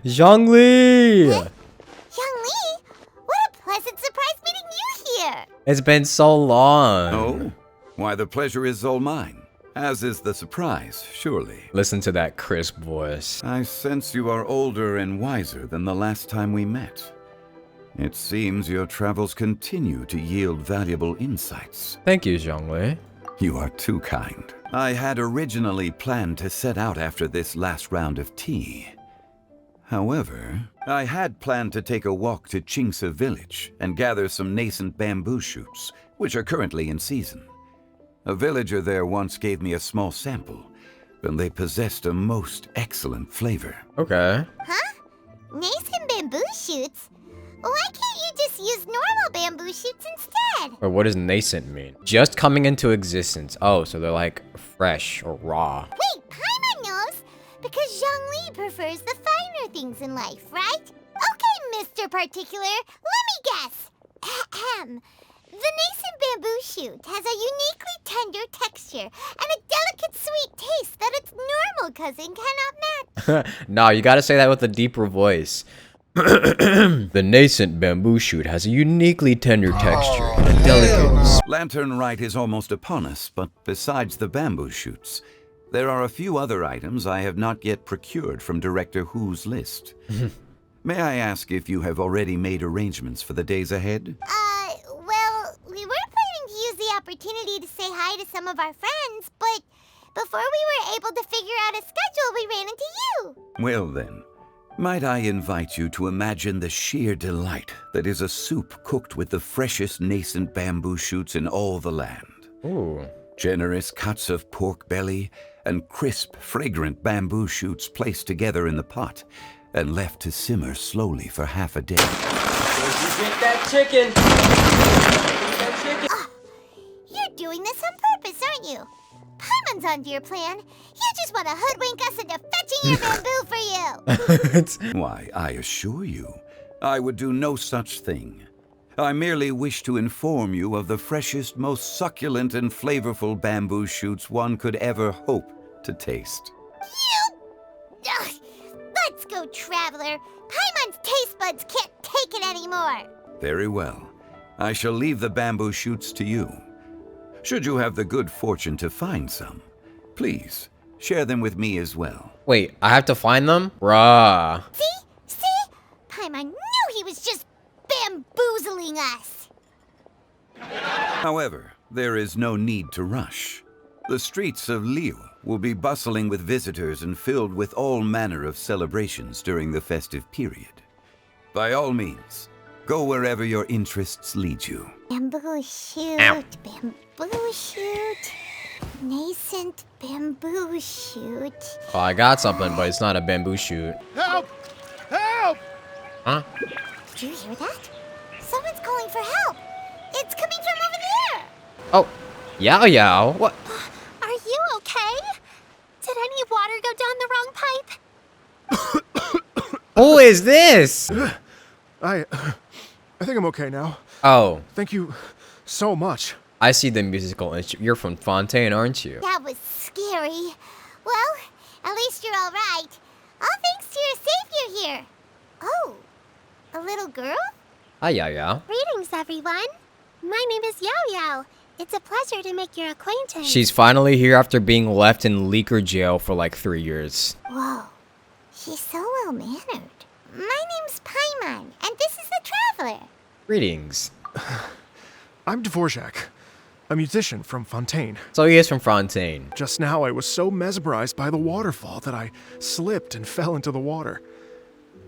Zhongli! Zhongli, what a pleasant surprise meeting you here. It's been so long. Oh? Why, the pleasure is all mine. As is the surprise, surely. Listen to that crisp voice. I sense you are older and wiser than the last time we met. It seems your travels continue to yield valuable insights. Thank you, Zhongli. You are too kind. I had originally planned to set out after this last round of tea. However, I had planned to take a walk to Qingse village and gather some nascent bamboo shoots, which are currently in season. A villager there once gave me a small sample, and they possessed a most excellent flavor. Okay. Huh? Nascent bamboo shoots? Why can't you just use normal bamboo shoots instead? Or what does nascent mean? Just coming into existence. Oh, so they're like fresh or raw. Wait, Paimon knows! Because Zhongli prefers the finer things in life, right? Okay, Mr. Particular, let me guess. Ahem. The nascent bamboo shoot has a uniquely tender texture and a delicate sweet taste that its normal cousin cannot match. No, you gotta say that with a deeper voice. The nascent bamboo shoot has a uniquely tender texture and a delicate... Lantern Rite is almost upon us, but besides the bamboo shoots, there are a few other items I have not yet procured from Director Hu's list. May I ask if you have already made arrangements for the days ahead? Well, we were planning to use the opportunity to say hi to some of our friends, but before we were able to figure out a schedule, we ran into you. Well then, might I invite you to imagine the sheer delight that is a soup cooked with the freshest nascent bamboo shoots in all the land. Ooh. Generous cuts of pork belly and crisp, fragrant bamboo shoots placed together in the pot and left to simmer slowly for half a day. You get that chicken! You're doing this on purpose, aren't you? Paimon's onto your plan. You just want to hoodwink us into fetching your bamboo for you. Why, I assure you, I would do no such thing. I merely wish to inform you of the freshest, most succulent and flavorful bamboo shoots one could ever hope to taste. Ugh. Let's go, Traveler. Paimon's taste buds can't take it anymore. Very well. I shall leave the bamboo shoots to you. Should you have the good fortune to find some, please share them with me as well. Wait, I have to find them? Bruh. See? Paimon knew he was just bamboozling us. However, there is no need to rush. The streets of Liu will be bustling with visitors and filled with all manner of celebrations during the festive period. By all means, go wherever your interests lead you. Bamboo shoot, Ow. bamboo shoot, nascent bamboo shoot. Oh, I got something, but it's not a bamboo shoot. Help! Help! Huh? Did you hear that? Someone's calling for help. It's coming from over there. Oh, Yao Yao. What? Are you okay? Did any water go down the wrong pipe? Who is this? I think I'm okay now. Oh, Thank you so much. I see the musical instrument. You're from Fontaine, aren't you? That was scary. Well, at least you're all right. All thanks to your savior here. Oh, a little girl? Hi, Yao Yao. Greetings, everyone. My name is Yao Yao. It's a pleasure to make your acquaintance. She's finally here after being left in Leaker jail for like 3 years. Whoa, she's so well-mannered. My name's Paimon, and this is the Traveler. Greetings. I'm Dvorak, a musician from Fontaine. So he is from Fontaine. Just now I was so mesmerized by the waterfall that I slipped and fell into the water.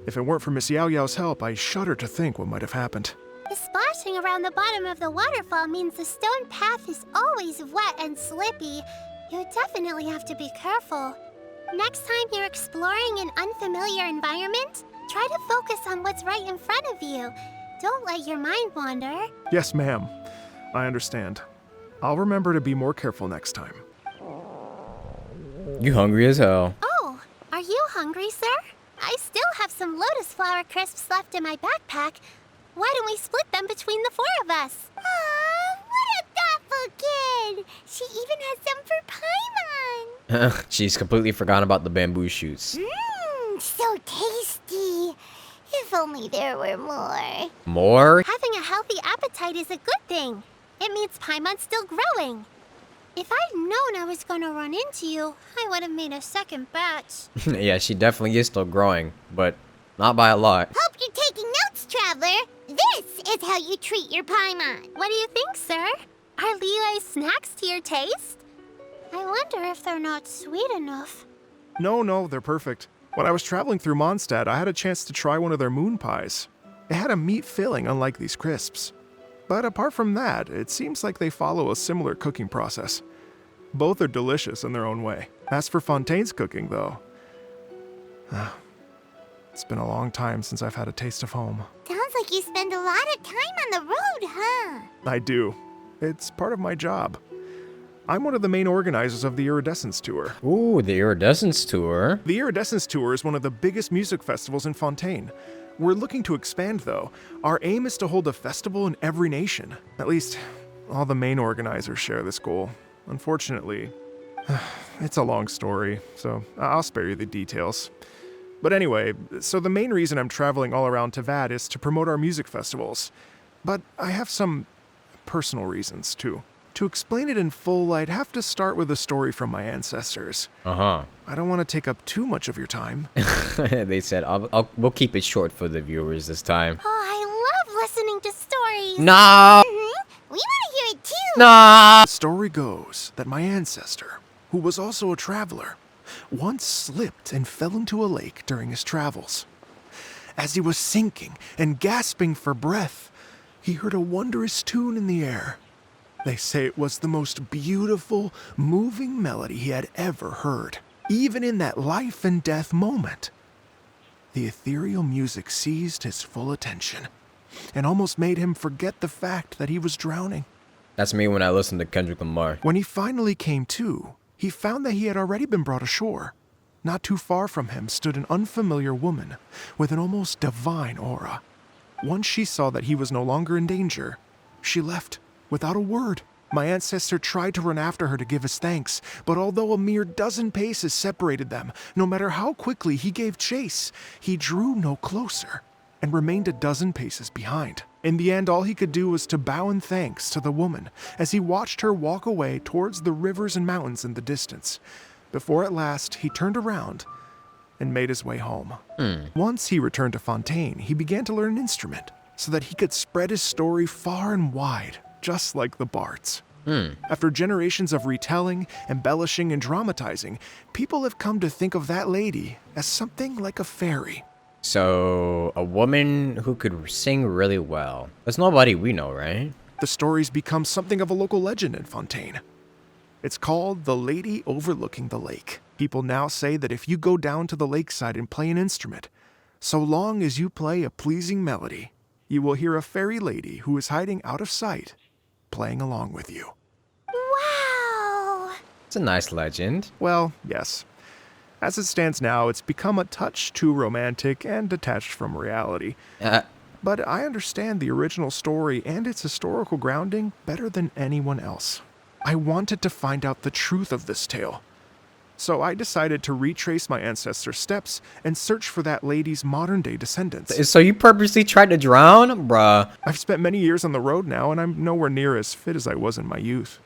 If it weren't for Miss Yao Yao's help, I shudder to think what might have happened. The splashing around the bottom of the waterfall means the stone path is always wet and slippy. You definitely have to be careful. Next time you're exploring an unfamiliar environment, try to focus on what's right in front of you. Don't let your mind wander. Yes, ma'am. I understand. I'll remember to be more careful next time. You hungry as hell. Oh, are you hungry, sir? I still have some lotus flower crisps left in my backpack. Why don't we split them between the 4 of us? Aw, what a thoughtful kid! She even has some for Paimon! She's completely forgotten about the bamboo shoots. Mmm, so tasty. If only there were more. More? Having a healthy appetite is a good thing. It means Paimon's still growing. If I'd known I was gonna run into you, I would have made a second batch. Yeah, she definitely is still growing, but not by a lot. Hope you're taking notes, traveler. This is how you treat your Paimon. What do you think, sir? Are Leela's snacks to your taste? I wonder if they're not sweet enough. No, they're perfect. When I was traveling through Mondstadt, I had a chance to try one of their moon pies. It had a meat filling, unlike these crisps. But apart from that, it seems like they follow a similar cooking process. Both are delicious in their own way. As for Fontaine's cooking, though, it's been a long time since I've had a taste of home. Sounds like you spend a lot of time on the road, huh? I do. It's part of my job. I'm one of the main organizers of the Iridescence Tour. Ooh, the Iridescence Tour. The Iridescence Tour is one of the biggest music festivals in Fontaine. We're looking to expand, though. Our aim is to hold a festival in every nation. At least, all the main organizers share this goal. Unfortunately, it's a long story, so I'll spare you the details. But anyway, so the main reason I'm traveling all around Tavad is to promote our music festivals. But I have some personal reasons, too. To explain it in full, I'd have to start with a story from my ancestors. Uh-huh. I don't want to take up too much of your time. They said, we'll keep it short for the viewers this time. Oh, I love listening to stories. No! We want to hear it too. No! The story goes that my ancestor, who was also a traveler, once slipped and fell into a lake during his travels. As he was sinking and gasping for breath, he heard a wondrous tune in the air. They say it was the most beautiful, moving melody he had ever heard, even in that life and death moment. The ethereal music seized his full attention and almost made him forget the fact that he was drowning. That's me when I listen to Kendrick Lamar. When he finally came to, he found that he had already been brought ashore. Not too far from him stood an unfamiliar woman with an almost divine aura. Once she saw that he was no longer in danger, she left without a word. My ancestor tried to run after her to give his thanks, but although a mere dozen paces separated them, no matter how quickly he gave chase, he drew no closer and remained a dozen paces behind. In the end, all he could do was to bow in thanks to the woman as he watched her walk away towards the rivers and mountains in the distance, before at last he turned around and made his way home. Once he returned to Fontaine, he began to learn an instrument so that he could spread his story far and wide, just like the bards. After generations of retelling, embellishing, and dramatizing, people have come to think of that lady as something like a fairy. So, a woman who could sing really well. There's nobody we know, right? The story's become something of a local legend in Fontaine. It's called The Lady Overlooking the Lake. People now say that if you go down to the lakeside and play an instrument, so long as you play a pleasing melody, you will hear a fairy lady who is hiding out of sight, playing along with you. Wow. It's a nice legend. Well, yes. As it stands now, it's become a touch too romantic and detached from reality. But I understand the original story and its historical grounding better than anyone else. I wanted to find out the truth of this tale. So I decided to retrace my ancestors' steps and search for that lady's modern-day descendants. So you purposely tried to drown? Bruh. I've spent many years on the road now, and I'm nowhere near as fit as I was in my youth.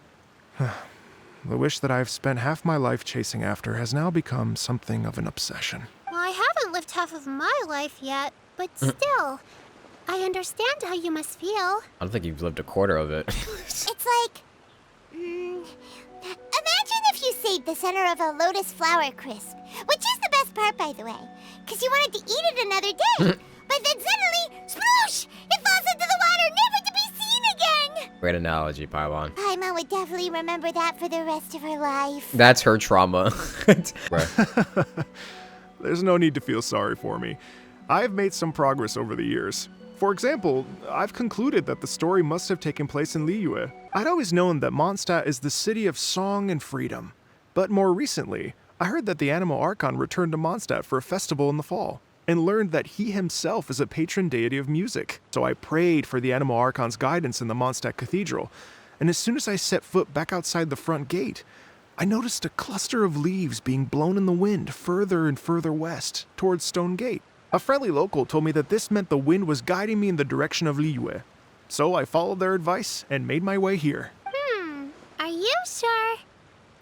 The wish that I've spent half my life chasing after has now become something of an obsession. Well, I haven't lived half of my life yet, but still, I understand how you must feel. I don't think you've lived a quarter of it. It's like... imagine if you saved the center of a lotus flower crisp, which is the best part, by the way, because you wanted to eat it another day. But then suddenly, sploosh! It falls into the water, never to be seen again! Great analogy, Paimon. Paimon would definitely remember that for the rest of her life. That's her trauma. Bruh. There's no need to feel sorry for me. I've made some progress over the years. For example, I've concluded that the story must have taken place in Liyue. I'd always known that Mondstadt is the city of song and freedom. But more recently, I heard that the Animal Archon returned to Mondstadt for a festival in the fall, and learned that he himself is a patron deity of music. So I prayed for the Animal Archon's guidance in the Mondstadt Cathedral, and as soon as I set foot back outside the front gate, I noticed a cluster of leaves being blown in the wind further and further west, towards Stone Gate. A friendly local told me that this meant the wind was guiding me in the direction of Liyue. So I followed their advice and made my way here. Are you sure?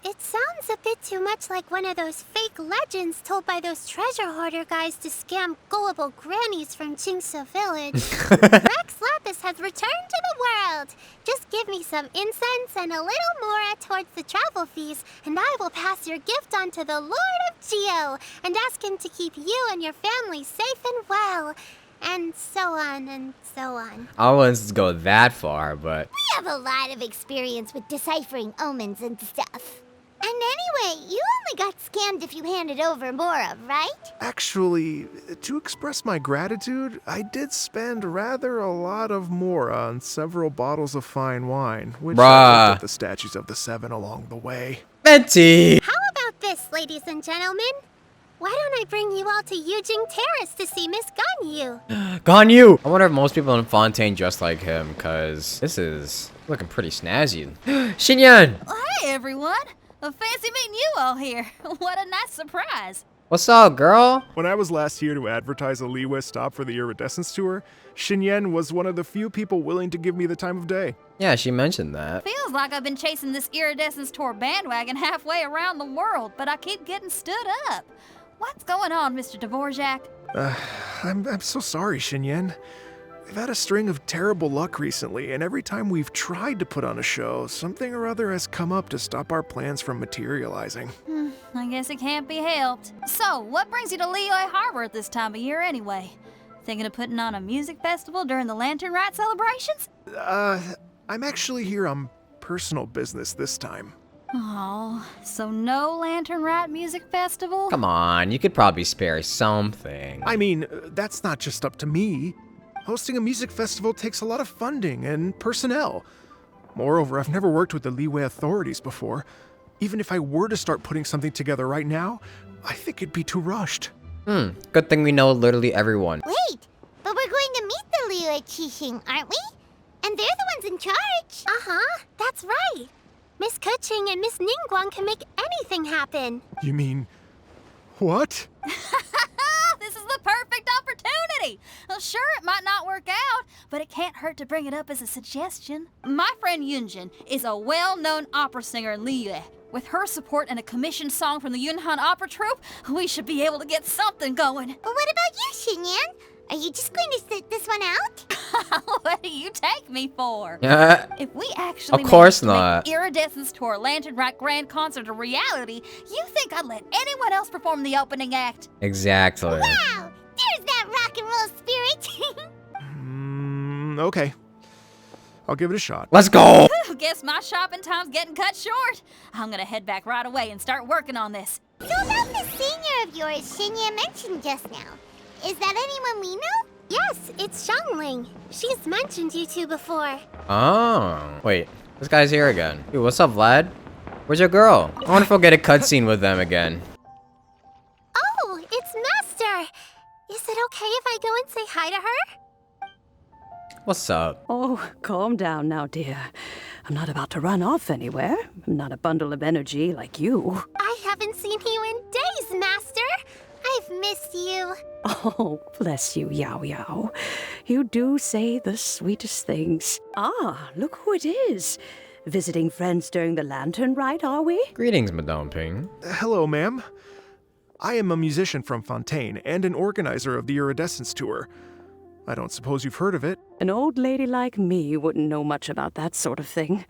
It sounds a bit too much like one of those fake legends told by those treasure hoarder guys to scam gullible grannies from Chingsa Village. Rex Lapis has returned to the world. Just give me some incense and a little mora towards the travel fees, and I will pass your gift on to the Lord of Geo and ask him to keep you and your family safe and well. And so on and so on. I wouldn't go that far, but... We have a lot of experience with deciphering omens and stuff. And anyway, you only got scammed if you handed over Mora, right? Actually, to express my gratitude, I did spend rather a lot of mora on several bottles of fine wine, which I looked at the statues of the seven along the way. Betty! How about this, ladies and gentlemen? Why don't I bring you all to Yujing Terrace to see Miss Ganyu? Ganyu! I wonder if most people in Fontaine dress like him, cause this is looking pretty snazzy. Xinyan! Hey everyone! Fancy meeting you all here. What a nice surprise. What's up, girl? When I was last here to advertise a Liyue stop for the Iridescence Tour, Xinyan was one of the few people willing to give me the time of day. Yeah, she mentioned that. Feels like I've been chasing this Iridescence Tour bandwagon halfway around the world, but I keep getting stood up. What's going on, Mr. Dvorak? I'm so sorry, Xinyan. We've had a string of terrible luck recently, and every time we've tried to put on a show, something or other has come up to stop our plans from materializing. I guess it can't be helped. So, what brings you to Liyue Harbor at this time of year anyway? Thinking of putting on a music festival during the Lantern Rite celebrations? I'm actually here on personal business this time. Oh, so no Lantern Rite music festival? Come on, you could probably spare something. I mean, that's not just up to me. Hosting a music festival takes a lot of funding and personnel. Moreover, I've never worked with the Liyue authorities before. Even if I were to start putting something together right now, I think it'd be too rushed. Good thing we know literally everyone. Wait, but we're going to meet the Liyue Qixing, aren't we? And they're the ones in charge. Uh-huh, that's right. Miss Kuching and Miss Ningguang can make anything happen. You mean... what? This is the perfect opportunity! Well, sure, it might not work out, but it can't hurt to bring it up as a suggestion. My friend Yunjin is a well-known opera singer in Liyue. With her support and a commissioned song from the Yunhan Opera Troupe, we should be able to get something going. Well, what about you, Xinyan? Are you just going to sit this one out? What do you take me for? If we actually Of course managed to not. make Iridescence Tour Lantern Rite Grand Concert a reality, you think I'd let anyone else perform the opening act? Exactly. Wow, there's that rock and roll spirit. Okay. I'll give it a shot. Let's go! Guess my shopping time's getting cut short. I'm gonna head back right away and start working on this. So about the senior of yours Xinyan mentioned just now, is that anyone we know? Yes, it's Xiangling. She's mentioned you two before. Oh. Wait, this guy's here again. Dude, what's up, Vlad? Where's your girl? I wonder if we'll get a cutscene with them again. Oh, it's Master. Is it okay if I go and say hi to her? What's up? Oh, calm down now, dear. I'm not about to run off anywhere. I'm not a bundle of energy like you. I haven't seen you in days, Master. I've missed you. Oh, bless you, Yao Yao. You do say the sweetest things. Ah, look who it is. Visiting friends during the Lantern Rite, are we? Greetings, Madame Ping. Hello, ma'am. I am a musician from Fontaine and an organizer of the Iridescence Tour. I don't suppose you've heard of it. An old lady like me wouldn't know much about that sort of thing.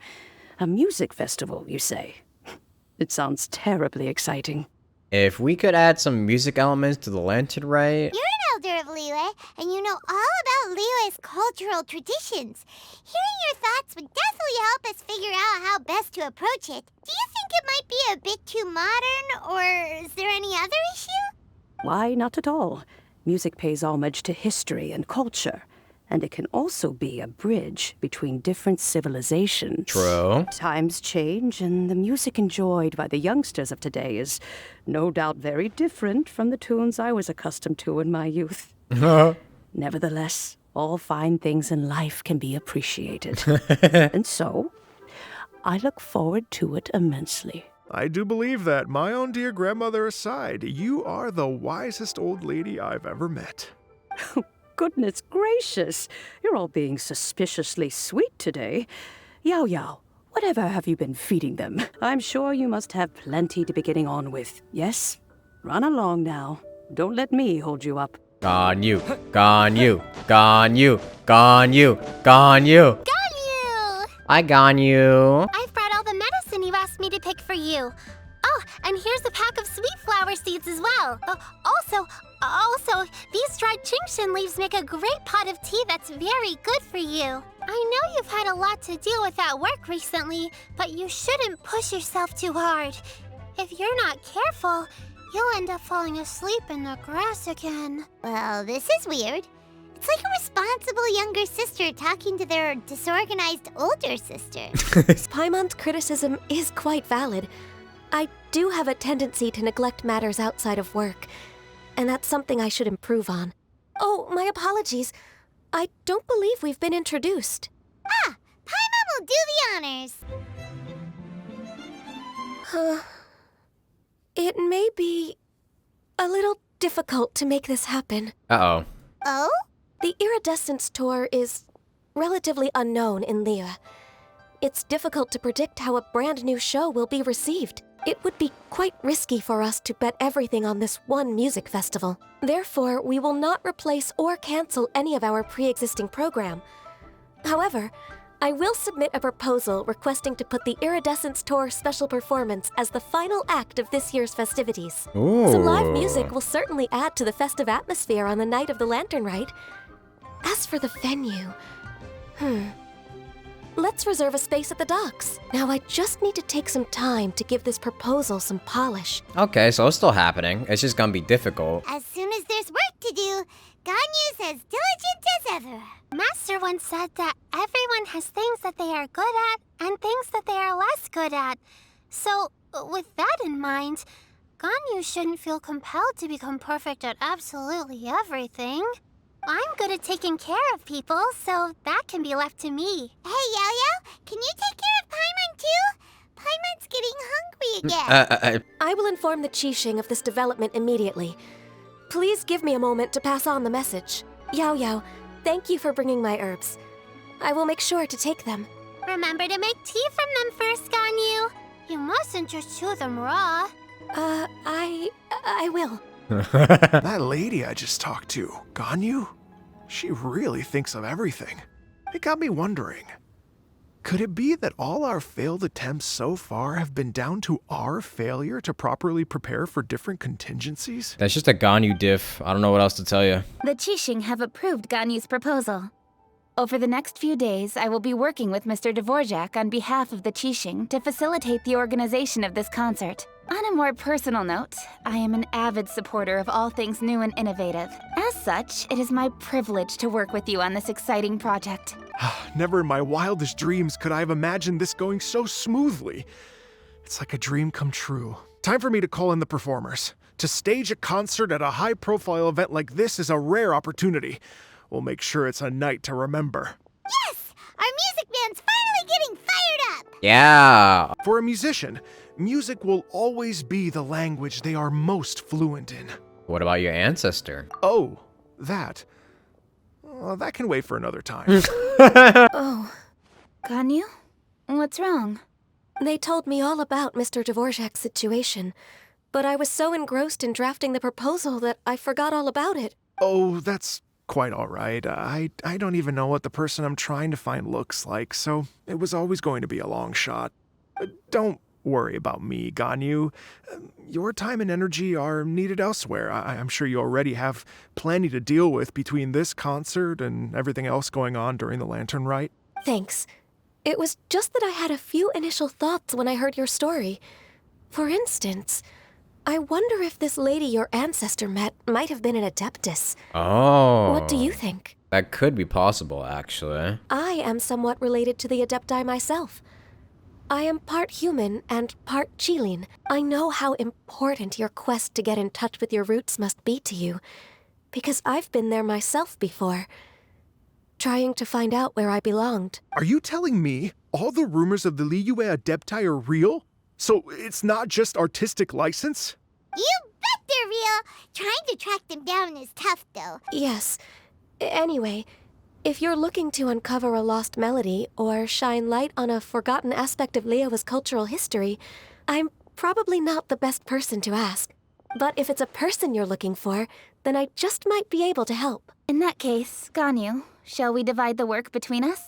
A music festival, you say? It sounds terribly exciting. If we could add some music elements to the Lantern Rite... You're an elder of Liyue, and you know all about Liyue's cultural traditions. Hearing your thoughts would definitely help us figure out how best to approach it. Do you think it might be a bit too modern, or is there any other issue? Why, not at all. Music pays homage to history and culture, and it can also be a bridge between different civilizations. True. Times change, and the music enjoyed by the youngsters of today is no doubt very different from the tunes I was accustomed to in my youth. Nevertheless, all fine things in life can be appreciated. And so, I look forward to it immensely. I do believe that, my own dear grandmother aside, you are the wisest old lady I've ever met. Goodness gracious, you're all being suspiciously sweet today. Yao Yao, whatever have you been feeding them? I'm sure you must have plenty to be getting on with, yes? Run along now. Don't let me hold you up. Gone you, gone you, gone you, gone you, gone you. Got you! I gone you. I've brought all the medicine you asked me to pick for you. Oh, and here's a pack of sweet flower seeds as well. Also, these dried Genshin leaves make a great pot of tea that's very good for you. I know you've had a lot to deal with at work recently, but you shouldn't push yourself too hard. If you're not careful, you'll end up falling asleep in the grass again. Well, this is weird. It's like a responsible younger sister talking to their disorganized older sister. Paimon's criticism is quite valid. I do have a tendency to neglect matters outside of work, and that's something I should improve on. Oh, my apologies. I don't believe we've been introduced. Ah, Paimon will do the honors. It may be a little difficult to make this happen. Uh-oh. Oh? The Iridescence Tour is relatively unknown in Liyue. It's difficult to predict how a brand new show will be received. It would be quite risky for us to bet everything on this one music festival. Therefore, we will not replace or cancel any of our pre-existing program. However, I will submit a proposal requesting to put the Iridescence Tour special performance as the final act of this year's festivities. Ooh. Some live music will certainly add to the festive atmosphere on the night of the Lantern Rite. As for the venue, let's reserve a space at the docks. Now I just need to take some time to give this proposal some polish. Okay, so it's still happening. It's just gonna be difficult. As soon as there's work to do, Ganyu's as diligent as ever. Master once said that everyone has things that they are good at and things that they are less good at. So, with that in mind, Ganyu shouldn't feel compelled to become perfect at absolutely everything. I'm good at taking care of people, so that can be left to me. Hey, Yao Yao, can you take care of Paimon too? Paimon's getting hungry again. I will inform the Qixing of this development immediately. Please give me a moment to pass on the message. Yao Yao, thank you for bringing my herbs. I will make sure to take them. Remember to make tea from them first, Ganyu. You mustn't just chew them raw. I will. That lady I just talked to, Ganyu, she really thinks of everything. It got me wondering, could it be that all our failed attempts so far have been down to our failure to properly prepare for different contingencies? That's just a Ganyu diff. I don't know what else to tell you. The Qixing have approved Ganyu's proposal. Over the next few days, I will be working with Mr. Dvorak on behalf of the Qixing to facilitate the organization of this concert. On a more personal note, I am an avid supporter of all things new and innovative. As such, it is my privilege to work with you on this exciting project. Never in my wildest dreams could I have imagined this going so smoothly. It's like a dream come true. Time for me to call in the performers. To stage a concert at a high-profile event like this is a rare opportunity. We'll make sure it's a night to remember. Yes! Our music band's finally getting fired up! Yeah. For a musician, music will always be the language they are most fluent in. What about your ancestor? Oh, that. Well, that can wait for another time. Oh, Ganyu? What's wrong? They told me all about Mr. Dvorak's situation, but I was so engrossed in drafting the proposal that I forgot all about it. Oh, that's quite all right. I don't even know what the person I'm trying to find looks like, so it was always going to be a long shot. Don't worry about me, Ganyu. Your time and energy are needed elsewhere. I'm sure you already have plenty to deal with between this concert and everything else going on during the Lantern Rite. Thanks. It was just that I had a few initial thoughts when I heard your story. For instance, I wonder if this lady your ancestor met might have been an Adeptus. Oh. What do you think? That could be possible, actually. I am somewhat related to the Adepti myself. I am part human and part Qilin. I know how important your quest to get in touch with your roots must be to you, because I've been there myself before, trying to find out where I belonged. Are you telling me all the rumors of the Liyue Adepti are real? So it's not just artistic license? You bet they're real. Trying to track them down is tough, though. Yes. Anyway, if you're looking to uncover a lost melody or shine light on a forgotten aspect of Liyue's cultural history, I'm probably not the best person to ask. But if it's a person you're looking for, then I just might be able to help. In that case, Ganyu, shall we divide the work between us?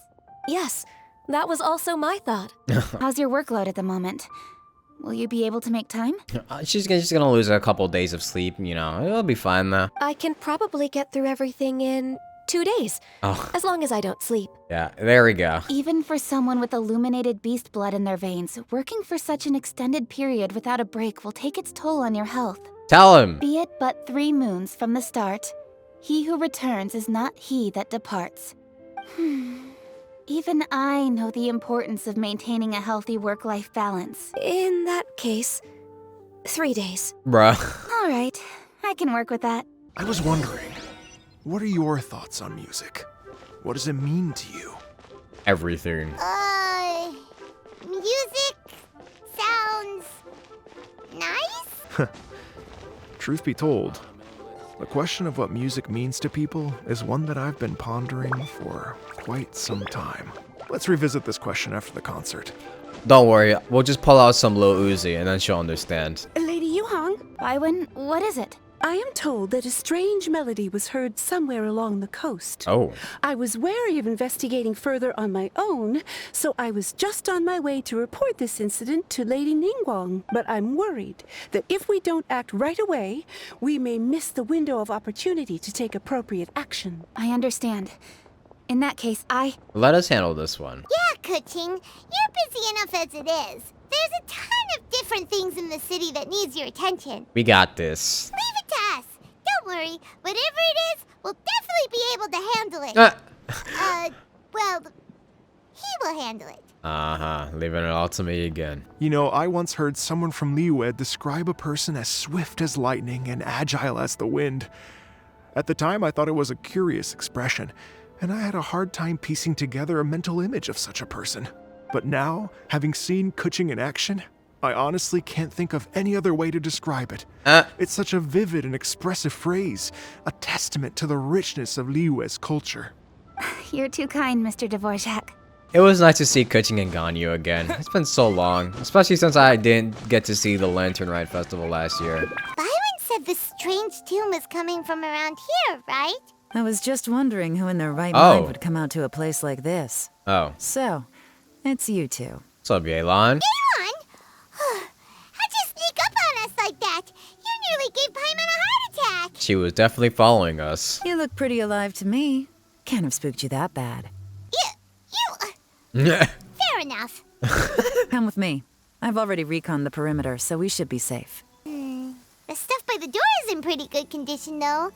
Yes, that was also my thought. How's your workload at the moment? Will you be able to make time? She's gonna lose a couple days of sleep, you know. It'll be fine though. I can probably get through everything in 2 days, Oh, as long as I don't sleep. yeah, there we go. Even for someone with illuminated beast blood in their veins, working for such an extended period without a break will take its toll on your health. Tell him. Be it but 3 moons from the start, he who returns is not he that departs. Even I know the importance of maintaining a healthy work-life balance. In that case, 3 days. Bruh. All right, I can work with that. I was wondering, what are your thoughts on music? What does it mean to you? Everything. Music sounds nice? Truth be told, the question of what music means to people is one that I've been pondering for quite some time. Let's revisit this question after the concert. Don't worry, we'll just pull out some Lil Uzi and then she'll understand. Lady Yuhang, Baiwen, what is it? I am told that a strange melody was heard somewhere along the coast. Oh. I was wary of investigating further on my own, so I was just on my way to report this incident to Lady Ningguang. But I'm worried that if we don't act right away, we may miss the window of opportunity to take appropriate action. I understand. In that case, Let us handle this one. Yeah, Kuching, you're busy enough as it is. There's a ton of different things in the city that needs your attention. We got this. Leave it to us. Don't worry. Whatever it is, we'll definitely be able to handle it. Well, he will handle it. Uh-huh. Leaving it all to me again. You know, I once heard someone from Liyue describe a person as swift as lightning and agile as the wind. At the time, I thought it was a curious expression, and I had a hard time piecing together a mental image of such a person. But now, having seen Kuching in action, I honestly can't think of any other way to describe it. It's such a vivid and expressive phrase, a testament to the richness of Liyue's culture. you're too kind, Mr. Dvorak. It was nice to see Kuching and Ganyu again. It's been so long, especially since I didn't get to see the Lantern Rite Festival last year. Byron said the strange tune was coming from around here, right? I was just wondering who in their right Oh. mind would come out to a place like this. Oh. So, it's you two. What's up, Yelan? Elon! How'd you sneak up on us like that? You nearly gave Paimon a heart attack. She was definitely following us. You look pretty alive to me. Can't have spooked you that bad. Fair enough. Come with me. I've already reconned the perimeter, so we should be safe. The stuff by the door is in pretty good condition, though.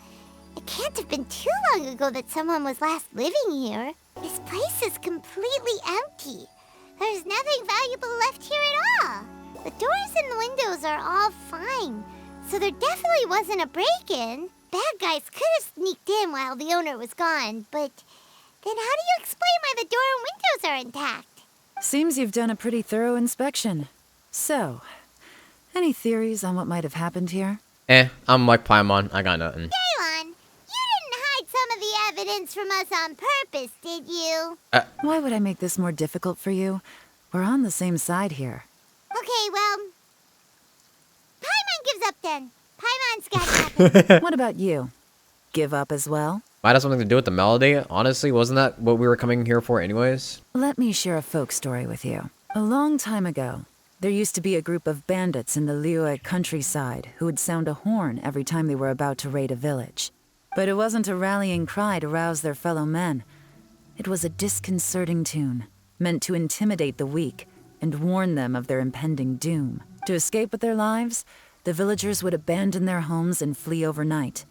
It can't have been too long ago that someone was last living here. This place is completely empty. There's nothing valuable left here at all. The doors and the windows are all fine, so there definitely wasn't a break-in. Bad guys could have sneaked in while the owner was gone, but then how do you explain why the door and windows are intact? Seems you've done a pretty thorough inspection. So, any theories on what might have happened here? I'm like Paimon. I got nothing. Daylon, you didn't hide some of the evidence from us on purpose, did you? Why would I make this more difficult for you? We're on the same side here. Okay, well, Paimon gives up then. Paimon's got nothing. What about you? Give up as well? Might have something to do with the melody. Honestly, wasn't that what we were coming here for anyways? Let me share a folk story with you. A long time ago, there used to be a group of bandits in the Liyue countryside who would sound a horn every time they were about to raid a village. But it wasn't a rallying cry to rouse their fellow men. It was a disconcerting tune, meant to intimidate the weak and warn them of their impending doom. To escape with their lives, the villagers would abandon their homes and flee overnight,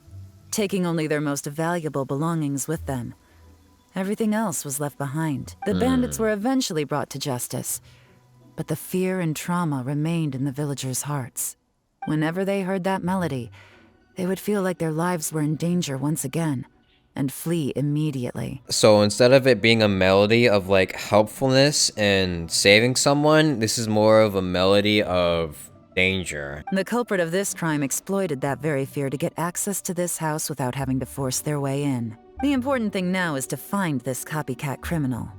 taking only their most valuable belongings with them. Everything else was left behind. The bandits were eventually brought to justice, but the fear and trauma remained in the villagers' hearts. Whenever they heard that melody, they would feel like their lives were in danger once again, and flee immediately. So instead of it being a melody of like helpfulness and saving someone, this is more of a melody of danger. The culprit of this crime exploited that very fear to get access to this house without having to force their way in. The important thing now is to find this copycat criminal.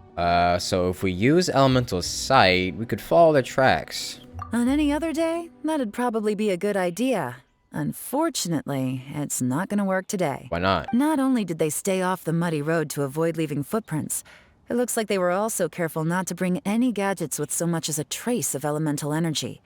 So if we use Elemental Sight, we could follow their tracks. On any other day, that'd probably be a good idea. Unfortunately, it's not gonna work today. Why not? Not only did they stay off the muddy road to avoid leaving footprints, it looks like they were also careful not to bring any gadgets with so much as a trace of elemental energy.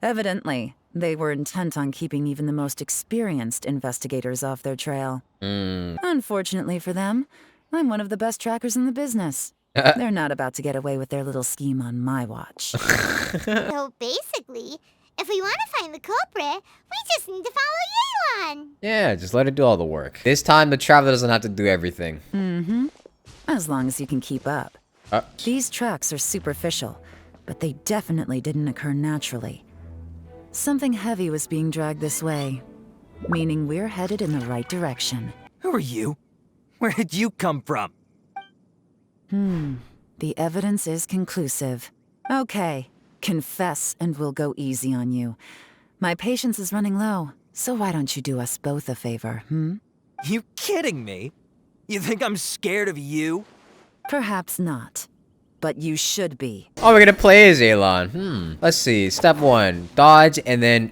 Evidently, they were intent on keeping even the most experienced investigators off their trail. Unfortunately for them, I'm one of the best trackers in the business. They're not about to get away with their little scheme on my watch. So basically, if we want to find the culprit, we just need to follow Yelan. Yeah, just let it do all the work. This time, the traveler doesn't have to do everything. As long as you can keep up. These tracks are superficial, but they definitely didn't occur naturally. Something heavy was being dragged this way, meaning we're headed in the right direction. Who are you? Where did you come from? The evidence is conclusive. Okay, confess and we'll go easy on you. My patience is running low, so why don't you do us both a favor, You kidding me? You think I'm scared of you? Perhaps not, but you should be. Oh, we're gonna play as Yelan. Let's see. Step 1, dodge, and then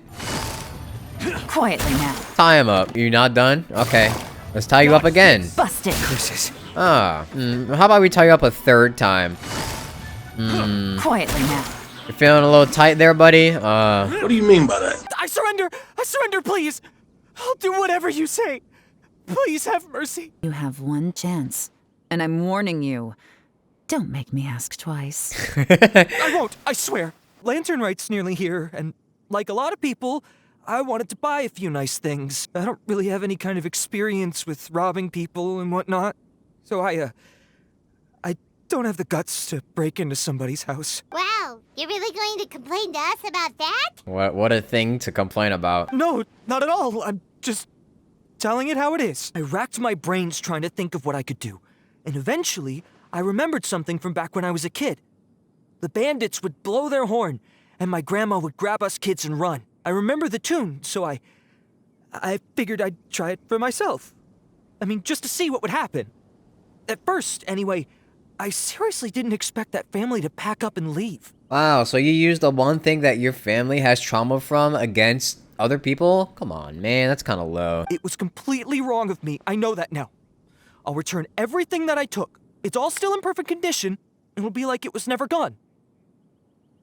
Quietly now. tie him up. You not done? Okay. Let's tie you up again. Busted. How about we tie you up a 3rd time? Quietly now. You're feeling a little tight there, buddy? What do you mean by that? I surrender! I surrender, please! I'll do whatever you say. Please have mercy. You have one chance, and I'm warning you. Don't make me ask twice. I won't, I swear. Lantern Rite's nearly here, and like a lot of people, I wanted to buy a few nice things. I don't really have any kind of experience with robbing people and whatnot, so I don't have the guts to break into somebody's house. Wow, you're really going to complain to us about that? What a thing to complain about. No, not at all. I'm just telling it how it is. I racked my brains trying to think of what I could do, and eventually, I remembered something from back when I was a kid. The bandits would blow their horn, and my grandma would grab us kids and run. I remember the tune, so I figured I'd try it for myself. I mean, just to see what would happen. At first, anyway, I seriously didn't expect that family to pack up and leave. Wow, so you used the one thing that your family has trauma from against other people? Come on, man, that's kind of low. It was completely wrong of me. I know that now. I'll return everything that I took. It's all still in perfect condition, and it'll be like it was never gone.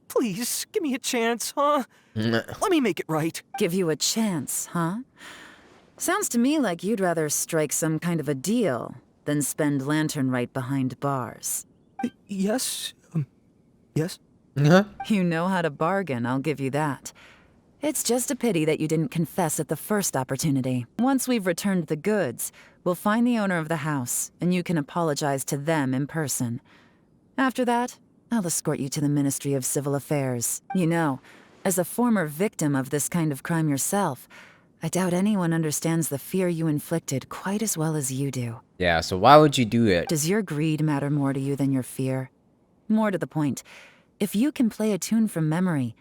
Please, give me a chance, huh? Let me make it right. Give you a chance, huh? Sounds to me like you'd rather strike some kind of a deal than spend Lantern Rite behind bars. Yes? Yes? You know how to bargain, I'll give you that. It's just a pity that you didn't confess at the first opportunity. Once we've returned the goods, we'll find the owner of the house, and you can apologize to them in person. After that, I'll escort you to the Ministry of Civil Affairs. You know, as a former victim of this kind of crime yourself, I doubt anyone understands the fear you inflicted quite as well as you do. Yeah, so why would you do it? Does your greed matter more to you than your fear? More to the point, if you can play a tune from memory,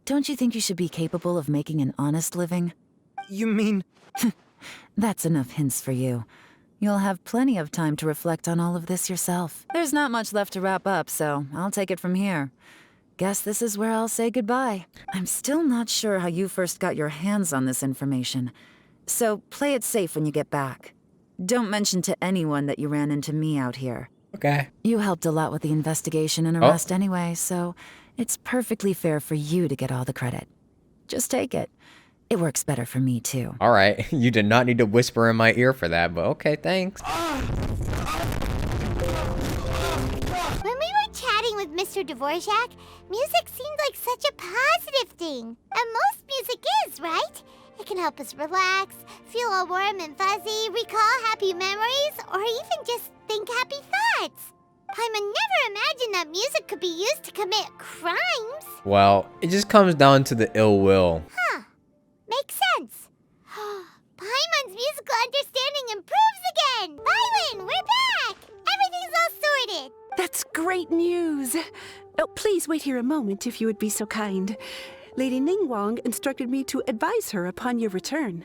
don't you think you should be capable of making an honest living? You mean... That's enough hints for you. You'll have plenty of time to reflect on all of this yourself. There's not much left to wrap up, so I'll take it from here. Guess this is where I'll say goodbye. I'm still not sure how you first got your hands on this information, so play it safe when you get back. Don't mention to anyone that you ran into me out here. Okay. You helped a lot with the investigation and arrest anyway, so it's perfectly fair for you to get all the credit. Just take it. It works better for me, too. All right. You did not need to whisper in my ear for that, but okay, thanks. When we were chatting with Mr. Dvorak, music seemed like such a positive thing. And most music is, right? It can help us relax, feel all warm and fuzzy, recall happy memories, or even just think happy thoughts. Paimon never imagined that music could be used to commit crimes. Well, it just comes down to the ill will. Huh. Makes sense. Paimon's musical understanding improves again. Bye, great news. Oh, please wait here a moment if you would be so kind. Lady Ningguang instructed me to advise her upon your return.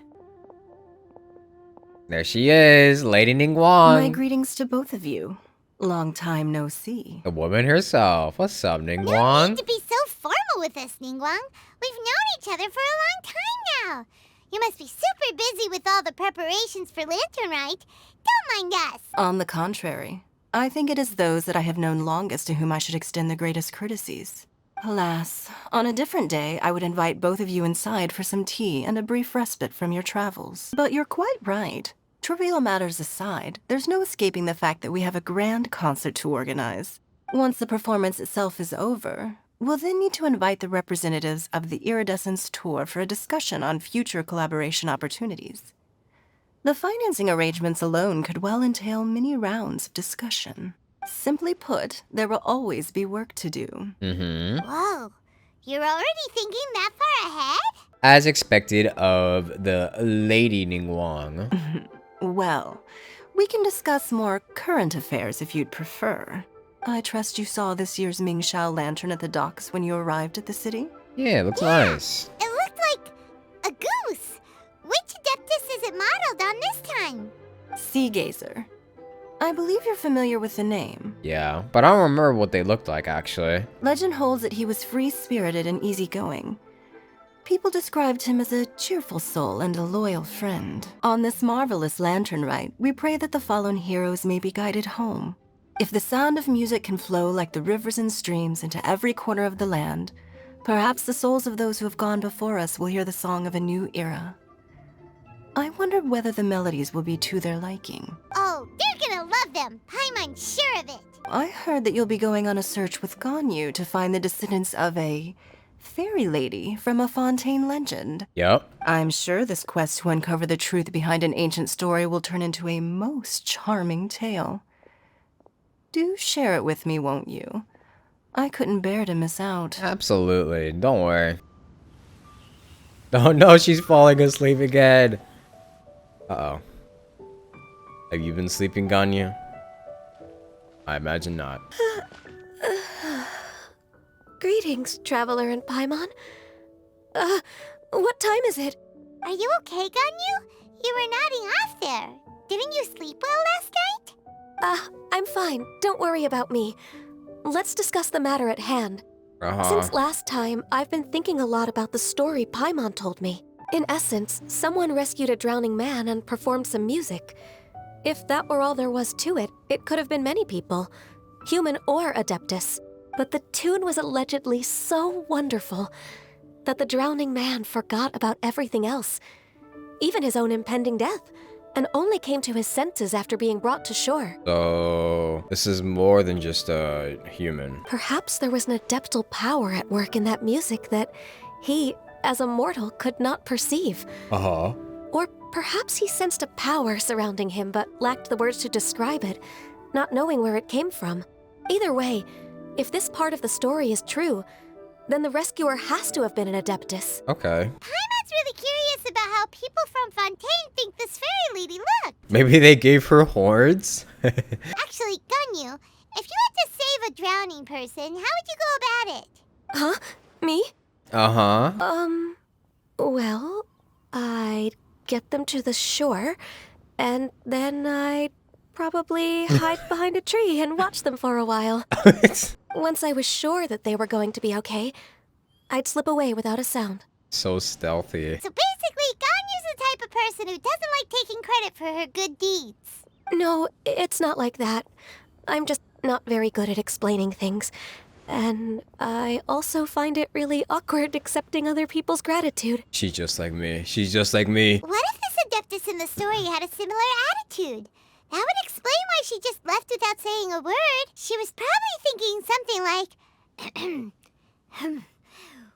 There she is, Lady My Ningguang. greetings to both of you. Long time no see. The woman herself. What's up, No Ningguang? need to be so formal with us, Ningguang. We've known each other for a long time now. You must be super busy with all the preparations for Lantern Rite. Don't mind us. On the contrary, I think it is those that I have known longest to whom I should extend the greatest courtesies. Alas, on a different day, I would invite both of you inside for some tea and a brief respite from your travels. But you're quite right. Trivial matters aside, there's no escaping the fact that we have a grand concert to organize. Once the performance itself is over, we'll then need to invite the representatives of the Iridescence Tour for a discussion on future collaboration opportunities. The financing arrangements alone could well entail many rounds of discussion. Simply put, there will always be work to do. Whoa, you're already thinking that far ahead? As expected of the Lady Ningguang. Well, we can discuss more current affairs if you'd prefer. I trust you saw this year's Mingxiao lantern at the docks when you arrived at the city? Yeah, it looks nice. It looked like a goose. Which Adeptus is it modeled on this time? Sea Gazer. I believe you're familiar with the name. Yeah, but I don't remember what they looked like, actually. Legend holds that he was free-spirited and easygoing. People described him as a cheerful soul and a loyal friend. On this marvelous lantern rite, we pray that the fallen heroes may be guided home. If the sound of music can flow like the rivers and streams into every corner of the land, perhaps the souls of those who have gone before us will hear the song of a new era. I wondered whether the melodies will be to their liking. Oh, they're gonna love them. Paimon's sure of it. I heard that you'll be going on a search with Ganyu to find the descendants of a fairy lady from a Fontaine legend. Yep. I'm sure this quest to uncover the truth behind an ancient story will turn into a most charming tale. Do share it with me, won't you? I couldn't bear to miss out. Absolutely. Don't worry. Oh no, she's falling asleep again. Uh-oh. Have you been sleeping, Ganyu? I imagine not. Greetings, Traveler and Paimon. What time is it? Are you okay, Ganyu? You were nodding off there. Didn't you sleep well last night? I'm fine. Don't worry about me. Let's discuss the matter at hand. Since last time, I've been thinking a lot about the story Paimon told me. In essence, someone rescued a drowning man and performed some music. If that were all there was to it, it could have been many people, human or Adeptus. But the tune was allegedly so wonderful that the drowning man forgot about everything else, even his own impending death, and only came to his senses after being brought to shore. So, this is more than just a human. Perhaps there was an adeptal power at work in that music that he, as a mortal, could not perceive. Or perhaps he sensed a power surrounding him but lacked the words to describe it, not knowing where it came from. Either way, if this part of the story is true, then the rescuer has to have been an Adeptus. Okay. Paimon's really curious about how people from Fontaine think this fairy lady looked. Maybe they gave her horns? Actually, Ganyu, if you had to save a drowning person, how would you go about it? Huh? Me? Well, I'd get them to the shore, and then I'd probably hide behind a tree and watch them for a while. Once I was sure that they were going to be okay, I'd slip away without a sound. So stealthy. So basically, Ganyu's the type of person who doesn't like taking credit for her good deeds. No, it's not like that. I'm just not very good at explaining things. And I also find it really awkward accepting other people's gratitude. She's just like me. She's just like me. What if this Adeptus in the story had a similar attitude? That would explain why she just left without saying a word. She was probably thinking something like,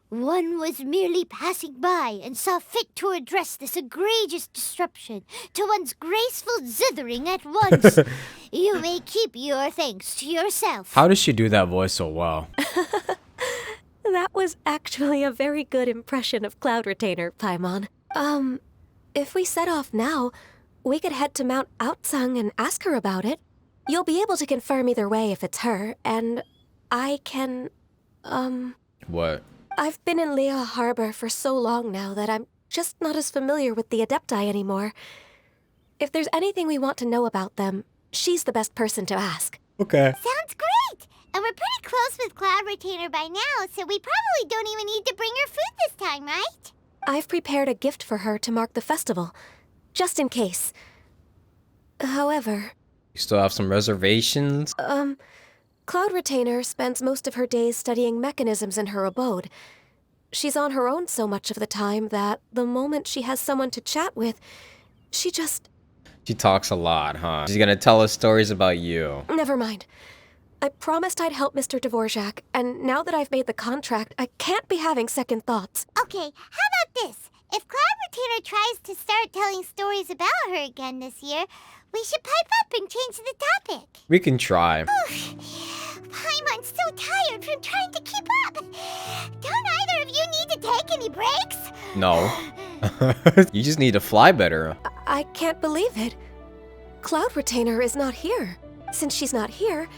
one was merely passing by and saw fit to address this egregious disruption to one's graceful zithering at once. You may keep your thanks to yourself. How does she do that voice so well? That was actually a very good impression of Cloud Retainer, Paimon. If we set off now, we could head to Mount Outsung and ask her about it. You'll be able to confirm either way if it's her, and I can, What? I've been in Liyue Harbor for so long now that I'm just not as familiar with the Adepti anymore. If there's anything we want to know about them, she's the best person to ask. Okay. Sounds great! And we're pretty close with Cloud Retainer by now, so we probably don't even need to bring her food this time, right? I've prepared a gift for her to mark the festival, just in case. However... You still have some reservations? Cloud Retainer spends most of her days studying mechanisms in her abode. She's on her own so much of the time that the moment she has someone to chat with, she just... She talks a lot, huh? She's gonna tell us stories about you. Never mind. I promised I'd help Mr. Dvorak, and now that I've made the contract, I can't be having second thoughts. Okay, how about this? If Cloud Retainer tries to start telling stories about her again this year, we should pipe up and change the topic. We can try. Paimon's so tired from trying to keep up. Don't either of you need to take any breaks? No. You just need to fly better. I can't believe it. Cloud Retainer is not here. Since she's not here,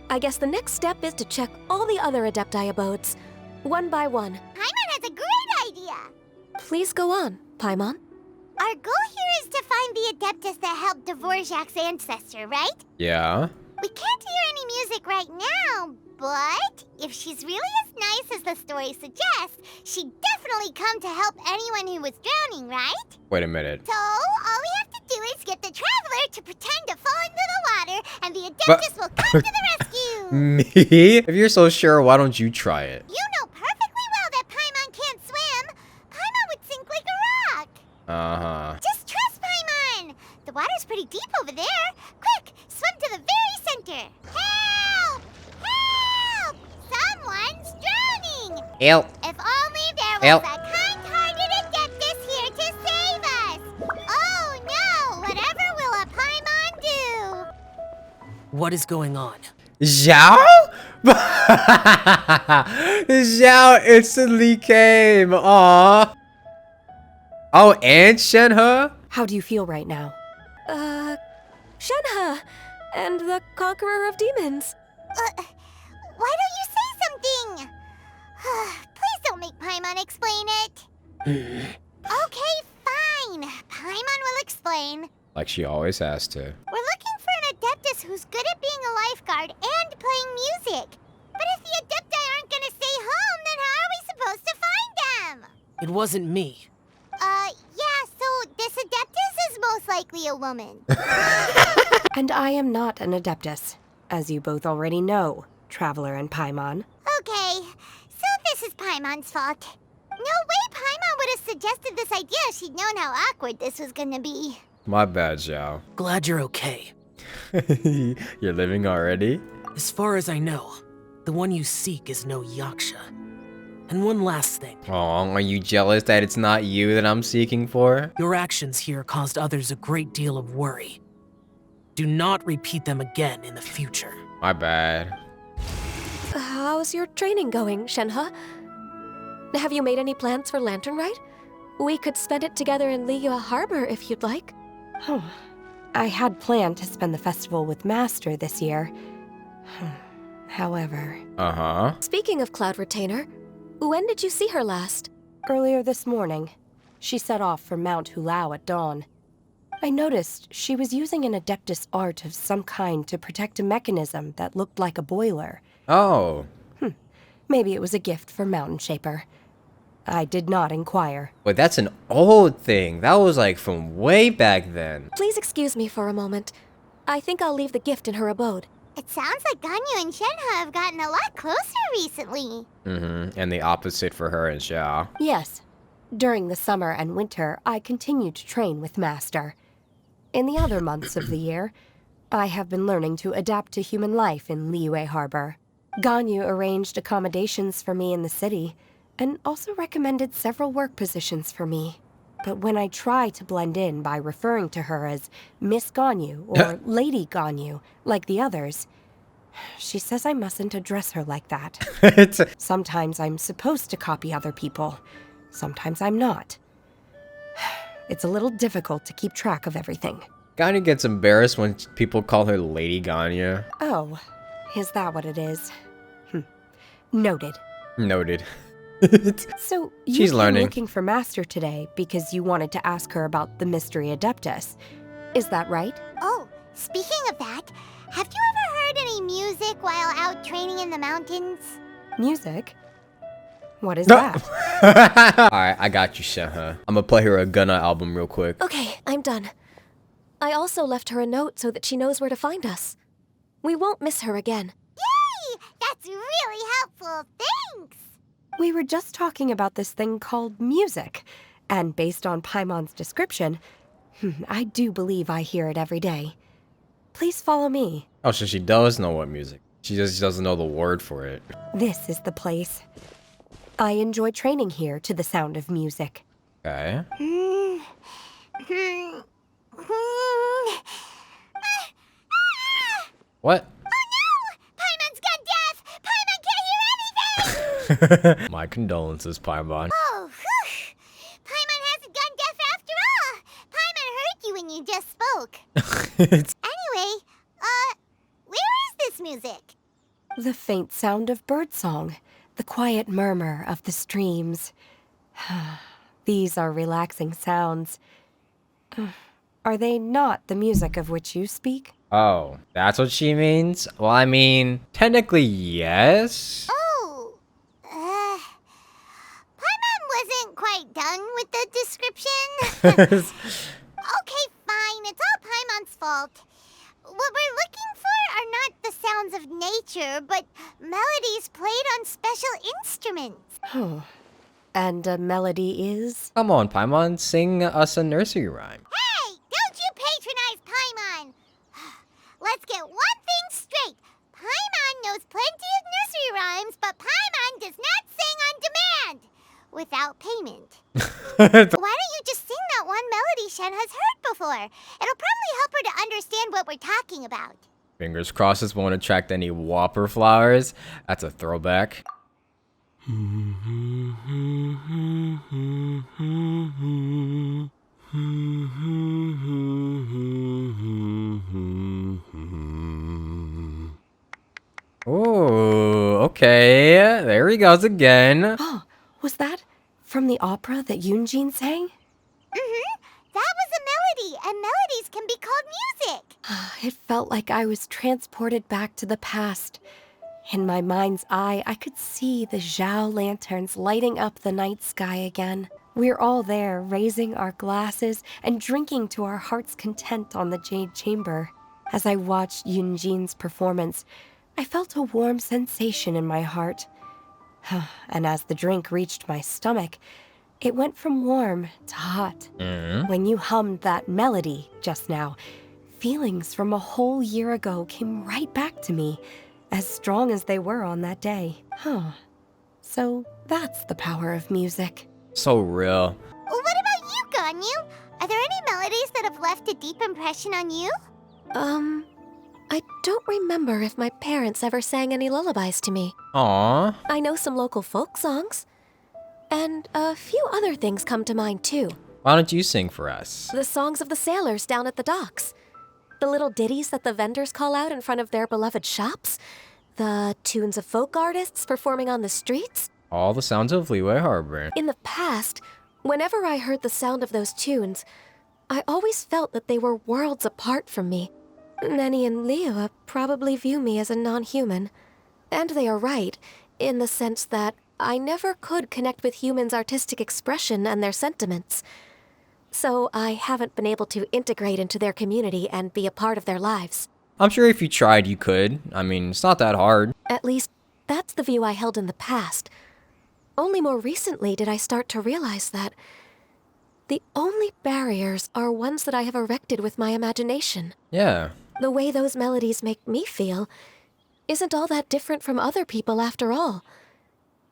I guess the next step is to check all the other Adepti abodes, one by one. Paimon has a great idea. Please go on, Paimon. Our goal here is to find the Adeptus that helped Dvorak's ancestor, right? Yeah. We can't hear any music right now, but if she's really as nice as the story suggests, she'd definitely come to help anyone who was drowning, right? Wait a minute. So, all we have to do is get the Traveler to pretend to fall into the water, and the Adeptus will come to the rescue! Me? If you're so sure, why don't you try it? You know perfectly well that Paimon can't swim! Paimon would sink like a rock! Uh-huh. Just trust Paimon! The water's pretty deep over there. Quick, swim to the very center. Help! Help! Someone's drowning! Help! If only there was Help. a kind-hearted Adeptus here to save us! Oh no! Whatever will a Paimon do? What is going on? Xiao? Xiao instantly came. Aw. Oh, and Shenhe? How do you feel right now? Shenhe, and the Conqueror of Demons. Why don't you say something? Please don't make Paimon explain it. Okay, fine. Paimon will explain. Like she always has to. We're looking for an Adeptus who's good at being a lifeguard and playing music. But if the Adepti aren't gonna stay home, then how are we supposed to find them? It wasn't me. Yeah, so this Adeptus is most likely a woman. And I am not an Adeptus, as you both already know, Traveler and Paimon. Okay, so this is Paimon's fault. No way Paimon would have suggested this idea if she'd known how awkward this was gonna be. My bad, Xiao. Glad you're okay. You're living already? As far as I know, the one you seek is no Yaksha. And one last thing. Oh, are you jealous that it's not you that I'm seeking for? Your actions here caused others a great deal of worry. Do not repeat them again in the future. My bad. How's your training going, Shenhe? Have you made any plans for Lantern Rite? We could spend it together in Liyue Harbor if you'd like. I had planned to spend the festival with Master this year. However... Uh-huh. Speaking of Cloud Retainer, when did you see her last? Earlier this morning, she set off for Mount Hulao at dawn. I noticed she was using an Adeptus art of some kind to protect a mechanism that looked like a boiler. Oh. Maybe it was a gift for Mountain Shaper. I did not inquire. But that's an old thing. That was like from way back then. Please excuse me for a moment. I think I'll leave the gift in her abode. It sounds like Ganyu and Shenhe have gotten a lot closer recently. Mm-hmm. And the opposite for her and Xiao. Yes. During the summer and winter, I continued to train with Master. In the other months of the year, I have been learning to adapt to human life in Liyue Harbor. Ganyu arranged accommodations for me in the city, and also recommended several work positions for me. But when I try to blend in by referring to her as Miss Ganyu or Lady Ganyu, like the others, she says I mustn't address her like that. Sometimes I'm supposed to copy other people, sometimes I'm not. It's a little difficult to keep track of everything. Ganya gets embarrassed when people call her Lady Ganya. Oh, is that what it is? Noted. Noted. So, you She's came learning. looking for Master today because you wanted to ask her about the Mystery Adeptus. Is that right? Oh, speaking of that, have you ever heard any music while out training in the mountains? Music? What is that? Alright, I got you, Sheha. I'm gonna play her a Gunna album real quick. Okay, I'm done. I also left her a note so that she knows where to find us. We won't miss her again. Yay! That's really helpful. Thanks! We were just talking about this thing called music, and based on Paimon's description, I do believe I hear it every day. Please follow me. Oh, so she does know what music. She just doesn't know the word for it. This is the place. I enjoy training here to the sound of music. Okay. What? Paimon's gone deaf! Paimon can't hear anything! My condolences, Paimon. Oh, whew! Paimon hasn't gone deaf after all! Paimon heard you when you just spoke. Anyway, where is this music? The faint sound of birdsong, the quiet murmur of the streams. These are relaxing sounds. Are they not the music of which you speak? Oh, that's what she means? Well, I mean, technically, yes. Oh, Paimon wasn't quite done with the description. Okay, fine. It's all Paimon's fault. What we're looking for are not the sounds of nature, but melodies played on special instruments. Oh. And a melody is? Come on, Paimon, sing us a nursery rhyme. Hey, don't you patronize Paimon! Let's get one thing straight. Paimon knows plenty of nursery rhymes, but Paimon does not sing on demand. Without payment. Why don't you just sing that one melody Shen has heard before? It'll probably help her to understand what we're talking about. Fingers crossed this won't attract any whopper flowers. That's a throwback. Oh, okay. There he goes again. Oh, was that from the opera that Yunjin sang? That was a melody, and melodies can be called music. It felt like I was transported back to the past. In my mind's eye, I could see the Zhao lanterns lighting up the night sky again. We're all there, raising our glasses and drinking to our heart's content on the Jade Chamber. As I watched Yunjin's performance, I felt a warm sensation in my heart. And as the drink reached my stomach, it went from warm to hot. When you hummed that melody just now, feelings from a whole year ago came right back to me, as strong as they were on that day. So that's the power of music. So real. What about you, Ganyu? Are there any melodies that have left a deep impression on you? I don't remember if my parents ever sang any lullabies to me. Aww. I know some local folk songs. And a few other things come to mind, too. Why don't you sing for us? The songs of the sailors down at the docks. The little ditties that the vendors call out in front of their beloved shops. The tunes of folk artists performing on the streets. All the sounds of Liyue Harbor. In the past, whenever I heard the sound of those tunes, I always felt that they were worlds apart from me. Nenny and Liyue probably view me as a non-human. And they are right, in the sense that I never could connect with humans' artistic expression and their sentiments. So I haven't been able to integrate into their community and be a part of their lives. I'm sure if you tried, you could. I mean, it's not that hard. At least, that's the view I held in the past. Only more recently did I start to realize that the only barriers are ones that I have erected with my imagination. Yeah. The way those melodies make me feel isn't all that different from other people after all.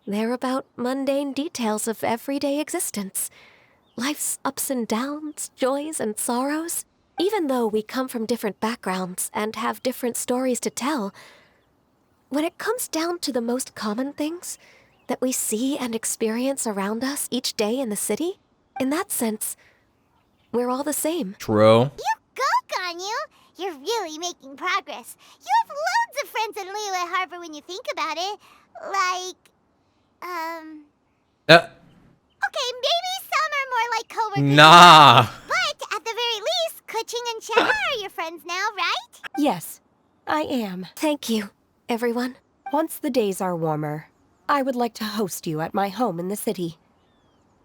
They're about mundane details of everyday existence. Life's ups and downs, joys and sorrows. Even though we come from different backgrounds and have different stories to tell, when it comes down to the most common things that we see and experience around us each day in the city, in that sense, we're all the same. True. You go, Ganyu! You're really making progress. You have loads of friends in Liyue Harbor when you think about it. Okay, maybe some are more like coworkers. Nah. But at the very least, Kuching and Chema are your friends now, right? Yes, I am. Thank you, everyone. Once the days are warmer, I would like to host you at my home in the city.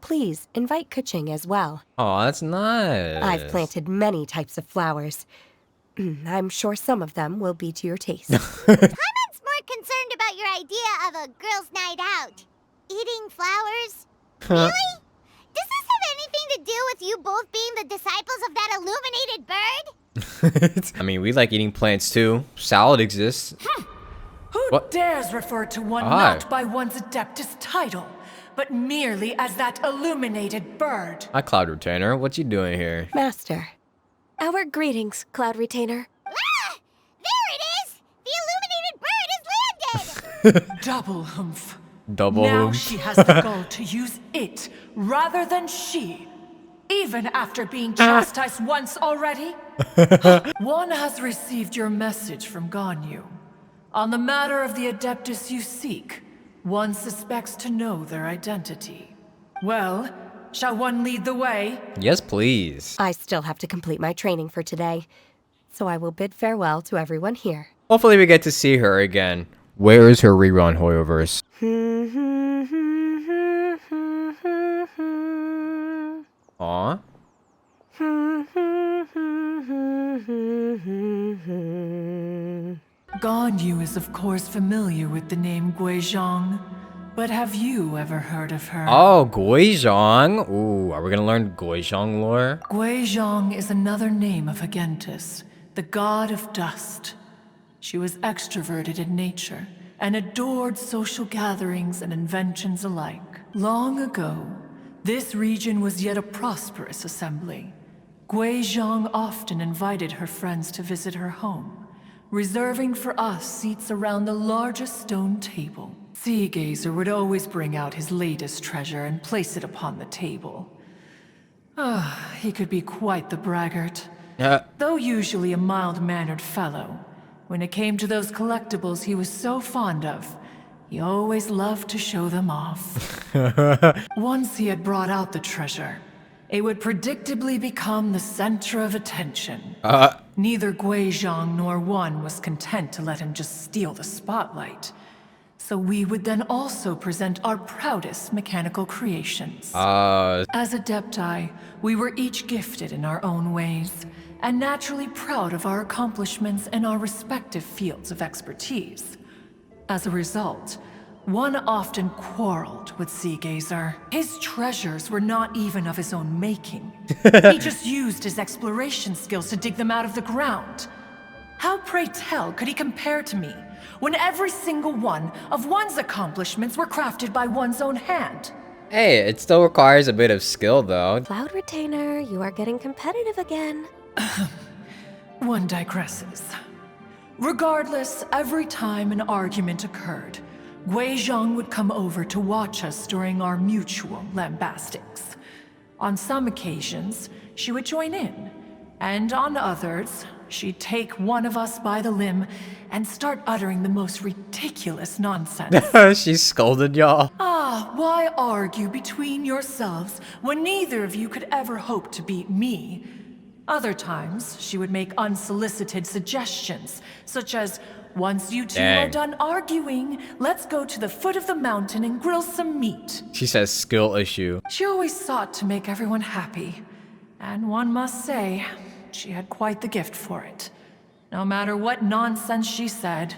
Please invite Kuching as well. Oh, that's nice. I've planted many types of flowers. I'm sure some of them will be to your taste. Paimon more concerned about your idea of a girls' night out. Eating flowers? Really? Does this have anything to do with you both being the disciples of that illuminated bird? I mean, we like eating plants too. Salad exists. Who What? dares refer to one Hi. not by one's Adeptus title, but merely as that illuminated bird? Hi, Cloud Retainer. What you doing here? Master. Our greetings, Cloud Retainer. Ah! There it is! The illuminated bird has landed! Double humph. Double Now humph. she has the gall to use it rather than she, even after being chastised once already. One has received your message from Ganyu. On the matter of the Adeptus you seek, one suspects to know their identity. Well, shall one lead the way? Yes, please. I still have to complete my training for today, so I will bid farewell to everyone here. Hopefully we get to see her again. Where is her rerun, Hoyoverse? Aw. Ganyu is of course familiar with the name Guizhong, but have you ever heard of her? Oh, Guizhong. Ooh, are we gonna learn Guizhong lore? Guizhong is another name of Agentis, the god of dust. She was extroverted in nature and adored social gatherings and inventions alike. Long ago, this region was yet a prosperous assembly. Guizhong often invited her friends to visit her home, reserving for us seats around the largest stone table. Sea Gazer would always bring out his latest treasure and place it upon the table. He could be quite the braggart. Though usually a mild-mannered fellow, when it came to those collectibles he was so fond of, he always loved to show them off. Once he had brought out the treasure, it would predictably become the center of attention. Neither Guizhong nor one was content to let him just steal the spotlight. So we would then also present our proudest mechanical creations. As Adepti, we were each gifted in our own ways, and naturally proud of our accomplishments in our respective fields of expertise. As a result, one often quarreled with Sea Gazer. His treasures were not even of his own making. He just used his exploration skills to dig them out of the ground. How, pray tell, could he compare to me, when every single one of one's accomplishments were crafted by one's own hand? Hey, it still requires a bit of skill, though. Cloud Retainer, you are getting competitive again. One digresses. Regardless, every time an argument occurred, Guizhong would come over to watch us during our mutual lambastics. On some occasions, she would join in, and on others, she'd take one of us by the limb and start uttering the most ridiculous nonsense. She scolded y'all. Why argue between yourselves when neither of you could ever hope to beat me? Other times, she would make unsolicited suggestions, such as, once you two are done arguing, let's go to the foot of the mountain and grill some meat. She says skill issue. She always sought to make everyone happy, and one must say, she had quite the gift for it. No matter what nonsense she said,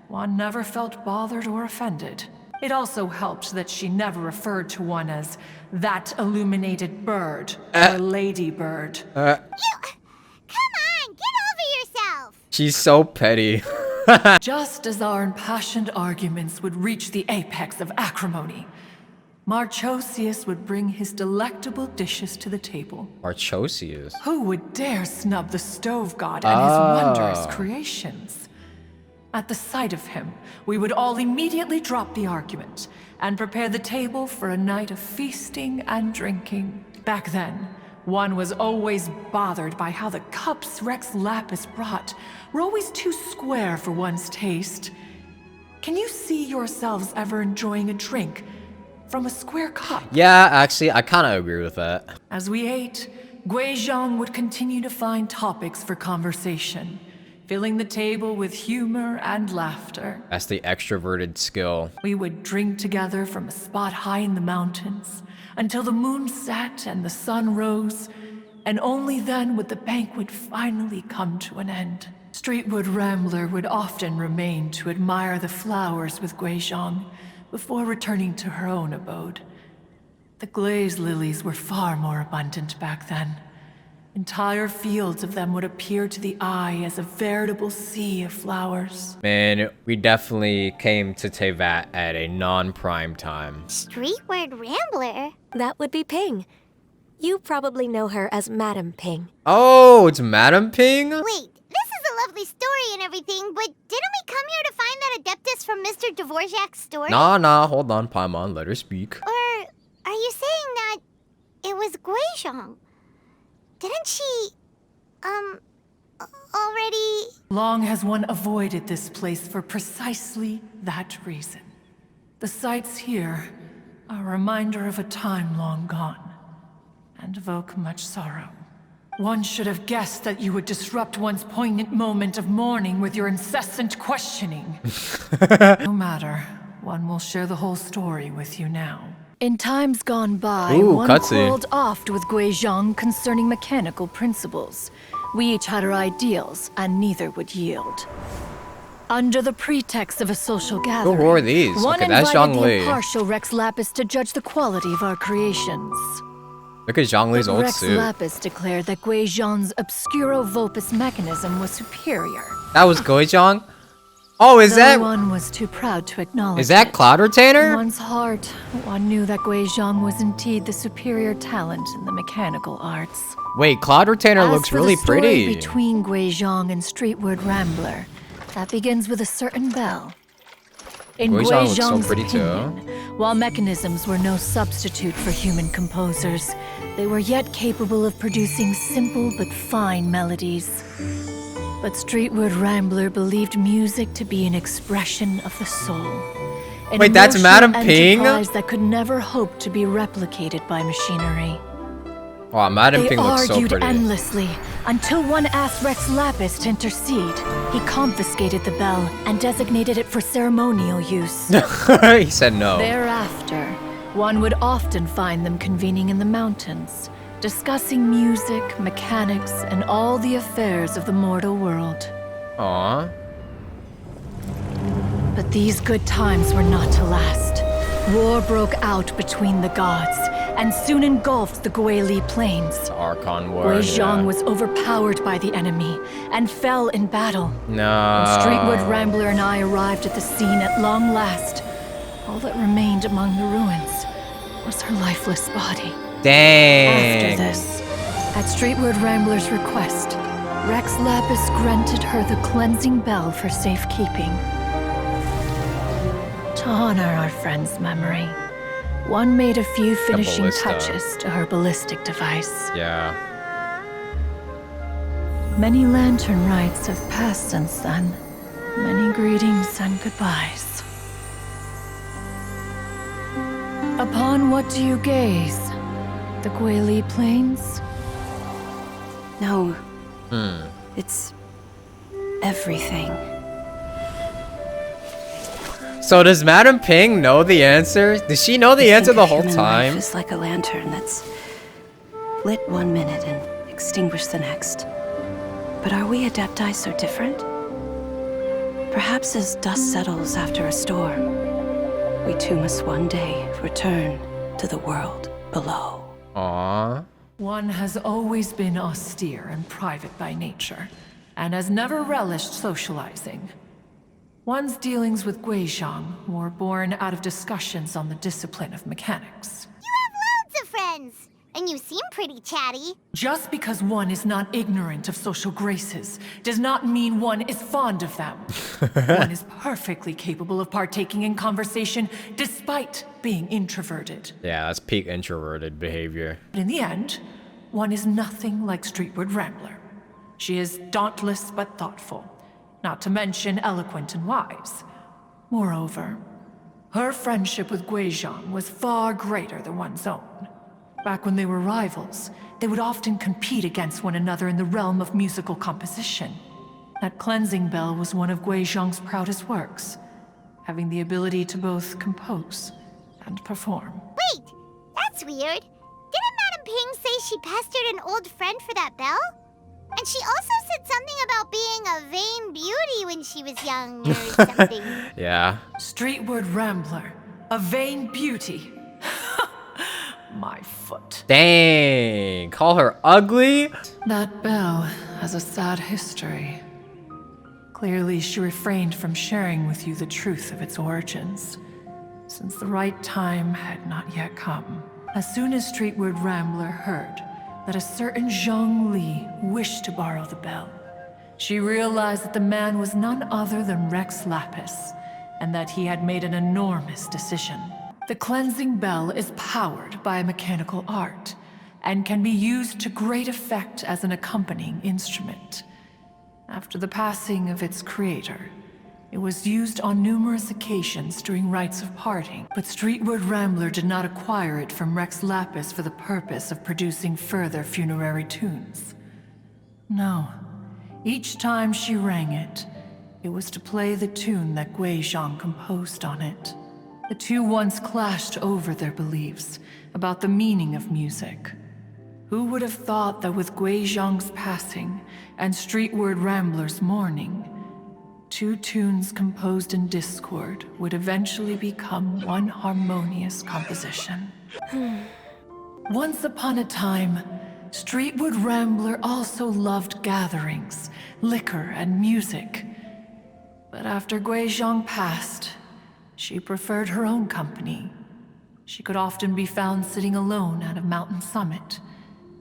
one never felt bothered or offended. It also helped that she never referred to one as that illuminated bird or ladybird. Come on, get over yourself! She's so petty. Just as our impassioned arguments would reach the apex of acrimony, Marchosius would bring his delectable dishes to the table. Marchosius? Who would dare snub the stove god and his wondrous creations? At the sight of him, we would all immediately drop the argument and prepare the table for a night of feasting and drinking. Back then, One was always bothered by how the cups Rex Lapis brought were always too square for one's taste. Can you see yourselves ever enjoying a drink from a square cup? Yeah, actually, I kind of agree with that. As we ate, Guizhong would continue to find topics for conversation, filling the table with humor and laughter. That's the extroverted skill. We would drink together from a spot high in the mountains until the moon set and the sun rose, and only then would the banquet finally come to an end. Streetwood Rambler would often remain to admire the flowers with Guizhong before returning to her own abode. The glaze lilies were far more abundant back then. Entire fields of them would appear to the eye as a veritable sea of flowers. Man, we definitely came to Tevat at a non-prime time. Streetward Rambler? That would be Ping. You probably know her as Madam Ping. Oh, it's Madam Ping? Wait, this is a lovely story and everything, but didn't we come here to find that Adeptus from Mr. Dvorak's story? Nah, hold on, Paimon, let her speak. Or are you saying that it was Guizhong? Didn't she, already... Long has one avoided this place for precisely that reason. The sights here are a reminder of a time long gone, and evoke much sorrow. One should have guessed that you would disrupt one's poignant moment of mourning with your incessant questioning. No matter, one will share the whole story with you now. In times gone by, Ooh, one cutscene. quarreled oft with Guizhong concerning mechanical principles. We each had our ideals, and neither would yield. Under the pretext of a social gathering, Who are these? one Okay, that's invited Zhang the Li. impartial Rex Lapis to judge the quality of our creations. Look at Zhang Li's old Rex suit. Lapis declared that Guizhong's Obscuro Vulpus mechanism was superior. That was Guizhong? Oh, is No that... one was too proud to acknowledge Is that it. Cloud In Retainer? one's heart, one knew that Guizhong was indeed the superior talent in the mechanical arts. Wait, Cloud Retainer As looks for really the story pretty. between Guizhong and Streetward Rambler, that begins with a certain bell. In Guizhong looks so Guizhong's pretty too. opinion, while mechanisms were no substitute for human composers, they were yet capable of producing simple but fine melodies. But Streetward Rambler believed music to be an expression of the soul. An Wait, that's emotional Madam Ping? enterprise that could never hope to be replicated by machinery. Wow, Madam They Ping looks so argued pretty. endlessly until one asked Rex Lapis to intercede. He confiscated the bell and designated it for ceremonial use. He said no. Thereafter, one would often find them convening in the mountains, discussing music, mechanics, and all the affairs of the mortal world. Aww. But these good times were not to last. War broke out between the gods, and soon engulfed the Guili Plains. Archon War. Guizhong yeah. was overpowered by the enemy, and fell in battle. No. When Streetwood Rambler and I arrived at the scene at long last, all that remained among the ruins was her lifeless body. Dang. After this, at Streetwood Rambler's request, Rex Lapis granted her the cleansing bell for safekeeping. To honor our friend's memory, one made a few finishing ballista. touches to her ballistic device. Yeah. Many lantern rites have passed since then. Many greetings and goodbyes. Upon what do you gaze? The Guili Plains? No, Hmm. it's everything. So does Madam Ping know the answer? Does she know the I answer think the of whole human time? Life is like a lantern that's lit one minute and extinguished the next. But are we Adepti so different? Perhaps as dust settles after a storm, we too must one day return to the world below. Aww. One has always been austere and private by nature, and has never relished socializing. One's dealings with Guizhong were born out of discussions on the discipline of mechanics. Lots of friends, and you seem pretty chatty. Just because one is not ignorant of social graces does not mean one is fond of them. One is perfectly capable of partaking in conversation despite being introverted. Yeah, that's peak introverted behavior. But in the end, one is nothing like Streetward Rambler. She is dauntless but thoughtful, not to mention eloquent and wise. Moreover, her friendship with Guizhong was far greater than one's own. Back when they were rivals, they would often compete against one another in the realm of musical composition. That cleansing bell was one of Guizhong's proudest works, having the ability to both compose and perform. Wait, that's weird. Didn't Madame Ping say she pestered an old friend for that bell? And she also said something about being a vain beauty when she was young or something. Yeah. Streetward Rambler, a vain beauty. My foot. Dang. Call her ugly? That bell has a sad history. Clearly, she refrained from sharing with you the truth of its origins, since the right time had not yet come. As soon as Streetward Rambler heard that a certain Zhang Li wished to borrow the bell, she realized that the man was none other than Rex Lapis, and that he had made an enormous decision. The cleansing bell is powered by a mechanical art, and can be used to great effect as an accompanying instrument. After the passing of its creator, it was used on numerous occasions during rites of parting, but Streetward Rambler did not acquire it from Rex Lapis for the purpose of producing further funerary tunes. No. Each time she rang it, it was to play the tune that Guizhong composed on it. The two once clashed over their beliefs about the meaning of music. Who would have thought that with Guizhong's passing and Streetward Rambler's mourning, two tunes composed in discord would eventually become one harmonious composition? Once upon a time, Streetward Rambler also loved gatherings, liquor, and music. But after Guizhong passed, she preferred her own company. She could often be found sitting alone at a mountain summit,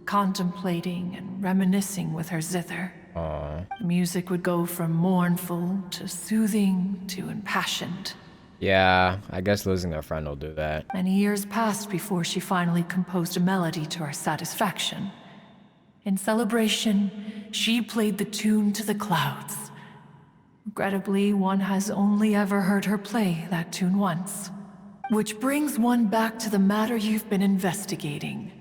contemplating and reminiscing with her zither. Aww. The music would go from mournful to soothing to impassioned. Yeah, I guess losing a friend will do that. Many years passed before she finally composed a melody to her satisfaction. In celebration, she played the tune to the clouds. Regrettably, one has only ever heard her play that tune once. Which brings one back to the matter you've been investigating.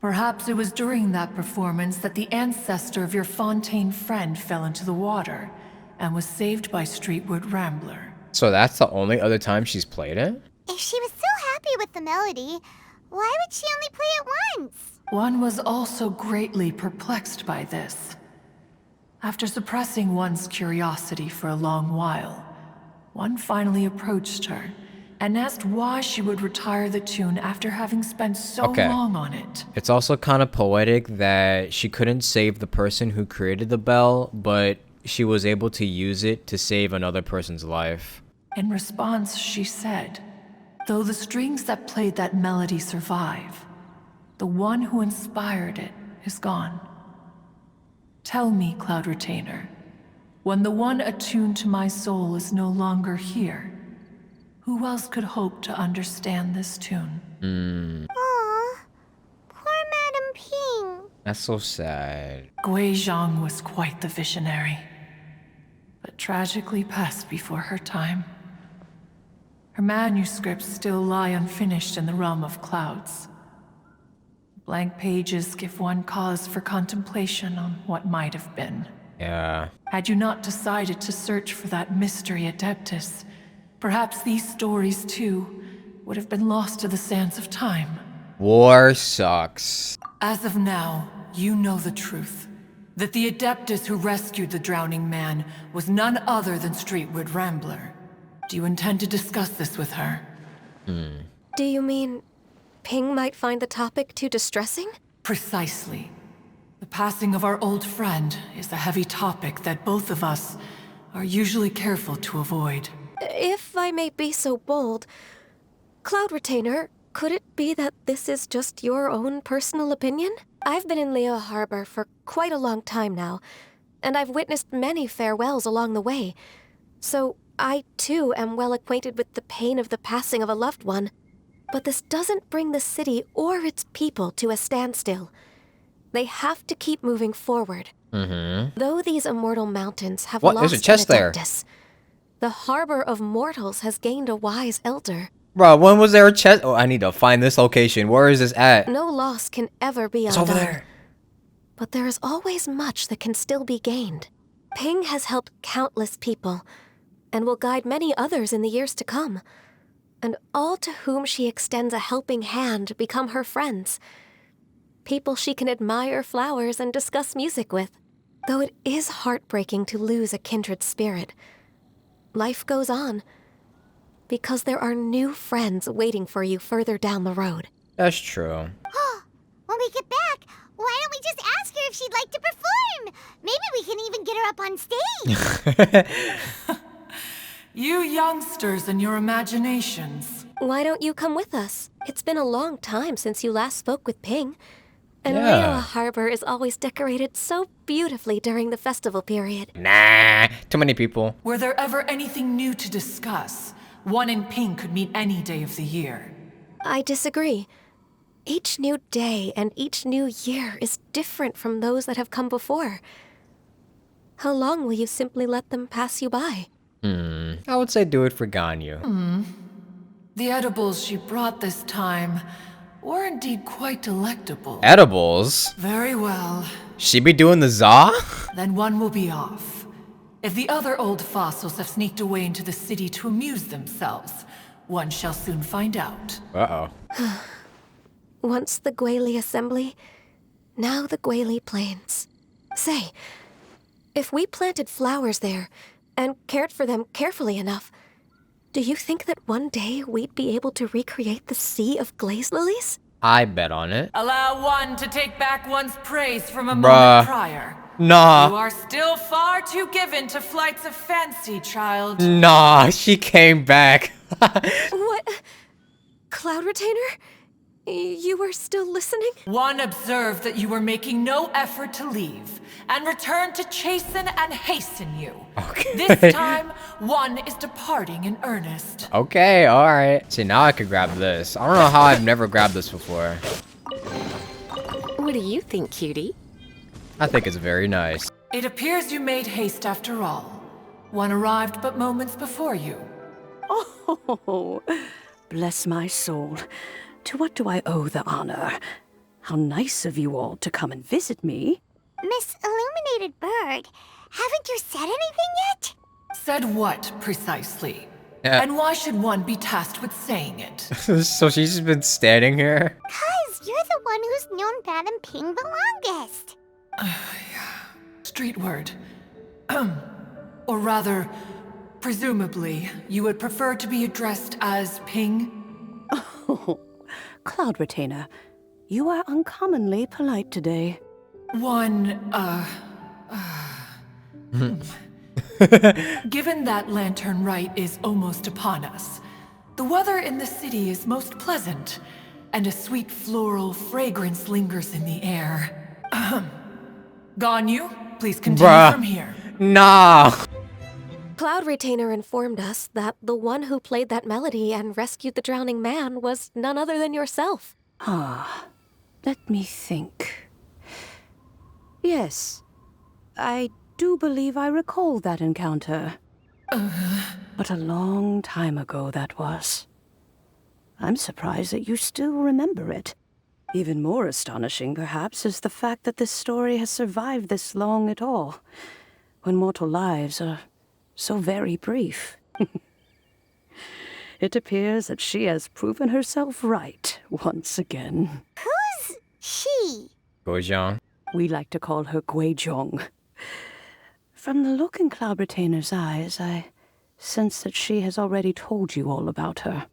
Perhaps it was during that performance that the ancestor of your Fontaine friend fell into the water and was saved by Streetward Rambler. So that's the only other time she's played it? If she was so happy with the melody, why would she only play it once? One was also greatly perplexed by this. After suppressing one's curiosity for a long while, one finally approached her and asked why she would retire the tune after having spent so long on it. It's also kind of poetic that she couldn't save the person who created the bell, but she was able to use it to save another person's life. In response, she said, "Though the strings that played that melody survive, the one who inspired it is gone. Tell me, Cloud Retainer, when the one attuned to my soul is no longer here, who else could hope to understand this tune?" Aw, poor Madame Ping. That's so sad. Guizhong was quite the visionary, but tragically passed before her time. Her manuscripts still lie unfinished in the realm of clouds. Blank pages give one cause for contemplation on what might have been. Yeah. Had you not decided to search for that mystery Adeptus, perhaps these stories, too, would have been lost to the sands of time. War sucks. As of now, you know the truth. That the Adeptus who rescued the drowning man was none other than Streetward Rambler. Do you intend to discuss this with her? Do you mean Ping might find the topic too distressing? Precisely. The passing of our old friend is a heavy topic that both of us are usually careful to avoid. If I may be so bold, Cloud Retainer, could it be that this is just your own personal opinion? I've been in Liyue Harbor for quite a long time now, and I've witnessed many farewells along the way. So I, too, am well acquainted with the pain of the passing of a loved one. But this doesn't bring the city or its people to a standstill. They have to keep moving forward. Though these immortal mountains have What? lost There's a chest an there. Adeptus, the harbor of mortals has gained a wise elder. Bro, when was there a chest? Oh, I need to find this location. Where is this at? No loss can ever be It's undone. over there. But there is always much that can still be gained. Ping has helped countless people, and will guide many others in the years to come. And all to whom she extends a helping hand become her friends. People she can admire flowers and discuss music with. Though it is heartbreaking to lose a kindred spirit, life goes on. Because there are new friends waiting for you further down the road. That's true. When we get back, why don't we just ask her if she'd like to perform? Maybe we can even get her up on stage. You youngsters and your imaginations. Why don't you come with us? It's been a long time since you last spoke with Ping. And Yeah. Liyue Harbor is always decorated so beautifully during the festival period. Nah, too many people. Were there ever anything new to discuss? One in Ping could meet any day of the year. I disagree. Each new day and each new year is different from those that have come before. How long will you simply let them pass you by? I would say do it for Ganyu. The edibles she brought this time were indeed quite delectable. Edibles? Very well. She be doing the za? Then one will be off. If the other old fossils have sneaked away into the city to amuse themselves, one shall soon find out. Uh-oh. Once the Guili Assembly, now the Guili Plains. Say, if we planted flowers there and cared for them carefully enough, do you think that one day we'd be able to recreate the sea of glaze lilies? I bet on it. Allow one to take back one's praise from a Bruh. moment prior. Nah. You are still far too given to flights of fancy, child. Nah, she came back. What? Cloud Retainer? You were still listening? One observed that you were making no effort to leave, and returned to chasten and hasten you. Okay. This time, one is departing in earnest. Okay, alright. See, now I could grab this. I don't know how I've never grabbed this before. What do you think, cutie? I think it's very nice. It appears you made haste after all. One arrived but moments before you. Oh, bless my soul. To what do I owe the honor? How nice of you all to come and visit me. Miss Illuminated Bird, haven't you said anything yet? Said what, precisely? Yeah. And why should one be tasked with saying it? So she's just been standing here? 'Cause you're the one who's known Madam Ping the longest. Street word. Or rather, presumably, you would prefer to be addressed as Ping? Oh, Cloud Retainer, you are uncommonly polite today. Given that Lantern Rite is almost upon us, the weather in the city is most pleasant, and a sweet floral fragrance lingers in the air. Ganyu, please continue from here. Nah. Cloud Retainer informed us that the one who played that melody and rescued the drowning man was none other than yourself. Ah, let me think. Yes, I do believe I recall that encounter. But a long time ago that was. I'm surprised that you still remember it. Even more astonishing, perhaps, is the fact that this story has survived this long at all, when mortal lives are so very brief. It appears that she has proven herself right once again. Who's she? Guizhong. We like to call her Guizhong. From the look in Cloud Retainer's eyes, I sense that she has already told you all about her.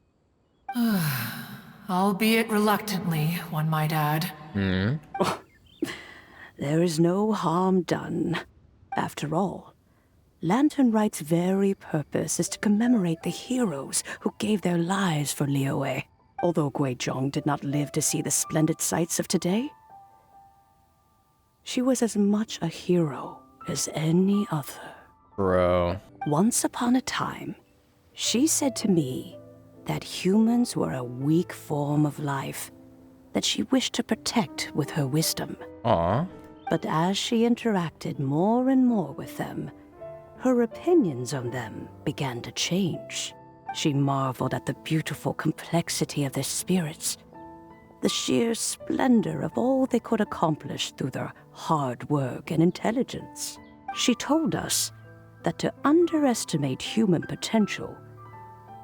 Albeit reluctantly, one might add. There is no harm done. After all, Lantern Rite's very purpose is to commemorate the heroes who gave their lives for Liyue. Although Guizhong did not live to see the splendid sights of today, she was as much a hero as any other. Bro. Once upon a time, she said to me that humans were a weak form of life, that she wished to protect with her wisdom. Aw. But as she interacted more and more with them, her opinions on them began to change. She marveled at the beautiful complexity of their spirits, the sheer splendor of all they could accomplish through their hard work and intelligence. She told us that to underestimate human potential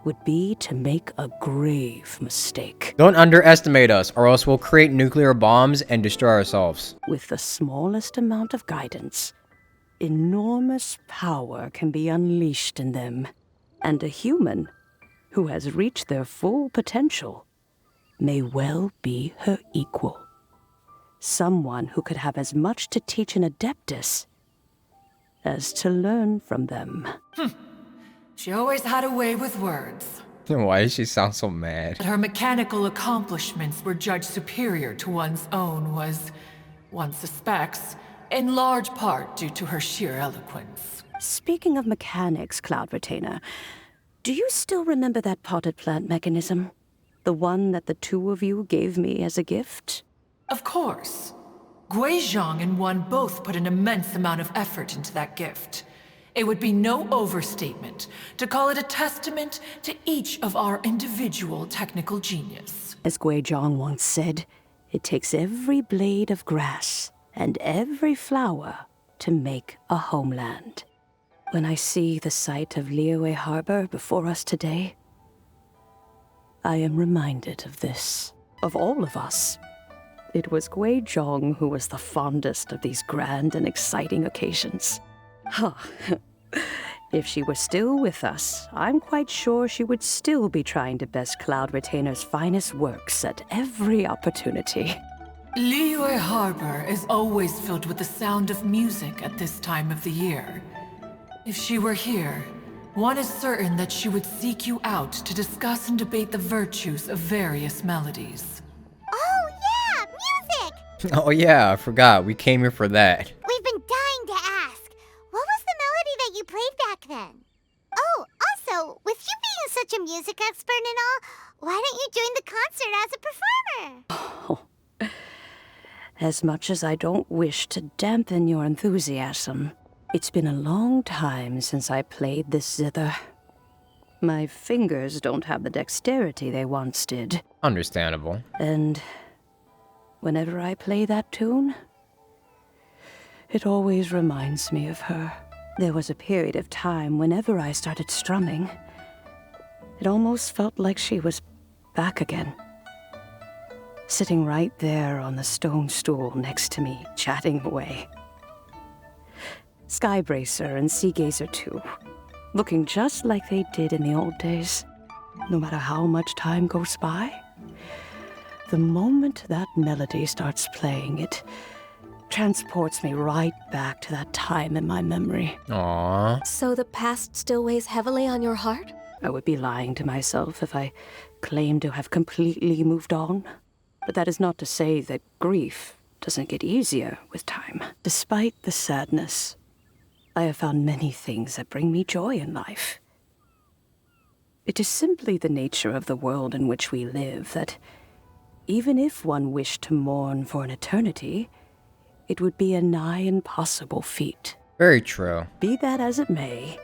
would be to make a grave mistake. Don't underestimate us, or else we'll create nuclear bombs and destroy ourselves. With the smallest amount of guidance, enormous power can be unleashed in them, and a human who has reached their full potential may well be her equal. Someone who could have as much to teach an adeptus as to learn from them. She always had a way with words. Why does she sound so mad? That her mechanical accomplishments were judged superior to one's own was, one suspects, in large part due to her sheer eloquence. Speaking of mechanics, Cloud Retainer, do you still remember that potted plant mechanism? The one that the two of you gave me as a gift? Of course. Guizhong and one both put an immense amount of effort into that gift. It would be no overstatement to call it a testament to each of our individual technical genius. As Guizhong once said, it takes every blade of grass and every flower to make a homeland. When I see the sight of Liyue Harbor before us today, I am reminded of this. Of all of us, it was Guizhong who was the fondest of these grand and exciting occasions. Huh. If she were still with us, I'm quite sure she would still be trying to best Cloud Retainer's finest works at every opportunity. Liyue Harbor is always filled with the sound of music at this time of the year. If she were here, one is certain that she would seek you out to discuss and debate the virtues of various melodies. Oh, yeah! Music! Oh yeah, I forgot. We came here for that. We've been dying to ask. What was the melody that you played back then? Oh, also, with you being such a music expert and all, why don't you join the concert as a performer? Oh. As much as I don't wish to dampen your enthusiasm, it's been a long time since I played this zither. My fingers don't have the dexterity they once did. Understandable. And whenever I play that tune, it always reminds me of her. There was a period of time whenever I started strumming, it almost felt like she was back again. Sitting right there on the stone stool next to me, chatting away. Skybracer and Seagazer too, looking just like they did in the old days. No matter how much time goes by, the moment that melody starts playing, it transports me right back to that time in my memory. Aww. So the past still weighs heavily on your heart? I would be lying to myself if I claimed to have completely moved on. But that is not to say that grief doesn't get easier with time. Despite the sadness, I have found many things that bring me joy in life. It is simply the nature of the world in which we live that even if one wished to mourn for an eternity, it would be a nigh impossible feat. Very true. Be that as it may,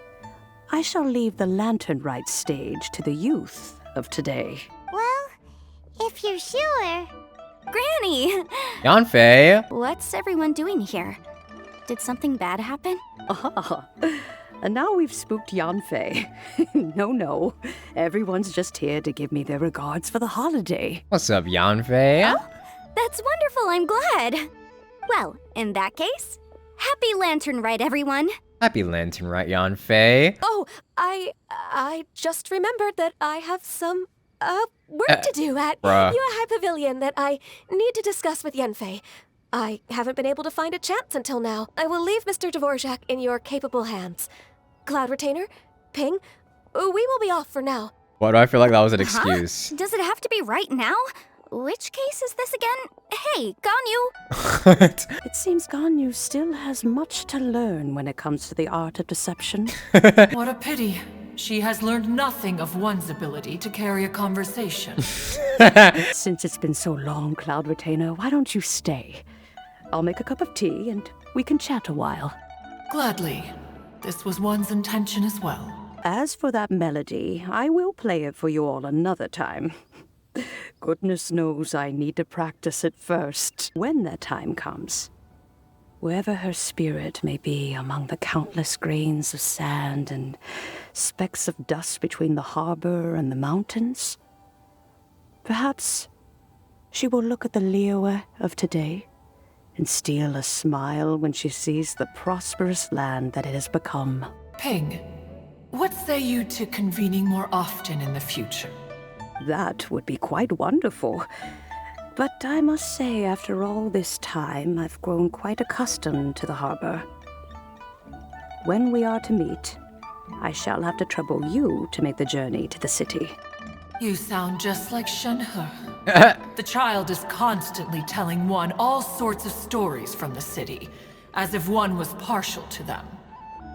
I shall leave the Lantern Rite stage to the youth of today. Well, if you're sure. Granny! Yanfei! What's everyone doing here? Did something bad happen? Ah, and now we've spooked Yanfei. No. Everyone's just here to give me their regards for the holiday. What's up, Yanfei? Oh, that's wonderful, I'm glad. Well, in that case, happy Lantern Rite, everyone. Happy Lantern Rite, Yanfei. Oh, I just remembered that I have some, work to do at bruh. Yuehai Pavilion that I need to discuss with Yanfei. I haven't been able to find a chance until now. I will leave Mr. Dvorak in your capable hands. Cloud Retainer, Ping, we will be off for now. Why do I feel like that was an excuse? Does it have to be right now? Which case is this again? Hey, Ganyu! It seems Ganyu still has much to learn when it comes to the art of deception. What a pity. she has learned nothing of one's ability to carry a conversation. Since it's been so long, Cloud Retainer, why don't you stay? I'll make a cup of tea and we can chat a while. Gladly. This was one's intention as well. As for that melody, I will play it for you all another time. Goodness knows I need to practice it first, when that time comes. Wherever her spirit may be among the countless grains of sand and specks of dust between the harbor and the mountains, perhaps she will look at the Liyue of today and steal a smile when she sees the prosperous land that it has become. Ping, what say you to convening more often in the future? That would be quite wonderful. But I must say, after all this time, I've grown quite accustomed to the harbor. When we are to meet, I shall have to trouble you to make the journey to the city. You sound just like Shenhe. The child is constantly telling one all sorts of stories from the city, as if one was partial to them.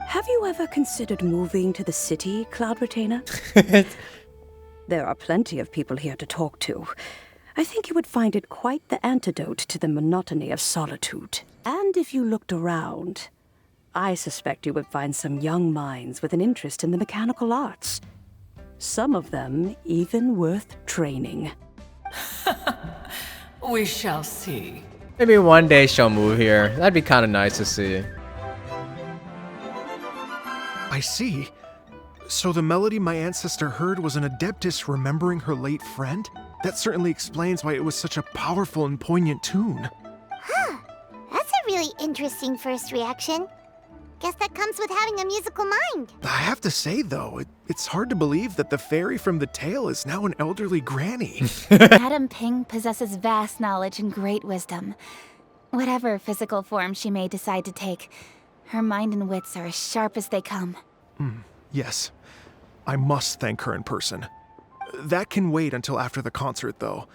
Have you ever considered moving to the city, Cloud Retainer? There are plenty of people here to talk to. I think you would find it quite the antidote to the monotony of solitude. And if you looked around, I suspect you would find some young minds with an interest in the mechanical arts. Some of them even worth training. We shall see. Maybe one day she'll move here. That'd be kind of nice to see. I see. So the melody my ancestor heard was an adeptus remembering her late friend? That certainly explains why it was such a powerful and poignant tune. Huh. That's a really interesting first reaction. Guess that comes with having a musical mind. I have to say, though, it's hard to believe that the fairy from the tale is now an elderly granny. Madame Ping possesses vast knowledge and great wisdom. Whatever physical form she may decide to take, her mind and wits are as sharp as they come. Yes. I must thank her in person. That can wait until after the concert, though.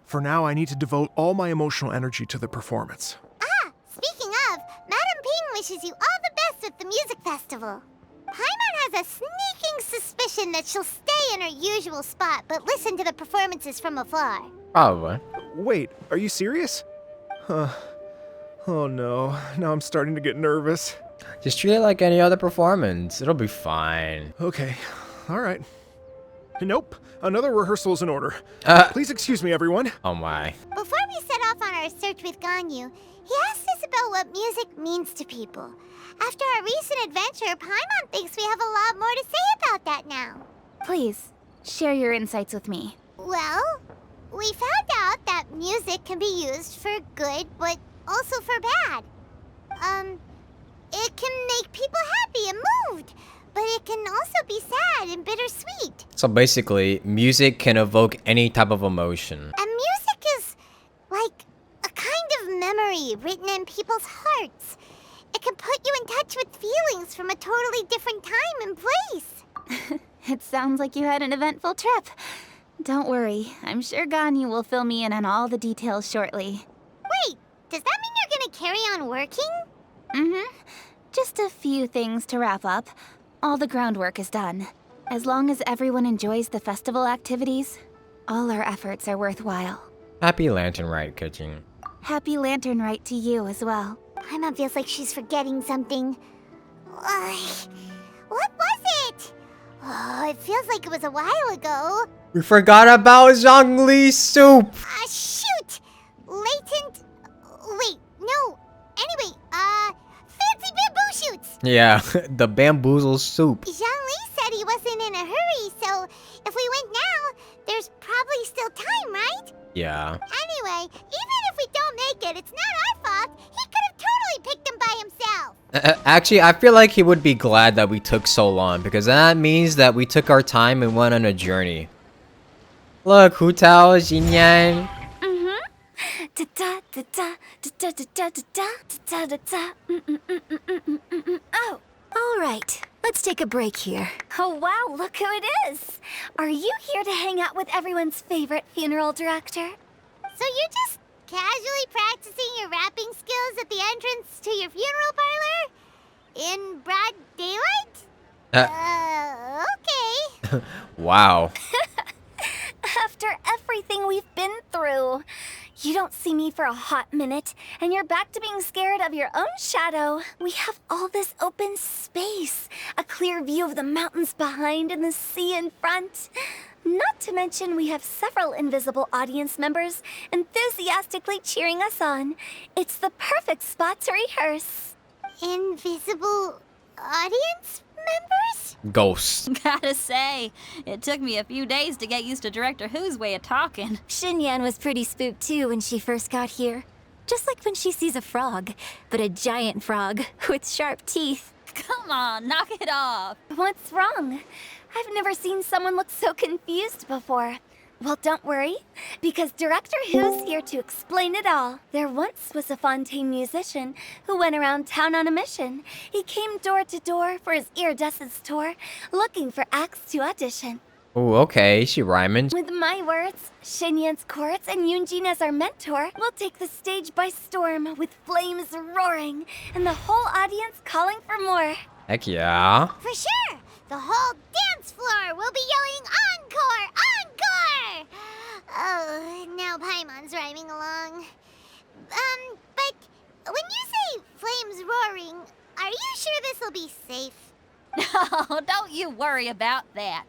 For now, I need to devote all my emotional energy to the performance. Ah, speaking of, Madame Ping wishes you all the best at the music festival. Paimon has a sneaking suspicion that she'll stay in her usual spot, but listen to the performances from afar. Probably. Wait, are you serious? Oh no, now I'm starting to get nervous. Just treat it like any other performance. It'll be fine. Okay, alright. Nope, another rehearsal is in order. Please excuse me, everyone. Oh my. Before we set off on our search with Ganyu, he asked us about what music means to people. After our recent adventure, Paimon thinks we have a lot more to say about that now. Please, share your insights with me. Well, we found out that music can be used for good, but also for bad. It can make people happy and moved, but it can also be sad and bittersweet. So basically, music can evoke any type of emotion. And music is like a kind of memory written in people's hearts. It can put you in touch with feelings from a totally different time and place. It sounds like you had an eventful trip. Don't worry, I'm sure Ganyu will fill me in on all the details shortly. Wait, does that mean you're gonna carry on working? Just a few things to wrap up. All the groundwork is done. As long as everyone enjoys the festival activities, all our efforts are worthwhile. Happy Lantern Rite Kitchen. Happy Lantern Rite to you as well. Paimon feels like she's forgetting something. What was it? Oh, it feels like it was a while ago. We forgot about Zhongli soup! Shoot! Latent... Wait, no. Anyway, fancy bamboo shoots! Yeah, the bamboozle soup. Zhongli said he wasn't in a hurry, so if we went now, there's probably still time, right? Yeah. Anyway, even if we don't make it, it's not our fault. He could have totally picked them by himself. Actually, I feel like he would be glad that we took so long, because that means that we took our time and went on a journey. Look, Hu Tao, Xin Yang. Oh, all right. Let's take a break here. Oh, wow, look who it is. Are you here to hang out with everyone's favorite funeral director? So you're just casually practicing your rapping skills at the entrance to your funeral parlor? In broad daylight? Okay. Wow. After everything we've been through, you don't see me for a hot minute, and you're back to being scared of your own shadow. We have all this open space, a clear view of the mountains behind and the sea in front. Not to mention we have several invisible audience members enthusiastically cheering us on. It's the perfect spot to rehearse. Invisible audience members? Ghosts. Gotta say, it took me a few days to get used to Director Who's way of talking. Xinyan was pretty spooked too when she first got here. Just like when she sees a frog, but a giant frog with sharp teeth. Come on, knock it off. What's wrong? I've never seen someone look so confused before. Well, don't worry, because Director Who's here to explain it all. There once was a Fontaine musician who went around town on a mission. He came door to door for his iridescence tour, looking for acts to audition. Oh, okay. She rhyming. With my words, Xinyan's chorus and Yunjin as our mentor, we'll take the stage by storm with flames roaring and the whole audience calling for more. Heck yeah. For sure! The whole dance floor will be yelling encore! Encore! Oh, now Paimon's rhyming along. But when you say flames roaring, are you sure this'll be safe? No, don't you worry about that.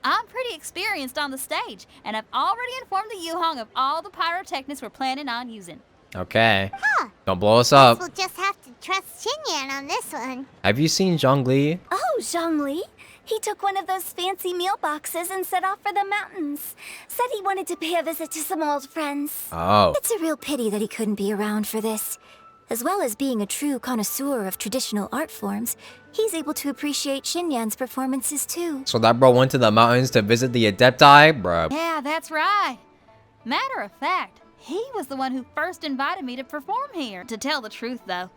I'm pretty experienced on the stage, and I've already informed the Yuhong of all the pyrotechnics we're planning on using. Okay. Huh. Don't blow us up. We'll just have to trust Xinyan on this one. Have you seen Zhongli? Oh, Zhongli. He took one of those fancy meal boxes and set off for the mountains. Said he wanted to pay a visit to some old friends. Oh. It's a real pity that he couldn't be around for this. As well as being a true connoisseur of traditional art forms, he's able to appreciate Xinyan's performances too. So that bro went to the mountains to visit the Adepti? Bruh. Yeah, that's right. Matter of fact, he was the one who first invited me to perform here. To tell the truth, though,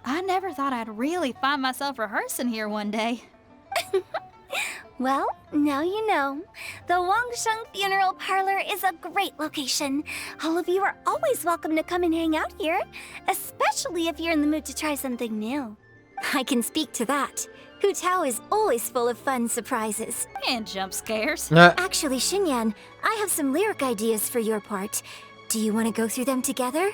I never thought I'd really find myself rehearsing here one day. Well, now you know. The Wangsheng Funeral Parlor is a great location. All of you are always welcome to come and hang out here, especially if you're in the mood to try something new. I can speak to that. Hu Tao is always full of fun surprises. And jump scares. Actually, Xinyan, I have some lyric ideas for your part. Do you want to go through them together?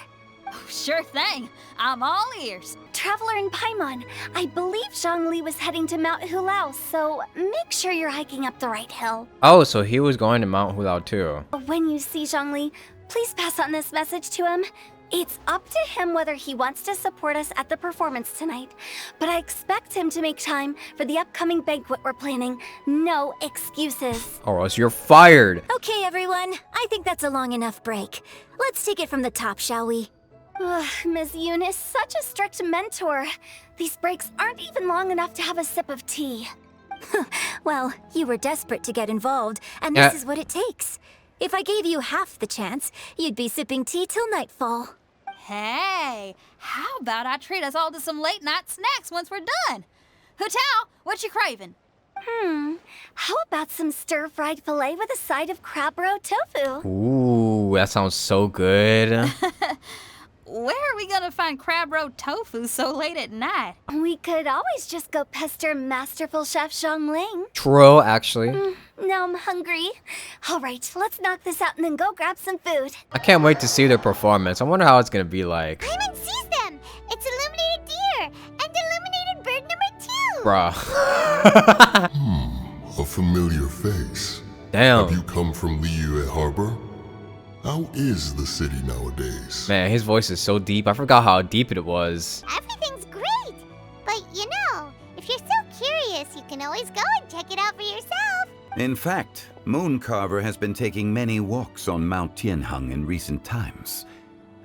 Sure thing. I'm all ears. Traveler in Paimon, I believe Zhongli was heading to Mount Hulao, so make sure you're hiking up the right hill. Oh, so he was going to Mount Hulao too. When you see Zhongli, please pass on this message to him. It's up to him whether he wants to support us at the performance tonight, but I expect him to make time for the upcoming banquet we're planning. No excuses. Or else you're fired. Okay, everyone. I think that's a long enough break. Let's take it from the top, shall we? Ugh, Ms. Eunice, such a strict mentor. These breaks aren't even long enough to have a sip of tea. Well, you were desperate to get involved, and this is what it takes. If I gave you half the chance, you'd be sipping tea till nightfall. Hey, how about I treat us all to some late night snacks once we're done? Hu Tao, what you craving? How about some stir-fried filet with a side of crab roe tofu? Ooh, that sounds so good. Where are we gonna find crab roe tofu so late at night? We could always just go pester masterful chef Zhongling. True, actually. Now I'm hungry. All right, let's knock this out and then go grab some food. I can't wait to see their performance. I wonder how it's gonna be like. Paimon sees them! It's illuminated deer and illuminated bird number 2! Bruh. A familiar face. Damn. Have you come from Liyue Harbor? How is the city nowadays? Man, his voice is so deep. I forgot how deep it was. Everything's great! But you know, if you're so curious, you can always go and check it out for yourself. In fact, Mooncarver has been taking many walks on Mount Tianheng in recent times.